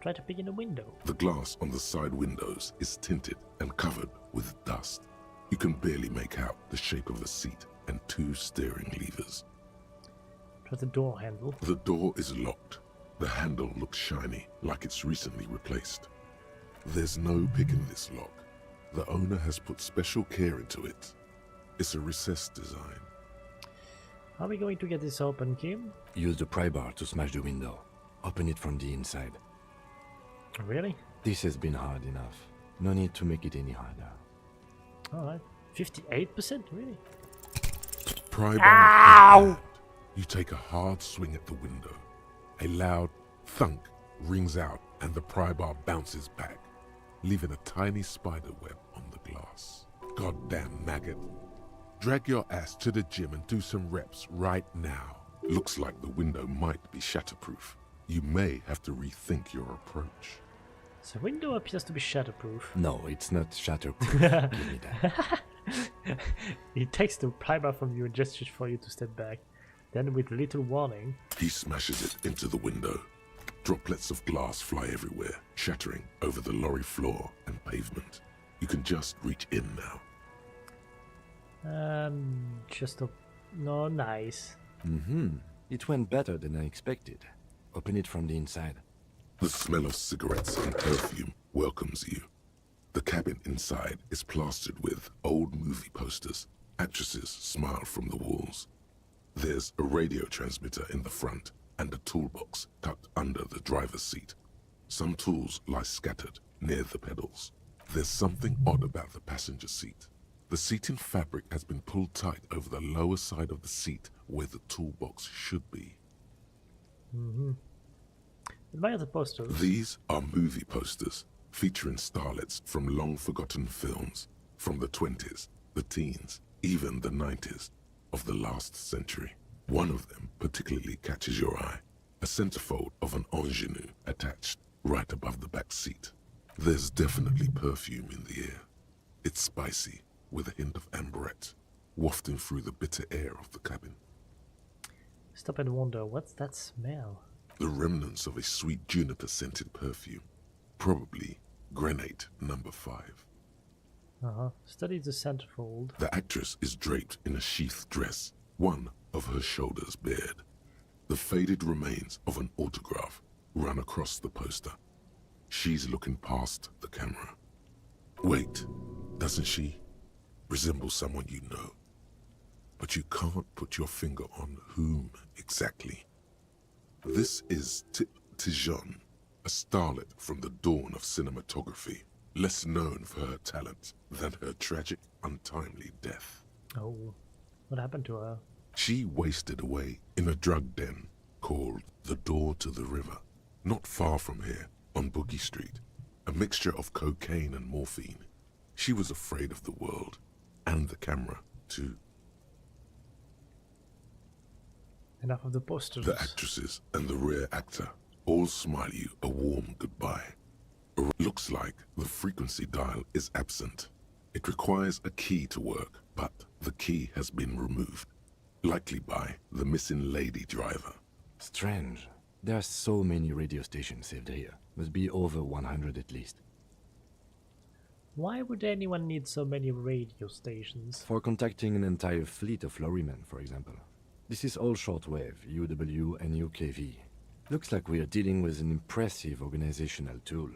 Try to peek in the window. The glass on the side windows is tinted and covered with dust. You can barely make out the shape of the seat and 2 steering levers. Try the door handle. The door is locked. The handle looks shiny, like it's recently replaced. There's no pick in this lock. The owner has put special care into it. It's a recessed design. Are we going to get this open, Kim? Use the pry bar to smash the window. Open it from the inside. Really? This has been hard enough. No need to make it any harder. Alright. 58%? Really? Pry bar in hand. You take a hard swing at the window. A loud thunk rings out and the pry bar bounces back, leaving a tiny spider web on the glass. Goddamn maggot. Drag your ass to the gym and do some reps right now. Looks like the window might be shatterproof. You may have to rethink your approach. The window appears to be shatterproof. No, it's not shatterproof. Give me that. He takes the pry bar from you and gestures for you to step back. Then, with little warning, he smashes it into the window. Droplets of glass fly everywhere, shattering over the lorry floor and pavement. You can just reach in now. Just a... No, nice. It went better than I expected. Open it from the inside. The smell of cigarettes and perfume welcomes you. The cabin inside is plastered with old movie posters. Actresses smile from the walls. There's a radio transmitter in the front and a toolbox tucked under the driver's seat. Some tools lie scattered near the pedals. There's something odd about the passenger seat. The seating fabric has been pulled tight over the lower side of the seat where the toolbox should be. Admire the posters. These are movie posters featuring starlets from long-forgotten films from the 20s, the teens, even the 90s. Of the last century. One of them particularly catches your eye. A centerfold of an ingenue attached right above the back seat. There's definitely perfume in the air. It's spicy, with a hint of amberette, wafting through the bitter air of the cabin. Stop and wonder, what's that smell? The remnants of a sweet juniper-scented perfume. Probably Grenade No. 5. Study the centerfold. The actress is draped in a sheathed dress, one of her shoulders bared. The faded remains of an autograph run across the poster. She's looking past the camera. Wait, doesn't she resemble someone you know? But you can't put your finger on whom exactly. This is Tip Tijon, a starlet from the dawn of cinematography. Less known for her talent than her tragic, untimely death. Oh, what happened to her? She wasted away in a drug den called the Door to the River, not far from here, on Boogie Street. A mixture of cocaine and morphine. She was afraid of the world, and the camera, too. Enough of the posters. The actresses and the rear actor all smile you a warm goodbye. Looks like the frequency dial is absent. It requires a key to work, but the key has been removed. likely by the missing lady driver. Strange. There are so many radio stations saved here. Must be over 100 at least. Why would anyone need so many radio stations? For contacting an entire fleet of lorrymen, for example. This is all shortwave, UW and UKV. Looks like we are dealing with an impressive organizational tool.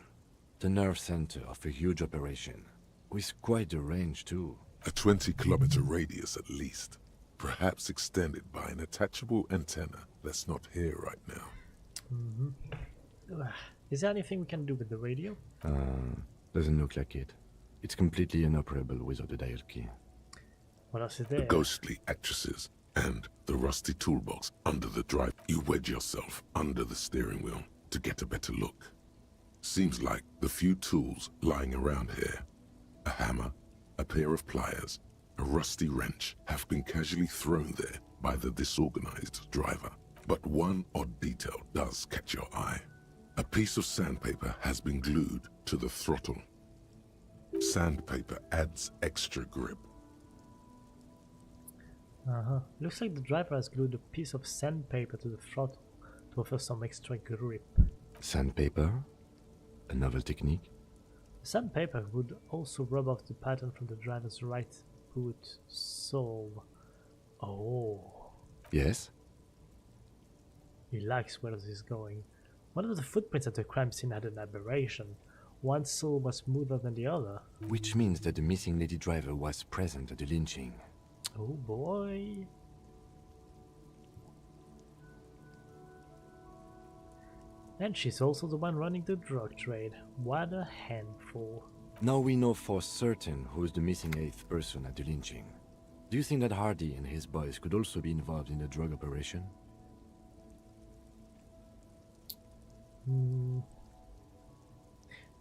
The nerve center of a huge operation. With quite a range too. A 20-kilometer radius at least. Perhaps extended by an attachable antenna that's not here right now. Is there anything we can do with the radio? Doesn't look like it. It's completely inoperable without a dial key. What else is The there? ghostly actresses and the rusty toolbox under the drive. You wedge yourself under the steering wheel to get a better look. Seems like the few tools lying around here, a hammer, a pair of pliers, a rusty wrench, have been casually thrown there by the disorganized driver. But one odd detail does catch your eye. A piece of sandpaper has been glued to the throttle. Sandpaper adds extra grip. Looks like the driver has glued a piece of sandpaper to the throttle to offer some extra grip. Sandpaper? A novel technique? Sandpaper would also rub off the pattern from the driver's right boot sole. Oh. Yes? He likes where this is going. One of the footprints at the crime scene had an aberration. One sole was smoother than the other. Which means that the missing lady driver was present at the lynching. Oh boy. And she's also the one running the drug trade. What a handful. Now we know for certain who's the missing 8th person at the lynching. Do you think that Hardy and his boys could also be involved in the drug operation?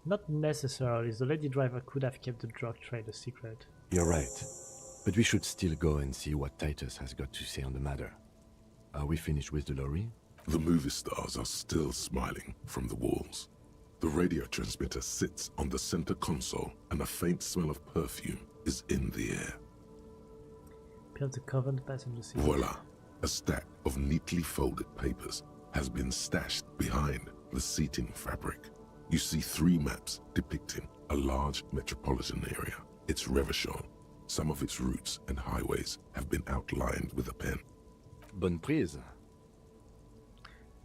Not necessarily. The lady driver could have kept the drug trade a secret. You're right. But we should still go and see what Titus has got to say on the matter. Are we finished with the lorry? The movie stars are still smiling from the walls. The radio transmitter sits on the center console and a faint smell of perfume is in the air. Build the covered passenger seat. Voila! A stack of neatly folded papers has been stashed behind the seating fabric. You see 3 maps depicting a large metropolitan area. It's Revachol. Some of its routes and highways have been outlined with a pen. Bonne prise.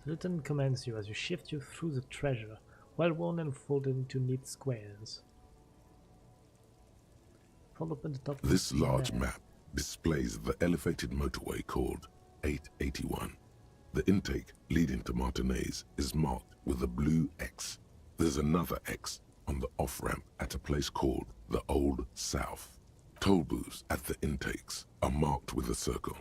The lieutenant commands you as you shift you through the treasure, well worn and folded into neat squares. Fold open the top. This large map displays the elevated motorway called 881. The intake leading to Martinez is marked with a blue X. There's another X on the off-ramp at a place called the Old South. Toll booths at the intakes are marked with a circle.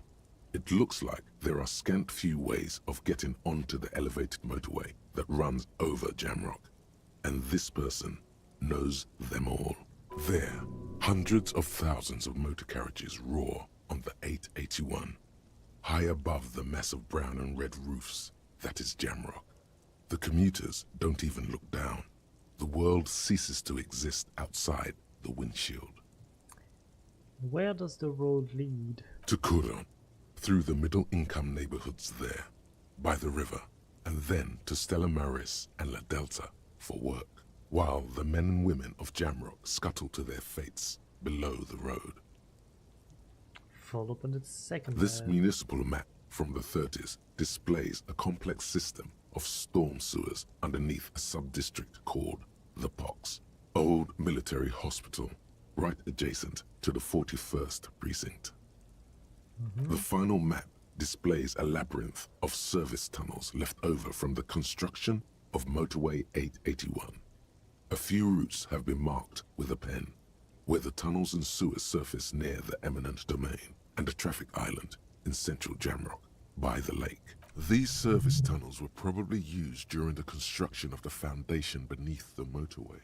It looks like there are scant few ways of getting onto the elevated motorway that runs over Jamrock. And this person knows them all. There, hundreds of thousands of motor carriages roar on the 881. High above the mess of brown and red roofs, that is Jamrock. The commuters don't even look down. The world ceases to exist outside the windshield. Where does the road lead? To Couron, through the middle-income neighborhoods there, by the river, and then to Stella Maris and La Delta for work, while the men and women of Jamrock scuttle to their fates below the road. Fold open the second This map. municipal map from the 30s displays a complex system of storm sewers underneath a sub-district called the Pox, old military hospital, right adjacent to the 41st precinct. The final map displays a labyrinth of service tunnels left over from the construction of motorway 881. A few routes have been marked with a pen, where the tunnels and sewers surface near the eminent domain and a traffic island in central Jamrock by the lake. These service tunnels were probably used during the construction of the foundation beneath the motorway.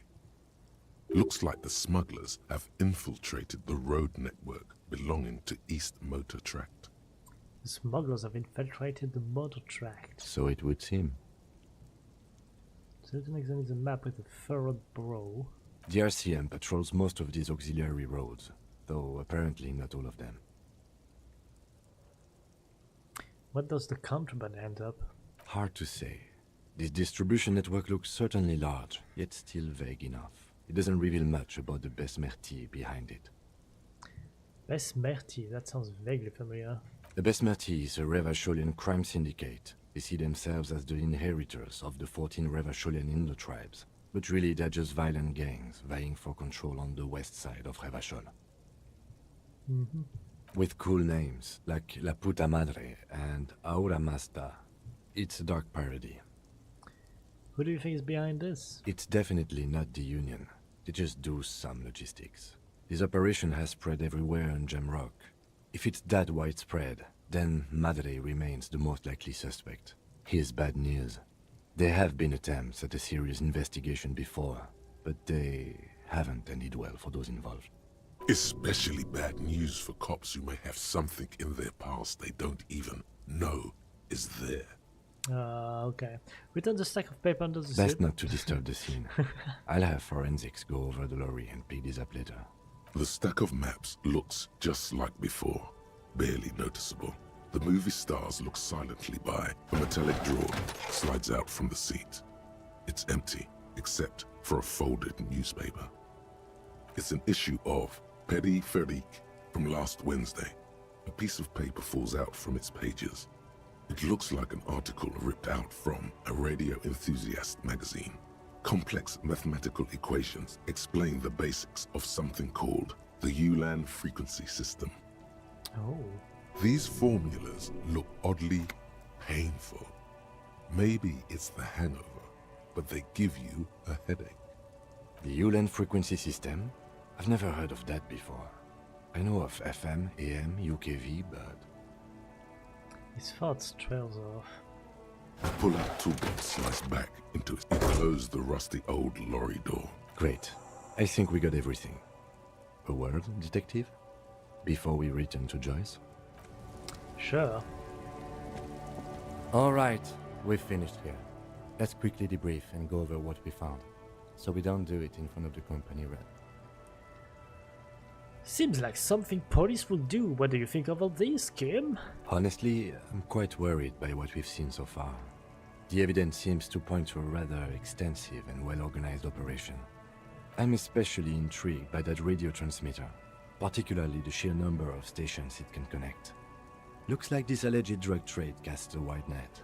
Looks like the smugglers have infiltrated the road network belonging to East Motor Tract. The smugglers have infiltrated the motor tract. So it would seem. Certain examines a map with a furrowed brow. The RCM patrols most of these auxiliary roads, though apparently not all of them. What does the contraband end up? Hard to say. This distribution network looks certainly large, yet still vague enough. It doesn't reveal much about the Besmerti behind it. Besmerti, that sounds vaguely familiar. The Besmerti is a Revacholian crime syndicate. They see themselves as the inheritors of the 14 Revacholian Indo-tribes, but really they're just violent gangs vying for control on the west side of Revachol. With cool names like La Puta Madre and Aura Mazda. It's a dark parody. Who do you think is behind this? It's definitely not the Union. They just do some logistics. This operation has spread everywhere in Jamrock. If it's that widespread, then Madre remains the most likely suspect. Here's bad news. There have been attempts at a serious investigation before, but they haven't ended well for those involved. Especially bad news for cops who may have something in their past they don't even know is there. Okay. Return the stack of paper under the Best seat. not to disturb the scene. I'll have forensics go over the lorry and pick this up later. The stack of maps looks just like before, barely noticeable. The movie stars look silently by. A metallic drawer slides out from the seat. It's empty, except for a folded newspaper. It's an issue of Petit Ferique from last Wednesday. A piece of paper falls out from its pages. It looks like an article ripped out from a radio enthusiast magazine. Complex mathematical equations explain the basics of something called the Ulan frequency system. Oh. These formulas look oddly painful. Maybe it's the hangover, but they give you a headache. The Ulan frequency system? I've never heard of that before. I know of FM, AM, UKV, but... His thoughts trails off. A pull-out toolbox sliced back into it. It closed the rusty old lorry door. Great. I think we got everything. A word, detective? Before we return to Joyce? Sure. All right, we've finished here. Let's quickly debrief and go over what we found, so we don't do it in front of the company rep. Seems like something police will do. What do you think of all this, Kim? Honestly, I'm quite worried by what we've seen so far. The evidence seems to point to a rather extensive and well-organized operation. I'm especially intrigued by that radio transmitter, particularly the sheer number of stations it can connect. Looks like this alleged drug trade casts a wide net.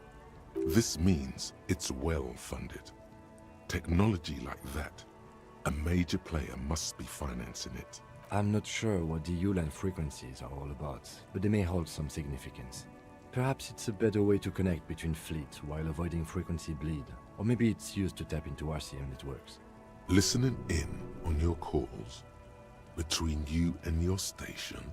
This means it's well-funded. Technology like that, a major player must be financing it. I'm not sure what the Ulan frequencies are all about, but they may hold some significance. Perhaps it's a better way to connect between fleets while avoiding frequency bleed, or maybe it's used to tap into RCM networks. Listening in on your calls between you and your station,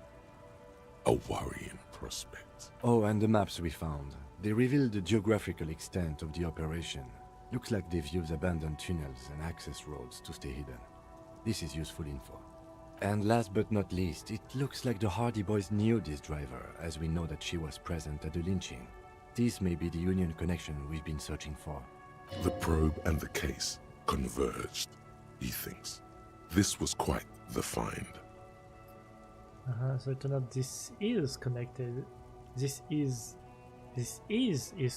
a worrying prospect. Oh, and the maps we found. They reveal the geographical extent of the operation. Looks like they've used abandoned tunnels and access roads to stay hidden. This is useful info. And last but not least, it looks like the Hardy Boys knew this driver, as we know that she was present at the lynching. This may be the Union connection we've been searching for. The probe and the case converged, he thinks. This was quite the find. So it turned out this is connected. This is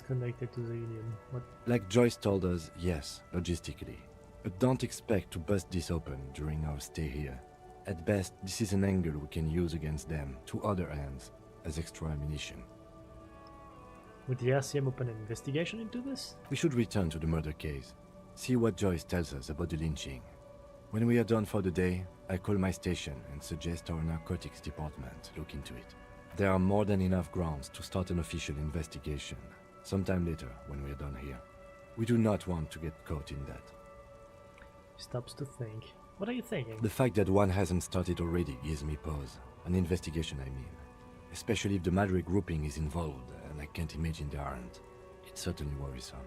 connected to the Union. What? Like Joyce told us, yes, logistically. But don't expect to bust this open during our stay here. At best, this is an angle we can use against them, to other ends, as extra ammunition. Would the RCM open an investigation into this? We should return to the murder case, see what Joyce tells us about the lynching. When we are done for the day, I call my station and suggest our narcotics department look into it. There are more than enough grounds to start an official investigation, sometime later when we are done here. We do not want to get caught in that. Stops to think. What are you thinking? The fact that one hasn't started already gives me pause. An investigation, I mean. Especially if the Madre grouping is involved, and I can't imagine they aren't. It's certainly worrisome.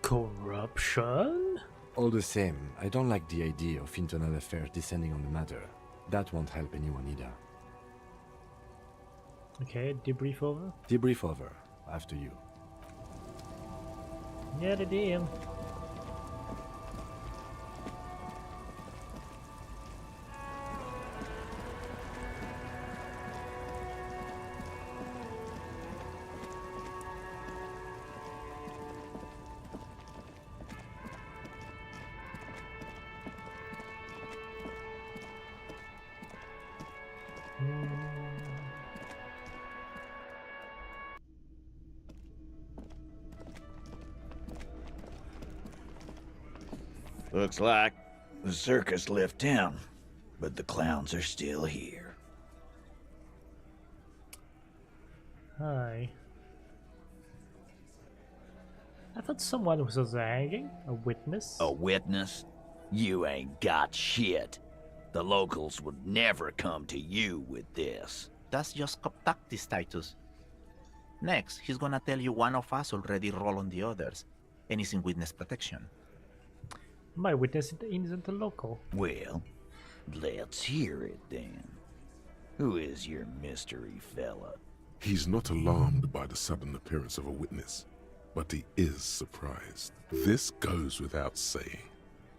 Corruption? All the same, I don't like the idea of internal affairs descending on the matter. That won't help anyone either. Okay, debrief over? Debrief over. After you. Yeah, the DM. Looks like the circus left town, but the clowns are still here. Hi. I thought someone was hanging. A witness? A witness? You ain't got shit. The locals would never come to you with this. That's just cop tactics, Titus. Next, he's gonna tell you one of us already roll on the others, and is in witness protection. My witness isn't a local. Well, let's hear it then. Who is your mystery fella? He's not alarmed by the sudden appearance of a witness, but he is surprised. This goes without saying,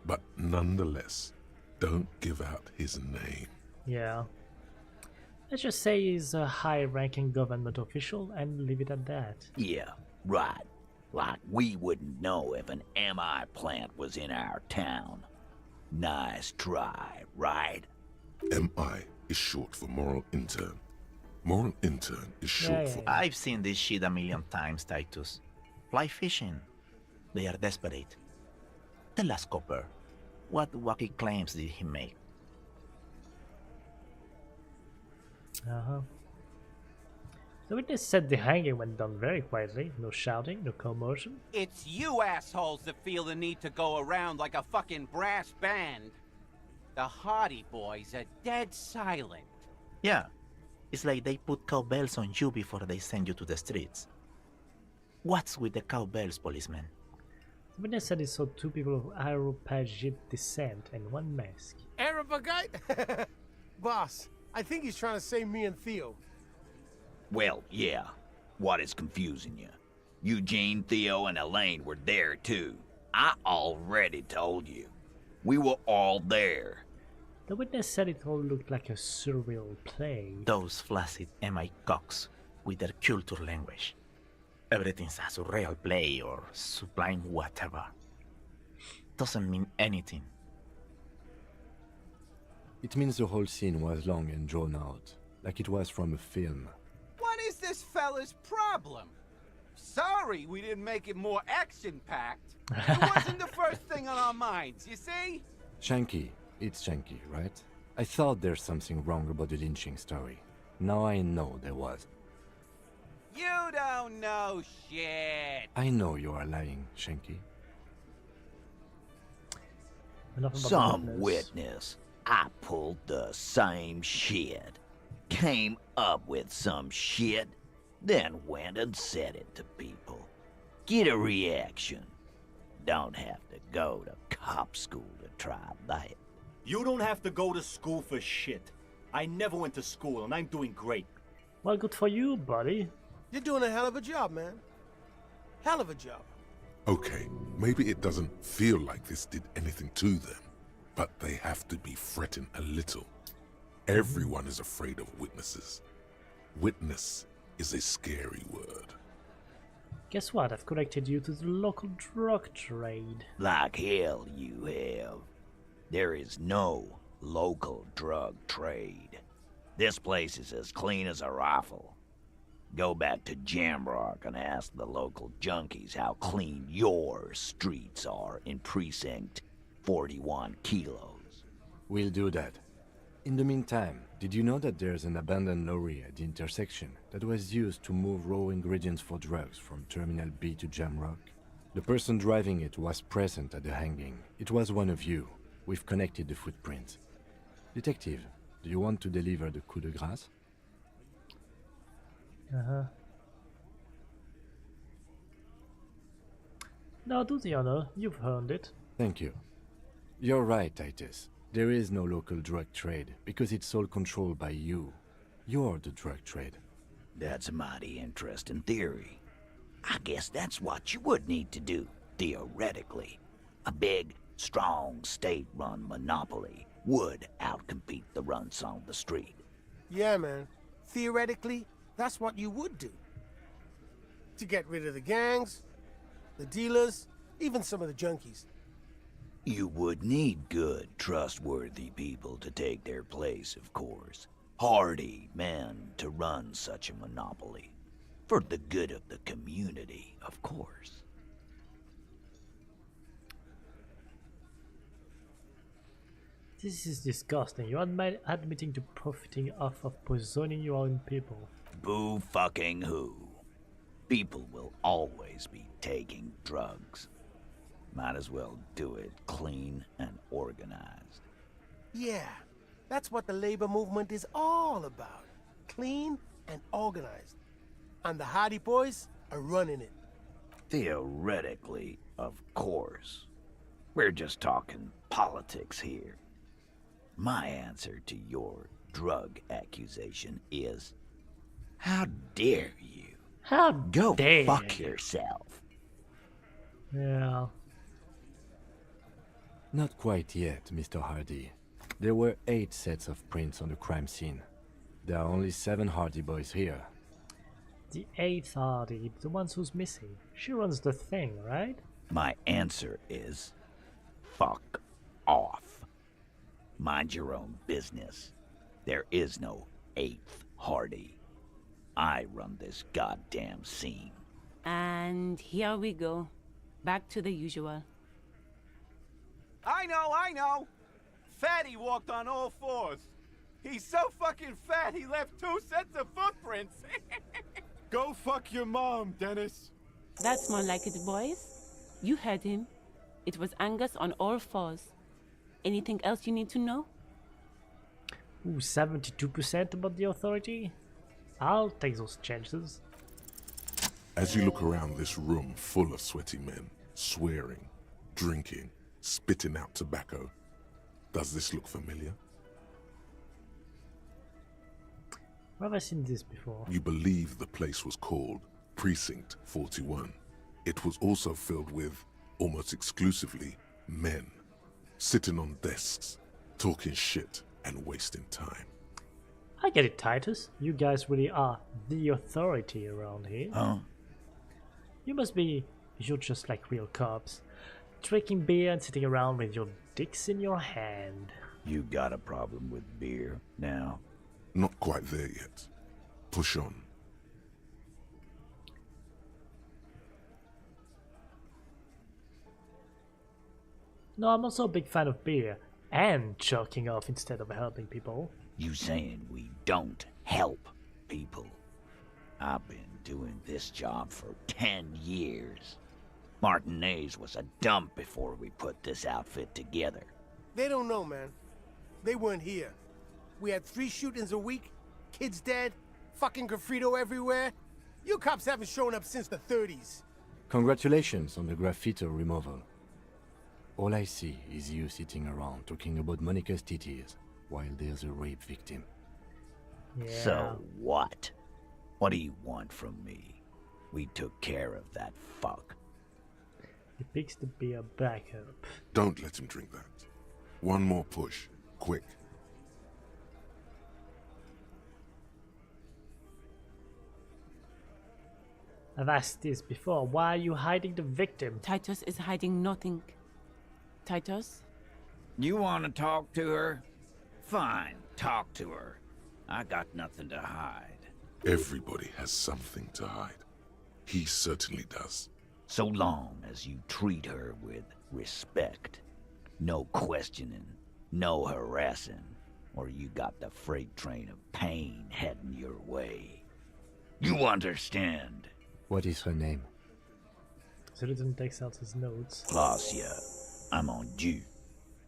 but nonetheless, don't give out his name. Yeah. Let's just say he's a high-ranking government official and leave it at that. Yeah, right. Like we wouldn't know if an MI plant was in our town. Nice try, right? MI is short for moral intern. Moral intern is short for... I've seen this shit a million times, Titus. Fly fishing. They are desperate. Tell us, Copper, what wacky claims did he make? Uh-huh. The witness said the hanging went down very quietly. No shouting, no commotion. It's you assholes that feel the need to go around like a fucking brass band. The Hardy Boys are dead silent. Yeah, it's like they put cowbells on you before they send you to the streets. What's with the cowbells, policeman? The witness said he saw two people of Aeropagite descent and one mask. Aeropagite? Boss, I think he's trying to say me and Theo. Well, yeah. What is confusing you? Eugene, Theo, and Elaine were there too. I already told you. We were all there. The witness said it all looked like a surreal play. Those flaccid MI cocks with their culture language. Everything's a surreal play or sublime whatever. Doesn't mean anything. It means the whole scene was long and drawn out, like it was from a film. What is this fella's problem? Sorry we didn't make it more action-packed. It wasn't the first thing on our minds, you see? Shanky. It's Shanky, right? I thought there's something wrong about the lynching story. Now I know there was. You don't know shit. I know you are lying, Shanky. Some witness. I pulled the same shit. Came up with some shit, then went and said it to people. Get a reaction. Don't have to go to cop school to try that. You don't have to go to school for shit. I never went to school, and I'm doing great. Well, good for you, buddy. You're doing a hell of a job, man. Hell of a job. Okay, maybe it doesn't feel like this did anything to them, but they have to be fretting a little. Everyone is afraid of witnesses. Witness is a scary word. Guess what? I've connected you to the local drug trade. Like hell you have. There is no local drug trade. This place is as clean as a rifle. Go back to Jamrock and ask the local junkies how clean your streets are in Precinct 41 Kilos. We'll do that. In the meantime, did you know that there's an abandoned lorry at the intersection that was used to move raw ingredients for drugs from Terminal B to Jamrock? The person driving it was present at the hanging. It was one of you. We've connected the footprint. Detective, do you want to deliver the coup de grâce? Uh-huh. No, do the honor. You've earned it. Thank you. You're right, Titus. There is no local drug trade, because it's all controlled by you. You're the drug trade. That's a mighty interesting theory. I guess that's what you would need to do, theoretically. A big, strong, state-run monopoly would outcompete the runts on the street. Yeah, man. Theoretically, that's what you would do. To get rid of the gangs, the dealers, even some of the junkies. You would need good, trustworthy people to take their place, of course. Hardy men to run such a monopoly. For the good of the community, of course. This is disgusting. You're admitting to profiting off of poisoning your own people. Boo fucking who? People will always be taking drugs. Might as well do it clean and organized. Yeah, that's what the labor movement is all about. Clean and organized. And the Hardy Boys are running it. Theoretically, of course. We're just talking politics here. My answer to your drug accusation is, how dare you? How Go dare fuck yourself. Yeah. Not quite yet, Mr. Hardy. There were 8 sets of prints on the crime scene. There are only 7 Hardy Boys here. The 8th Hardy, the ones who's missing. She runs the thing, right? My answer is, fuck off. Mind your own business. There is no 8th Hardy. I run this goddamn scene. And here we go. Back to the usual. I know! Fatty walked on all 4s. He's so fucking fat he left 2 sets of footprints. Go fuck your mom, Dennis. That's more like it, boys. You heard him. It was Angus on all 4s. Anything else you need to know? Ooh, 72% about the authority? I'll take those chances. As you look around this room full of sweaty men, swearing, drinking, spitting out tobacco, does this look familiar? Where have I seen this before? You believe the place was called Precinct 41. It was also filled with, almost exclusively, men, sitting on desks, talking shit and wasting time. I get it, Titus. You guys really are the authority around here. Huh? You're just like real cops. Drinking beer and sitting around with your dicks in your hand. You got a problem with beer now? Not quite there yet. Push on. No, I'm also a big fan of beer. And jerking off instead of helping people. You saying we don't help people? I've been doing this job for 10 years. Martinez was a dump before we put this outfit together. They don't know, man. They weren't here. We had 3 shootings a week, kids dead, fucking graffito everywhere. You cops haven't shown up since the 30s. Congratulations on the graffiti removal. All I see is you sitting around talking about Monica's titties while there's a rape victim. Yeah. So what? What do you want from me? We took care of that fuck. He picks the beer back up. Don't let him drink that. One more push. Quick. I've asked this before. Why are you hiding the victim? Titus is hiding nothing. Titus? You want to talk to her? Fine, talk to her. I got nothing to hide. Everybody has something to hide. He certainly does. So long as you treat her with respect. No questioning, no harassing, or you got the freight train of pain heading your way. You understand? What is her name? Citizen takes out his notes. Claudia, I'm on due.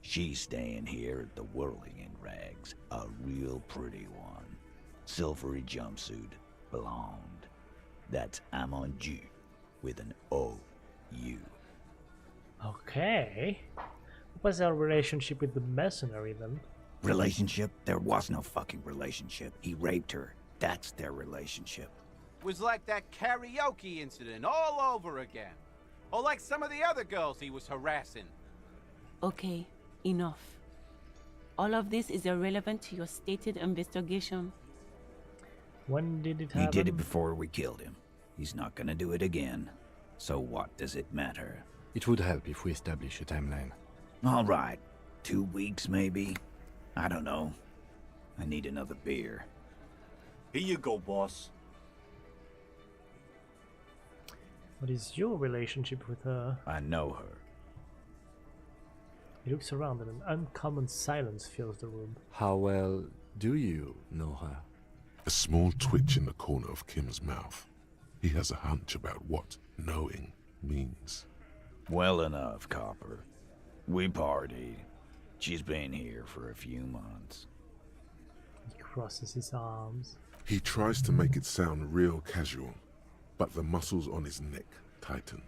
She's staying here at the Whirling in Rags, a real pretty one. Silvery jumpsuit, blonde. That's I'm on due, with an O-U. Okay. What's our relationship with the mercenary then? Relationship? There was no fucking relationship. He raped her. That's their relationship. Was like that karaoke incident all over again. Or like some of the other girls he was harassing. Okay, enough. All of this is irrelevant to your stated investigation. When did it happen? He did it before we killed him. He's not gonna do it again. So what does it matter? It would help if we establish a timeline. All right. 2 weeks, maybe? I don't know. I need another beer. Here you go, boss. What is your relationship with her? I know her. He looks around and an uncommon silence fills the room. How well do you know her? A small twitch in the corner of Kim's mouth. He has a hunch about what knowing means. Well enough, Copper. We partied. She's been here for a few months. He crosses his arms. He tries to make it sound real casual, but the muscles on his neck tighten.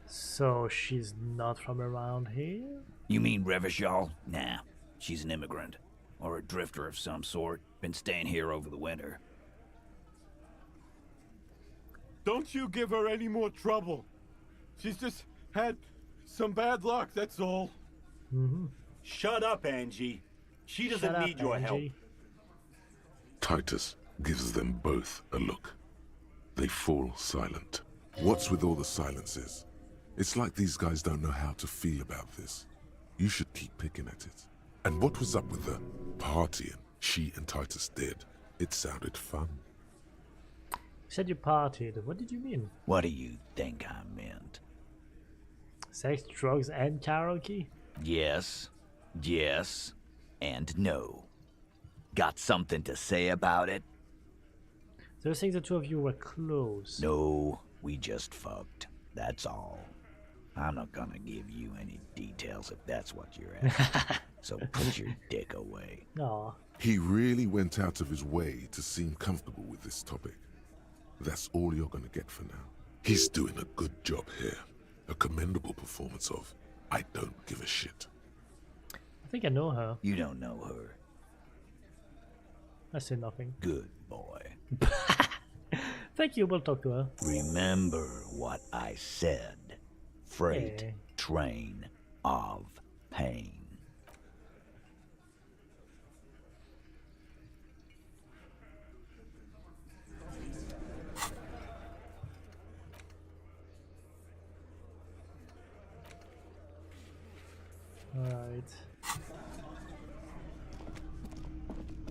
So she's not from around here? You mean Revachol? Nah, she's an immigrant. Or a drifter of some sort. Been staying here over the winter. Don't you give her any more trouble. She's just had some bad luck, that's all. Mm-hmm. Shut up, Angie. She doesn't need your help. Titus gives them both a look. They fall silent. What's with all the silences? It's like these guys don't know how to feel about this. You should keep picking at it. And what was up with the partying she and Titus did? It sounded fun. You said you partied. What did you mean? What do you think I meant? Sex, drugs, and karaoke? Yes, yes, and no. Got something to say about it? So you're saying the two of you were close? No, we just fucked. That's all. I'm not gonna give you any details if that's what you're after. So put your dick away. Aw. He really went out of his way to seem comfortable with this topic. That's all you're gonna get for now. He's doing a good job here. A commendable performance of I don't give a shit. I think I know her. You don't know her. I say nothing. Good boy. Thank you, we'll talk to her. Remember what I said. Freight Hey. train of pain. Alright.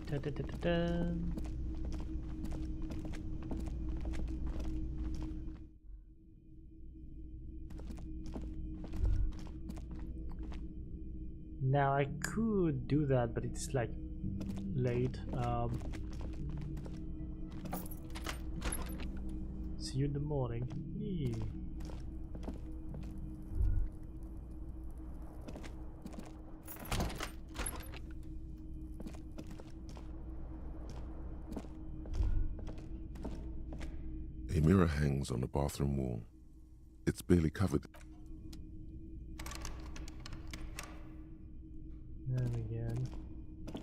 Da-da-da-da-da. Now I could do that, but it's like late. See you in the morning. Yee. A mirror hangs on the bathroom wall. It's barely covered. And again.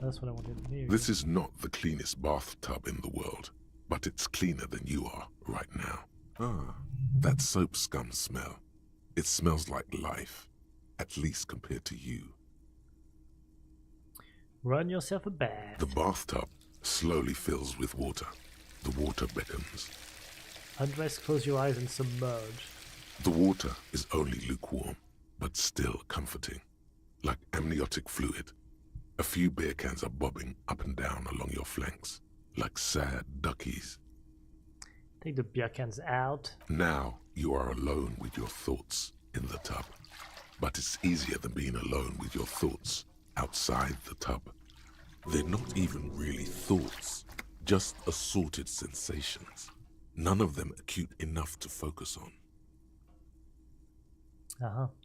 That's what I wanted to hear. This is not the cleanest bathtub in the world, but it's cleaner than you are right now. Ah, that soap scum smell. It smells like life, at least compared to you. Run yourself a bath. The bathtub slowly fills with water. The water beckons. Undress, close your eyes, and submerge. The water is only lukewarm, but still comforting, like amniotic fluid. A few beer cans are bobbing up and down along your flanks, like sad duckies. Take the beer cans out. Now you are alone with your thoughts in the tub. But it's easier than being alone with your thoughts outside the tub. They're not even really thoughts, just assorted sensations. None of them acute enough to focus on.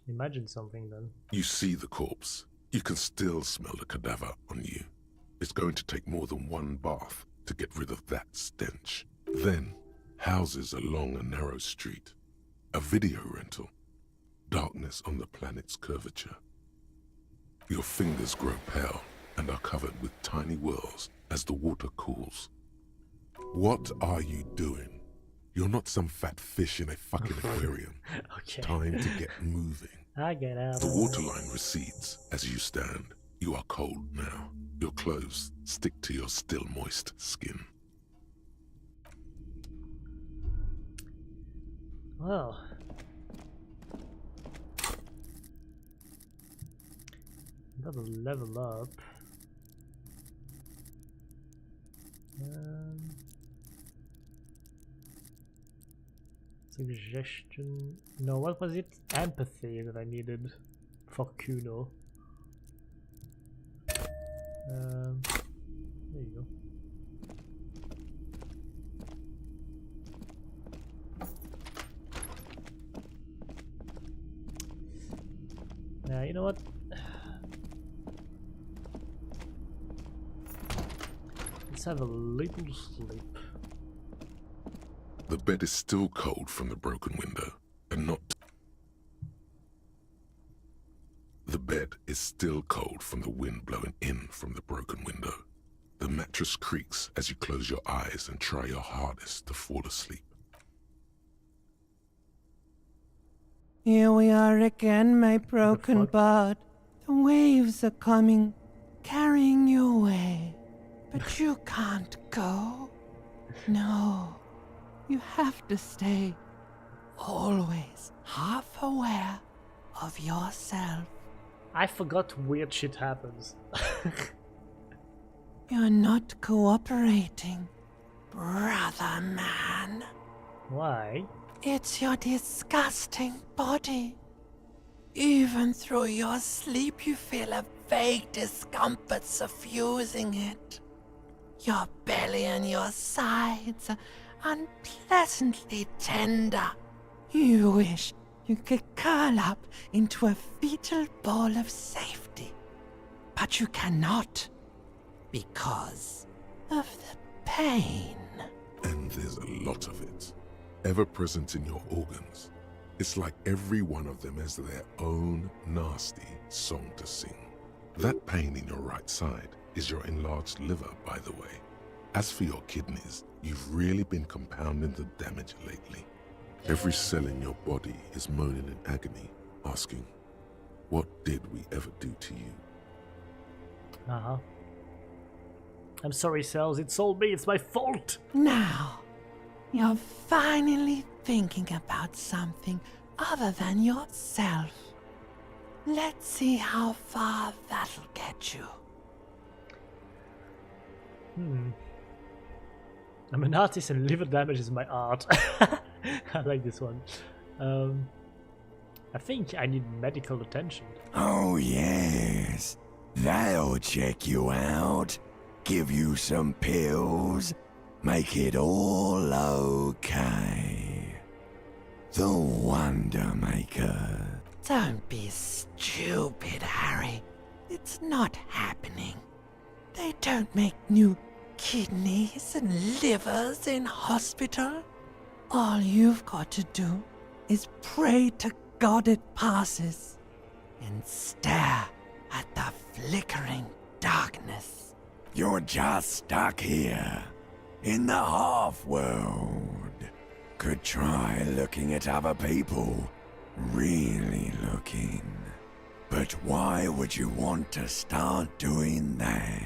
Imagine something then. You see the corpse. You can still smell the cadaver on you. It's going to take more than one bath to get rid of that stench. Then, houses along a narrow street. A video rental. Darkness on the planet's curvature. Your fingers grow pale and are covered with tiny whirls as the water cools. What are you doing? You're not some fat fish in a fucking aquarium. Okay. Time to get moving. I get out. The waterline recedes as you stand. You are cold now. Your clothes stick to your still moist skin. Well. Another level up. Suggestion. No, what was it? Empathy that I needed for Kuno. There you go. Now, you know what? Let's have a little sleep. The bed is still cold from the broken window, and not... The bed is still cold from the wind blowing in from the broken window. The mattress creaks as you close your eyes and try your hardest to fall asleep. Here we are again, my broken bud. The waves are coming, carrying you away. But you can't go. No. You have to stay always half aware of yourself. I forgot weird shit happens. You're not cooperating, brother man. Why? It's your disgusting body. Even through your sleep you feel a vague discomfort suffusing it. Your belly and your sides are unpleasantly tender. You wish you could curl up into a fetal ball of safety. But you cannot, because of the pain. And there's a lot of it, ever present in your organs. It's like every one of them has their own nasty song to sing. That pain in your right side is your enlarged liver, by the way. As for your kidneys, you've really been compounding the damage lately. Every cell in your body is moaning in agony, asking, what did we ever do to you? Uh-huh. I'm sorry, cells, it's all me, it's my fault! Now, you're finally thinking about something other than yourself. Let's see how far that'll get you. I'm an artist and liver damage is my art. I like this one. I think I need medical attention. Oh yes, they'll check you out, give you some pills, make it all okay. The Wonder Maker. Don't be stupid, Harry. It's not happening. They don't make new kidneys and livers in hospital. All you've got to do is pray to God it passes and stare at the flickering darkness. You're just stuck here, in the half-world. Could try looking at other people, really looking. But why would you want to start doing that?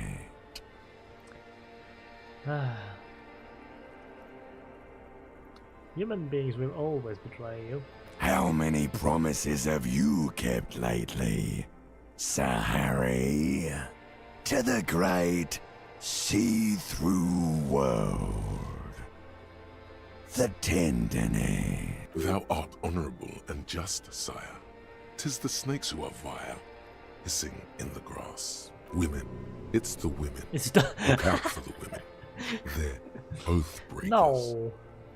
Human beings will always betray you. How many promises have you kept lately, Sir Harry? To the great see-through world. The tenderness. Thou art honourable and just, sire. 'Tis the snakes who are vile, hissing in the grass. Women. It's the women. Look out for the women. They're oath breakers. No.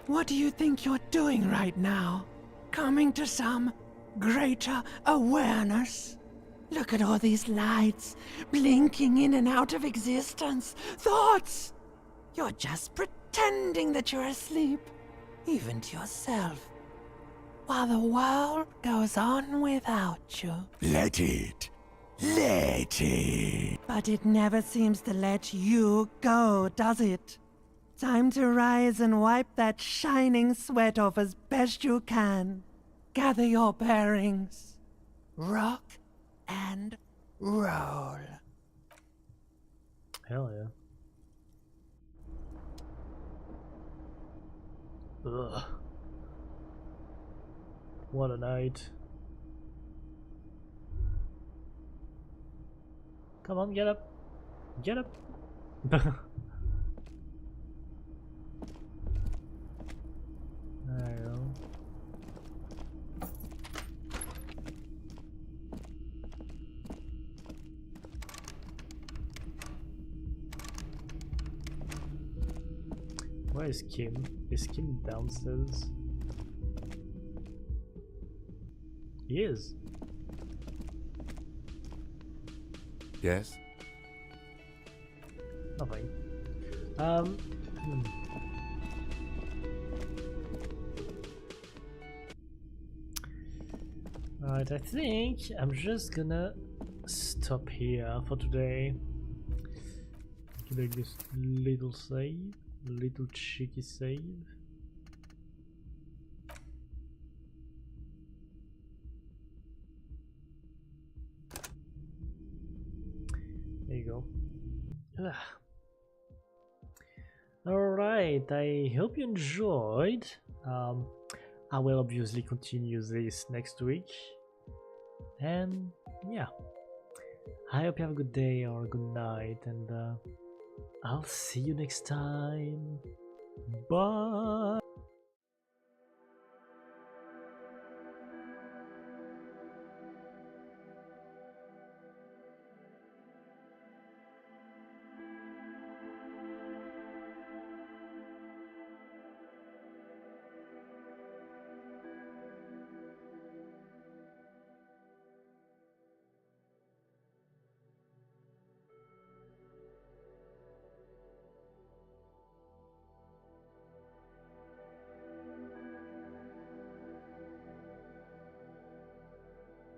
What do you think you're doing right now? Coming to some greater awareness? Look at all these lights blinking in and out of existence. Thoughts! You're just pretending that you're asleep, even to yourself, while the world goes on without you. Let it. Let it. But it never seems to let you go, does it? Time to rise and wipe that shining sweat off as best you can. Gather your bearings. Rock and roll. Hell yeah. Ugh. What a night. Come on, get up. Get up. There you go. Where is Kim? Is Kim downstairs? He is. Yes? Nothing. Alright, I think I'm just gonna stop here for today. Gonna just little save, little cheeky save. There you go. Alright, I hope you enjoyed. I will obviously continue this next week. And yeah, I hope you have a good day or a good night, and I'll see you next time. Bye!